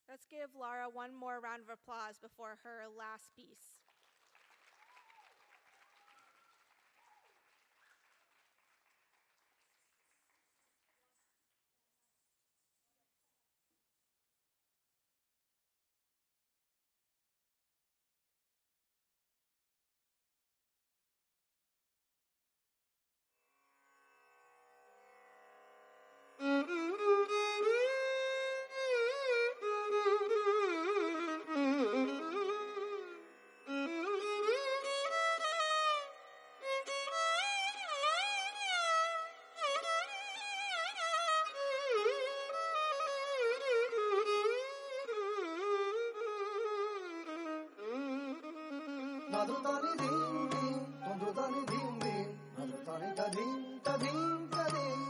Let's give Lara one more round of applause before her last piece. Nadrutani ding ding, tondrutani ding ding, nadrutani da ding da ding da ding.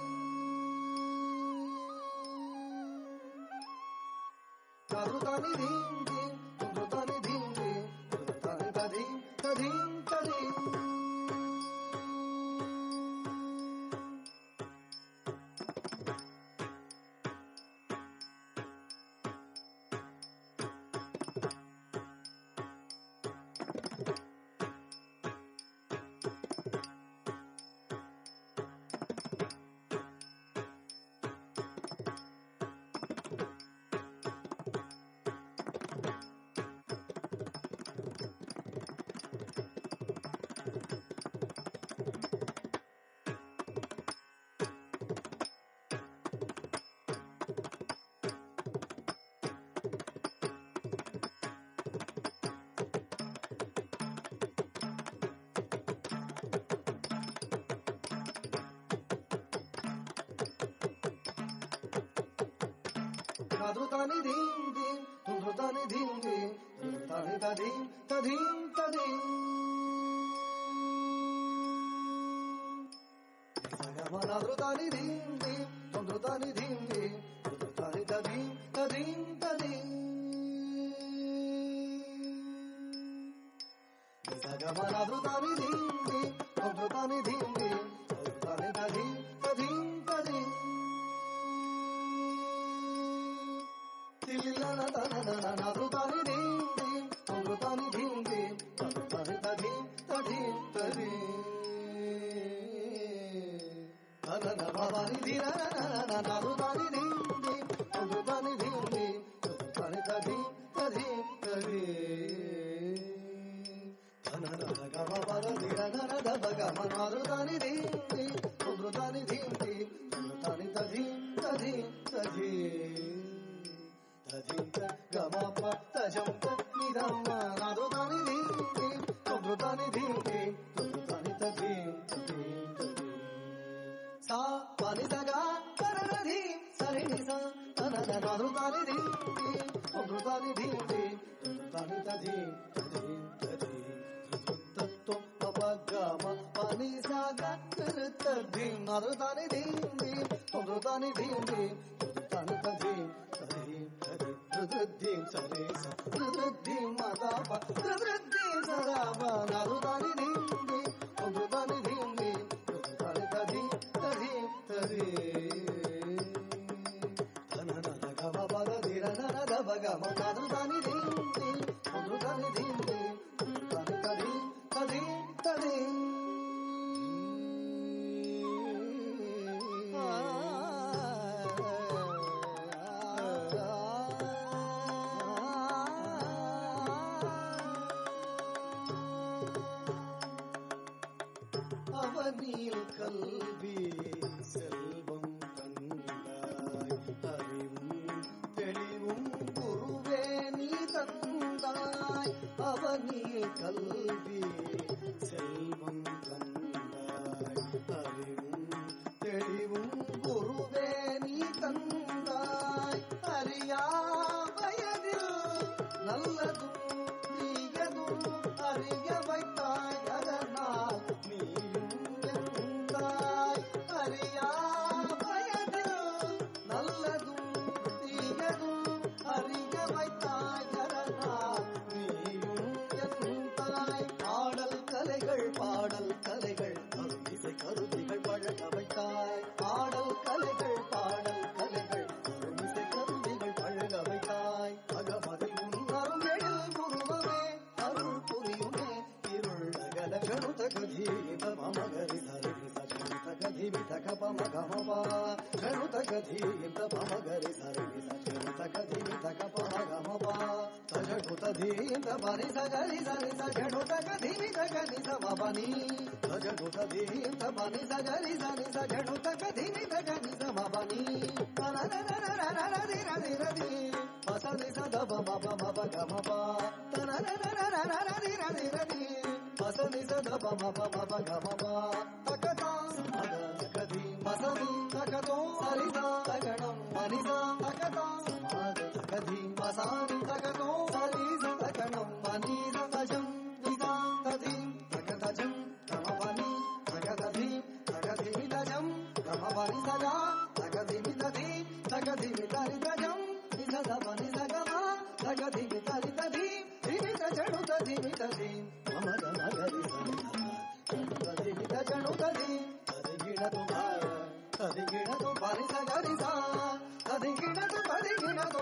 Nadrutani ding ding, tondrutani ding ding, nadrutani da ding da ding da ding. Nadrutani ding ding, tondrutani ding ding, nadrutani da ding da ding da ding. Sagama nadrutani ding ding, tondrutani ding ding, nadrutani da ding da ding da ding. Sagama nadrutani ding ding, tondrutani ding ding, nadrutani da ding da ding da ding. Nadrutani ding ding, tondrutani ding ding, nadrutani da ding da ding da ding. Nadana bhavani dira nadrutani ding ding, tondrutani ding ding, nadrutani da ding da ding da ding. Nadana gama bhavani dira nadabagama nadrutani ding ding, tondrutani ding ding, nadrutani da ding da ding da ding. Jhampa, Jhampa, Jhampa, Nidhamma, Nadrutani ding ding, tondrutani ding ding, tondrutani da ding da ding da ding. Sa pa ni da ga, karana ding, sa re ni sa, tanana nadrutani ding ding, tondrutani ding ding, tondrutani da ding da ding da ding. Tatto papa gama, pani sa ga, kirta ding, nadrutani ding ding, tondrutani ding ding, tondrutani da ding da ding. Dim sare sa, dim madapa, dim sarava, nadrutani ding ding, tondrutani ding ding, tondrutani da ding da ding da ding. Tanana gama bada dira nada bagama, nadrutani ding ding, tondrutani ding ding, tondrutani da ding da ding da ding. அவனில் கல்வி செல்வம் தந்தாய், அறிவும் தெளிவும் குருவே நீ தந்தாய். அவனில் கல்வி செல்வம் தந்தாய், அறிவும் தெளிவும் குருவே நீ தந்தாய். அறியா வயதில் நல்லதும் தீயதும் அறிய வைத்தாய், அதனால் pama gama pa janu takadhi inta pama gari sari sa janu takadhi taka pama gama pa janu tadhi inta bani sa gari sari sa janu takadhi taka ni sa mabani janu tadhi inta bani sa gari sari sa janu takadhi taka ni sa mabani na na na na na na di ra di ra di pasa ni sa da ba ba ba ba gama pa na na na na na na di ra di pasa ni sa da ba ba ba ba gama pa takata takadi masami takato sarida takanam manisa takata takadi masami takato sarida takanam manisa tajam vida tadi takatajam kamavani takadadi takadi tajam kamavani saga takadi vidadi takadi vidari tajam vidada bani sagama takadi vidari tadi vidita janu tadi vidadi amada magari tadi vidita janu tadi Tadigina to pari sa gari sa tadigina to tadigina to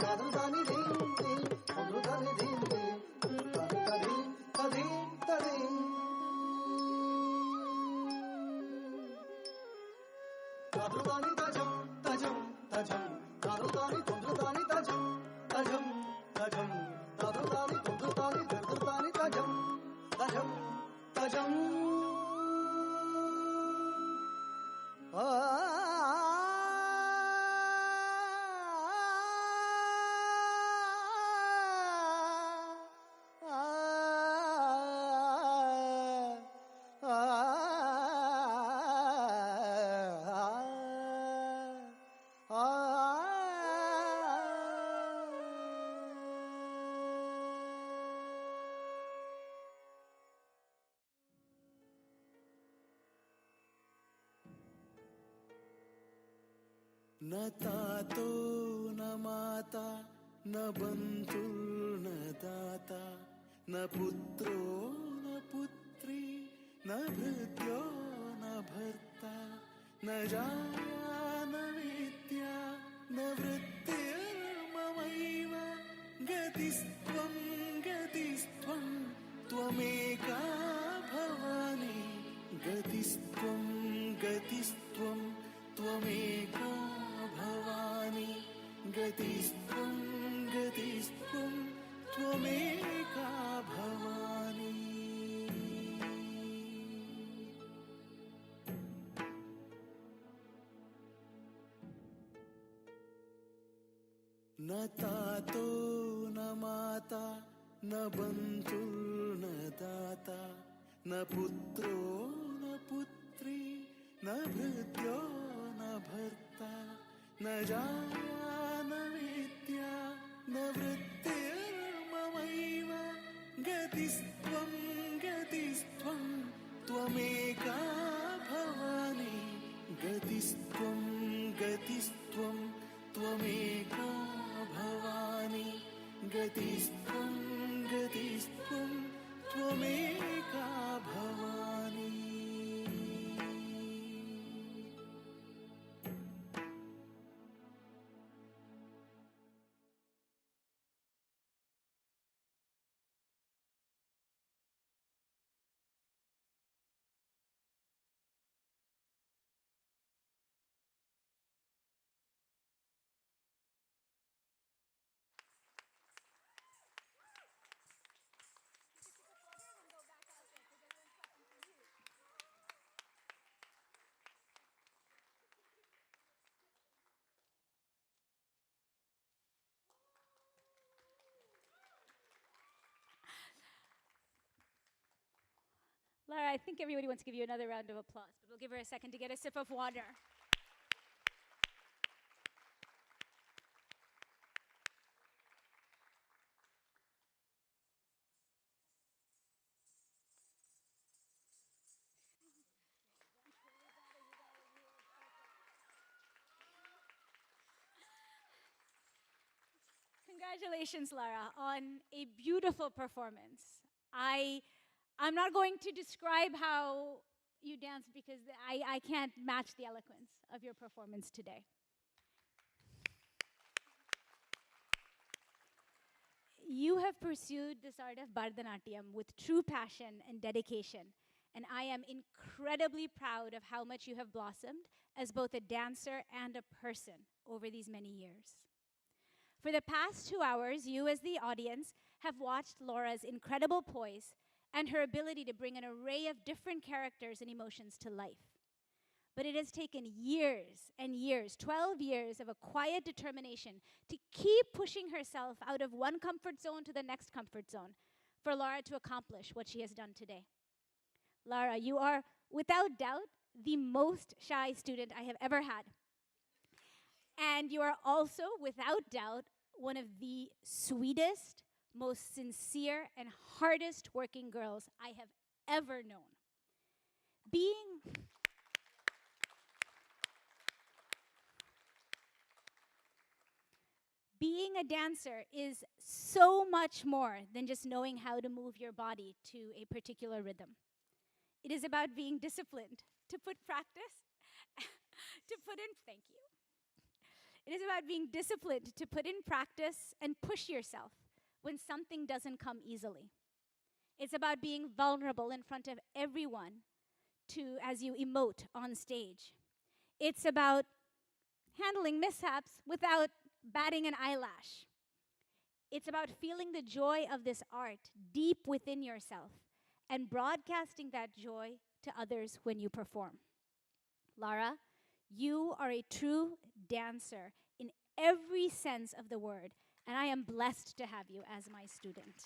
kadu sani din din kadu sani din din tadi tadi tadi tadi kadu sani tajam tajam tajam kadu sani tundu sani tajam tajam tajam kadu sani tundu sani tundu sani tajam tajam tajam न तातो न माता न बन्धुर्न दाता न पुत्रो न पुत्री न भृत्यो न भर्ता न जाया न विद्या न वृत्तिर्ममैव गतिस्त्वं गतिस्त्वं त्वमेका भवानि गतिस्त्वं गतिस्त्वं त्वमेका भवानि गतिस्त्वं गतिस्त्वं त्वमेका भवानि न तातो न माता न बन्धुर्न दाता न पुत्रो न पुत्री न भृत्यो न भर्ता न जाया न विद्या न वृत्तिर्ममैव गतिस्त्वं गतिस्त्वं त्वमेका भवानि गतिस्त्वं गतिस्त्वं त्वमेका भवानि गतिस्त्वं गतिस्त्वं त्वमेका भवानि Lara, I think everybody wants to give you another round of applause, but we'll give her a second to get a sip of water. Congratulations, Lara, on a beautiful performance. I'm not going to describe how you danced because I can't match the eloquence of your performance today. You have pursued this art of Bharatanatyam with true passion and dedication, And I am incredibly proud of how much you have blossomed as both a dancer and a person over these many years. For the past 2 hours, you as the audience have watched Laura's incredible poise and her ability to bring an array of different characters and emotions to life. But it has taken years and years, 12 years of a quiet determination to keep pushing herself out of one comfort zone to the next comfort zone for Lara to accomplish what she has done today. Lara, you are without doubt the most shy student I have ever had. And you are also, without doubt, one of the sweetest, most sincere, and hardest working girls I have ever known. Being a dancer is so much more than just knowing how to move your body to a particular rhythm. It is about being disciplined, to put practice, thank you. It is about being disciplined to put in practice and push yourself when something doesn't come easily. It's about being vulnerable in front of everyone as you emote on stage. It's about handling mishaps without batting an eyelash. It's about feeling the joy of this art deep within yourself and broadcasting that joy to others when you perform. Lara, you are a true dancer in every sense of the word, and I am blessed to have you as my student.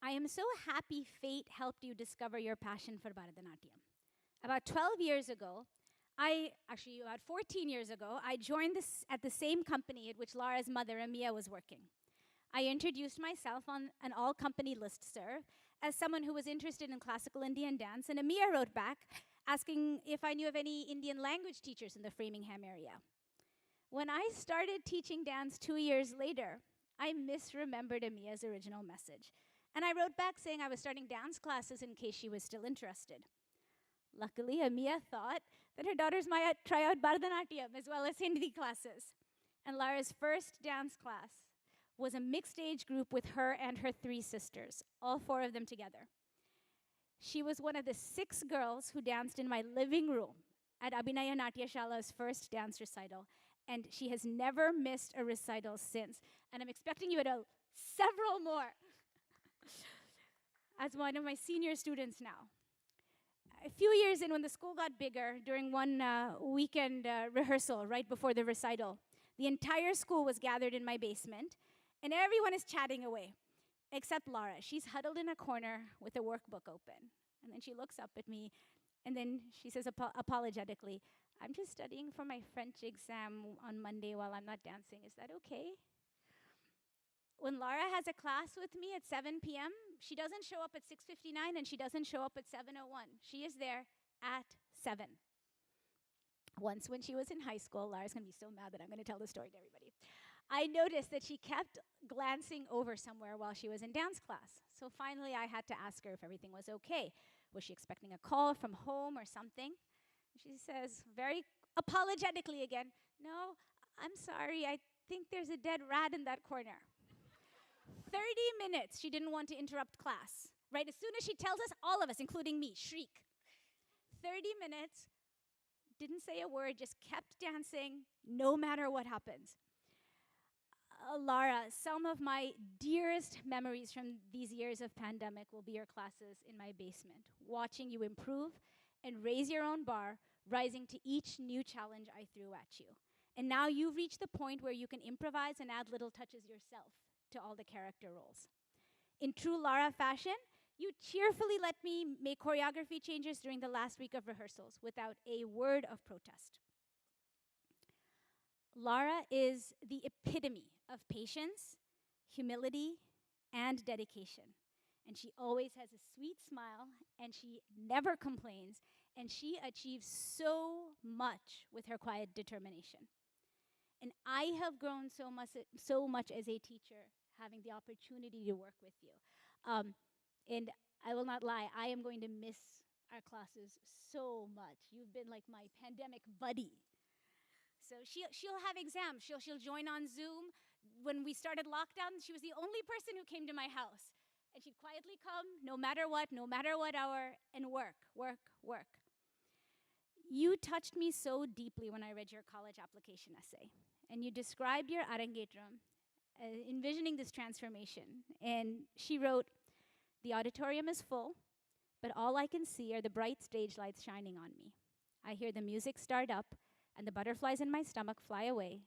I am so happy fate helped you discover your passion for Bharatanatyam. About 12 years ago, about 14 years ago, I joined at the same company at which Lara's mother, Amma, was working. I introduced myself on an all-company listserv as someone who was interested in classical Indian dance, and Amma wrote back asking if I knew of any Indian language teachers in the Framingham area. When I started teaching dance 2 years later, I misremembered Amma's original message, and I wrote back saying I was starting dance classes in case she was still interested. Luckily, Amma thought that her daughters might try out Bharatanatyam as well as Hindi classes. And Lara's first dance class was a mixed age group with her and her 3 sisters, all 4 of them together. She was one of the 6 girls who danced in my living room at Abhinaya Natyashala's first dance recital, and she has never missed a recital since. And I'm expecting you at several more as one of my senior students now. A few years in, when the school got bigger, during one weekend rehearsal right before the recital, the entire school was gathered in my basement, and everyone is chatting away, except Lara. She's huddled in a corner with a workbook open. And then she looks up at me, and then she says apologetically, "I'm just studying for my French exam on Monday while I'm not dancing. Is that okay?" When Lara has a class with me at 7 p.m., she doesn't show up at 6:59 and she doesn't show up at 7:01. She is there at 7. Once when she was in high school, Lara's going to be so mad that I'm going to tell the story to everybody. I noticed that she kept glancing over somewhere while she was in dance class. So finally, I had to ask her if everything was okay. Was she expecting a call from home or something? She says, very apologetically again, "No, I'm sorry. I think there's a dead rat in that corner." 30 minutes, she didn't want to interrupt class. Right? As soon as she tells us, all of us, including me, shriek. 30 minutes, didn't say a word, just kept dancing, no matter what happens. Lara, some of my dearest memories from these years of pandemic will be your classes in my basement, watching you improve and raise your own bar, rising to each new challenge I threw at you. And now you've reached the point where you can improvise and add little touches yourself to all the character roles. In true Lara fashion, you cheerfully let me make choreography changes during the last week of rehearsals without a word of protest. Lara is the epitome of patience, humility, and dedication. And she always has a sweet smile, and she never complains, and she achieves so much with her quiet determination. And I have grown so much as a teacher, having the opportunity to work with you. And I will not lie, I am going to miss our classes so much. You've been like my pandemic buddy. So she'll have exams. She'll join on Zoom when we started lockdown, she was the only person who came to my house. And she'd quietly come, no matter what hour, and work, work, work. You touched me so deeply when I read your college application essay. And you described your Arangetram, envisioning this transformation. And she wrote, "The auditorium is full, but all I can see are the bright stage lights shining on me. I hear the music start up, and the butterflies in my stomach fly away,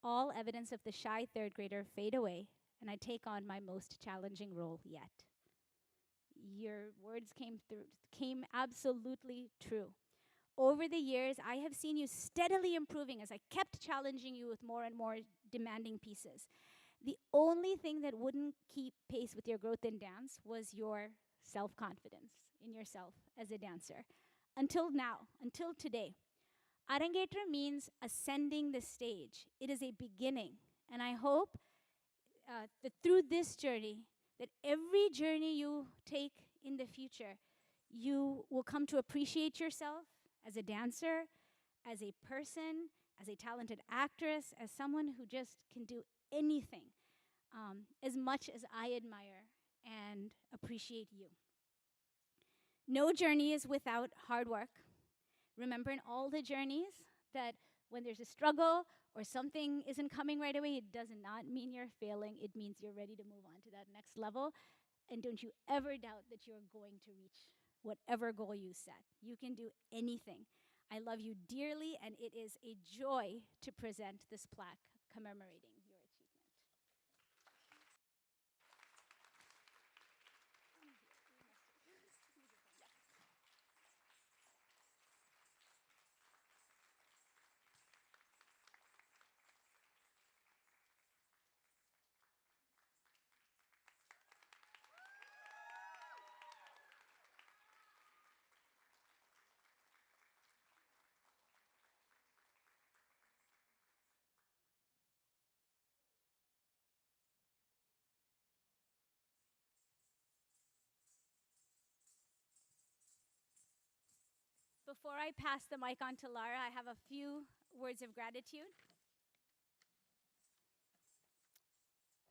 all evidence of the shy third grader fade away, and I take on my most challenging role yet." Your words came absolutely true. Over the years, I have seen you steadily improving as I kept challenging you with more and more demanding pieces. The only thing that wouldn't keep pace with your growth in dance was your self-confidence in yourself as a dancer. Until now, until today. Arangetram means ascending the stage. It is a beginning. And I hope that through this journey, that every journey you take in the future, you will come to appreciate yourself as a dancer, as a person, as a talented actress, as someone who just can do anything, as much as I admire and appreciate you. No journey is without hard work. Remember in all the journeys that when there's a struggle or something isn't coming right away, it does not mean you're failing. It means you're ready to move on to that next level. And don't you ever doubt that you're going to reach whatever goal you set. You can do anything. I love you dearly, and it is a joy to present this plaque commemorating your achievement. Before I pass the mic on to Lara, I have a few words of gratitude.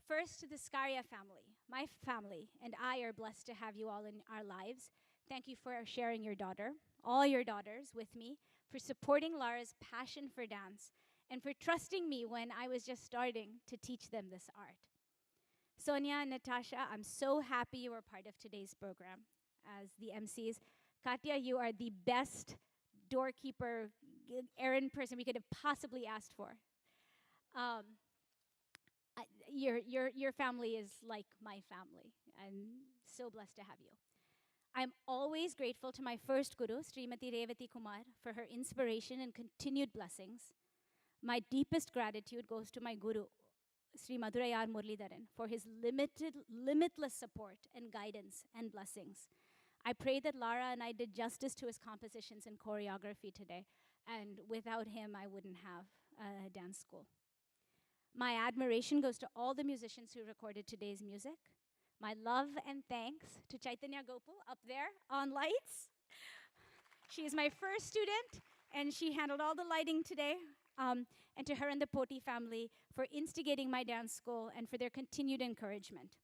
First, to the Scaria family. My family and I are blessed to have you all in our lives. Thank you for sharing your daughter, all your daughters, with me, for supporting Lara's passion for dance, and for trusting me when I was just starting to teach them this art. Sonia and Natasha, I'm so happy you were part of today's program as the MCs. Katya, you are the best doorkeeper, errand person we could have possibly asked for. Your family is like my family. I'm so blessed to have you. I'm always grateful to my first guru, Srimati Revati Kumar, for her inspiration and continued blessings. My deepest gratitude goes to my guru, Sri Madurai R for his limitless support and guidance and blessings. I pray that Lara and I did justice to his compositions and choreography today, and without him, I wouldn't have a dance school. My admiration goes to all the musicians who recorded today's music. My love and thanks to Chaitanya Gopu up there on lights. She is my first student, and she handled all the lighting today. And to her and the Poti family for instigating my dance school and for their continued encouragement.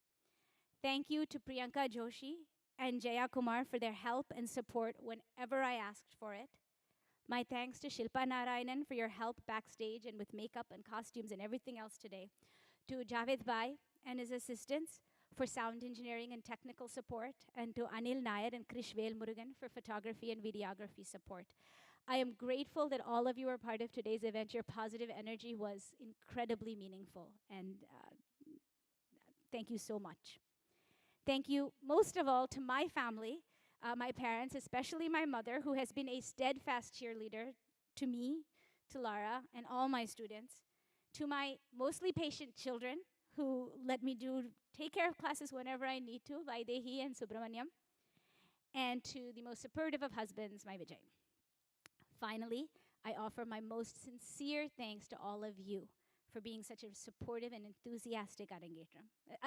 Thank you to Priyanka Joshi and Jaya Kumar for their help and support whenever I asked for it. My thanks to Shilpa Narayanan for your help backstage and with makeup and costumes and everything else today. To Javed Bhai and his assistants for sound engineering and technical support. And to Anil Nair and Krishvel Murugan for photography and videography support. I am grateful that all of you were part of today's event. Your positive energy was incredibly meaningful. And thank you so much. Thank you most of all to my family, my parents, especially my mother, who has been a steadfast cheerleader to me, to Lara, and all my students. To my mostly patient children, who let me take care of classes whenever I need to, Vaidehi and Subramanyam. And to the most supportive of husbands, my Vijay. Finally, I offer my most sincere thanks to all of you for being such a supportive and enthusiastic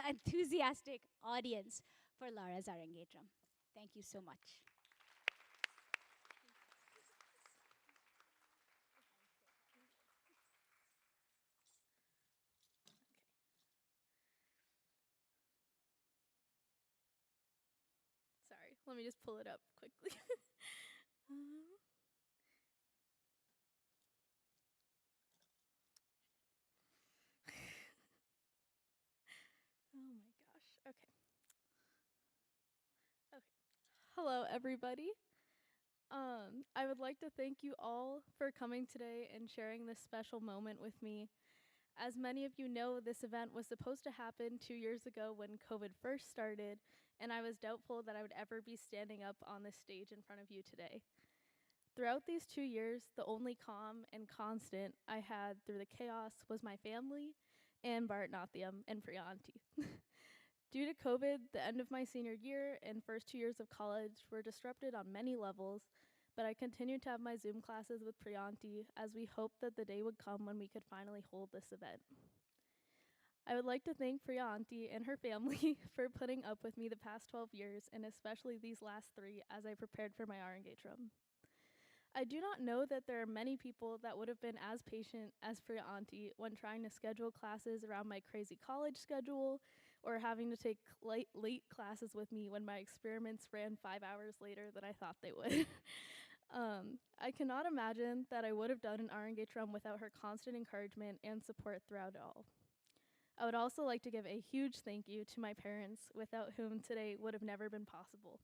enthusiastic audience for Lara's Arangetram. Thank you so much. Let me just pull it up quickly. Oh my gosh. Okay. Okay. Hello, everybody. I would like to thank you all for coming today and sharing this special moment with me. As many of you know, this event was supposed to happen 2 years ago when COVID first started, and I was doubtful that I would ever be standing up on this stage in front of you today. Throughout these 2 years, the only calm and constant I had through the chaos was my family and Bharatanatyam and Priyanti. Due to COVID, the end of my senior year and first 2 years of college were disrupted on many levels, but I continued to have my Zoom classes with Priyanti as we hoped that the day would come when we could finally hold this event. I would like to thank Priyanti and her family for putting up with me the past 12 years, and especially these last 3 as I prepared for my Arangetram. I do not know that there are many people that would have been as patient as Priyanti when trying to schedule classes around my crazy college schedule, or having to take late classes with me when my experiments ran 5 hours later than I thought they would. I cannot imagine that I would have done an Arangetram without her constant encouragement and support throughout it all. I would also like to give a huge thank you to my parents, without whom today would have never been possible.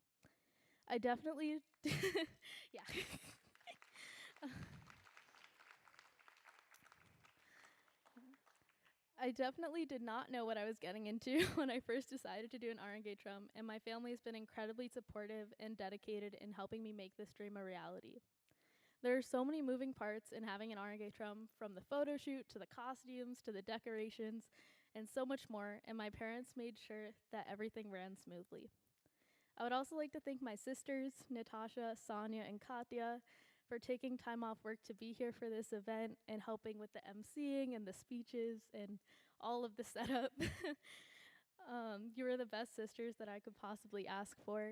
I definitely, yeah. I definitely did not know what I was getting into when I first decided to do an Arangetram, and my family has been incredibly supportive and dedicated in helping me make this dream a reality. There are so many moving parts in having an Arangetram, from the photo shoot to the costumes to the decorations and so much more, and my parents made sure that everything ran smoothly. I would also like to thank my sisters, Natasha, Sonia, and Katya, for taking time off work to be here for this event and helping with the emceeing and the speeches and all of the setup. You are the best sisters that I could possibly ask for.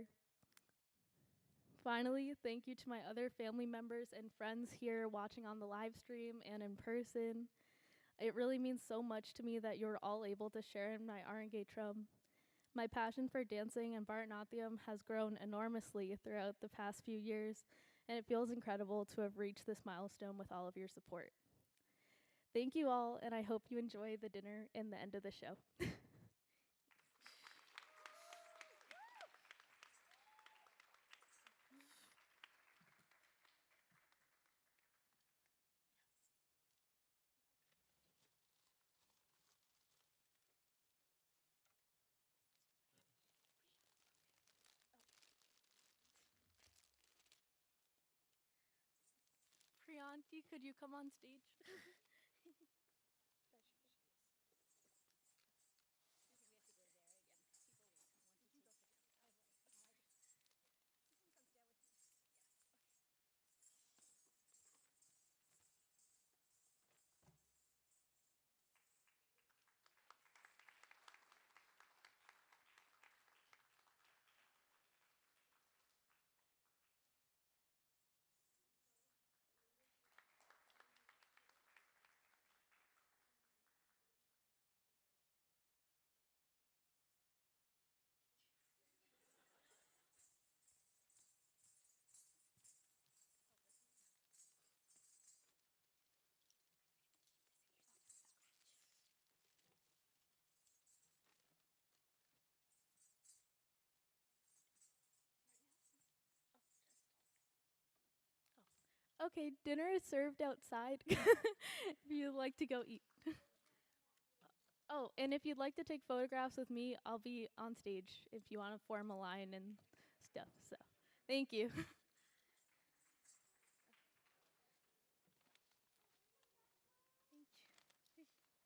Finally, thank you to my other family members and friends here watching on the live stream and in person. It really means so much to me that you're all able to share in my Arangetram. My passion for dancing and Bharatanatyam has grown enormously throughout the past few years, and it feels incredible to have reached this milestone with all of your support. Thank you all, and I hope you enjoy the dinner and the end of the show. Priyanti, could you come on stage? Okay, dinner is served outside if you'd like to go eat. Oh, and if you'd like to take photographs with me, I'll be on stage if you want to form a line and stuff. So, thank you.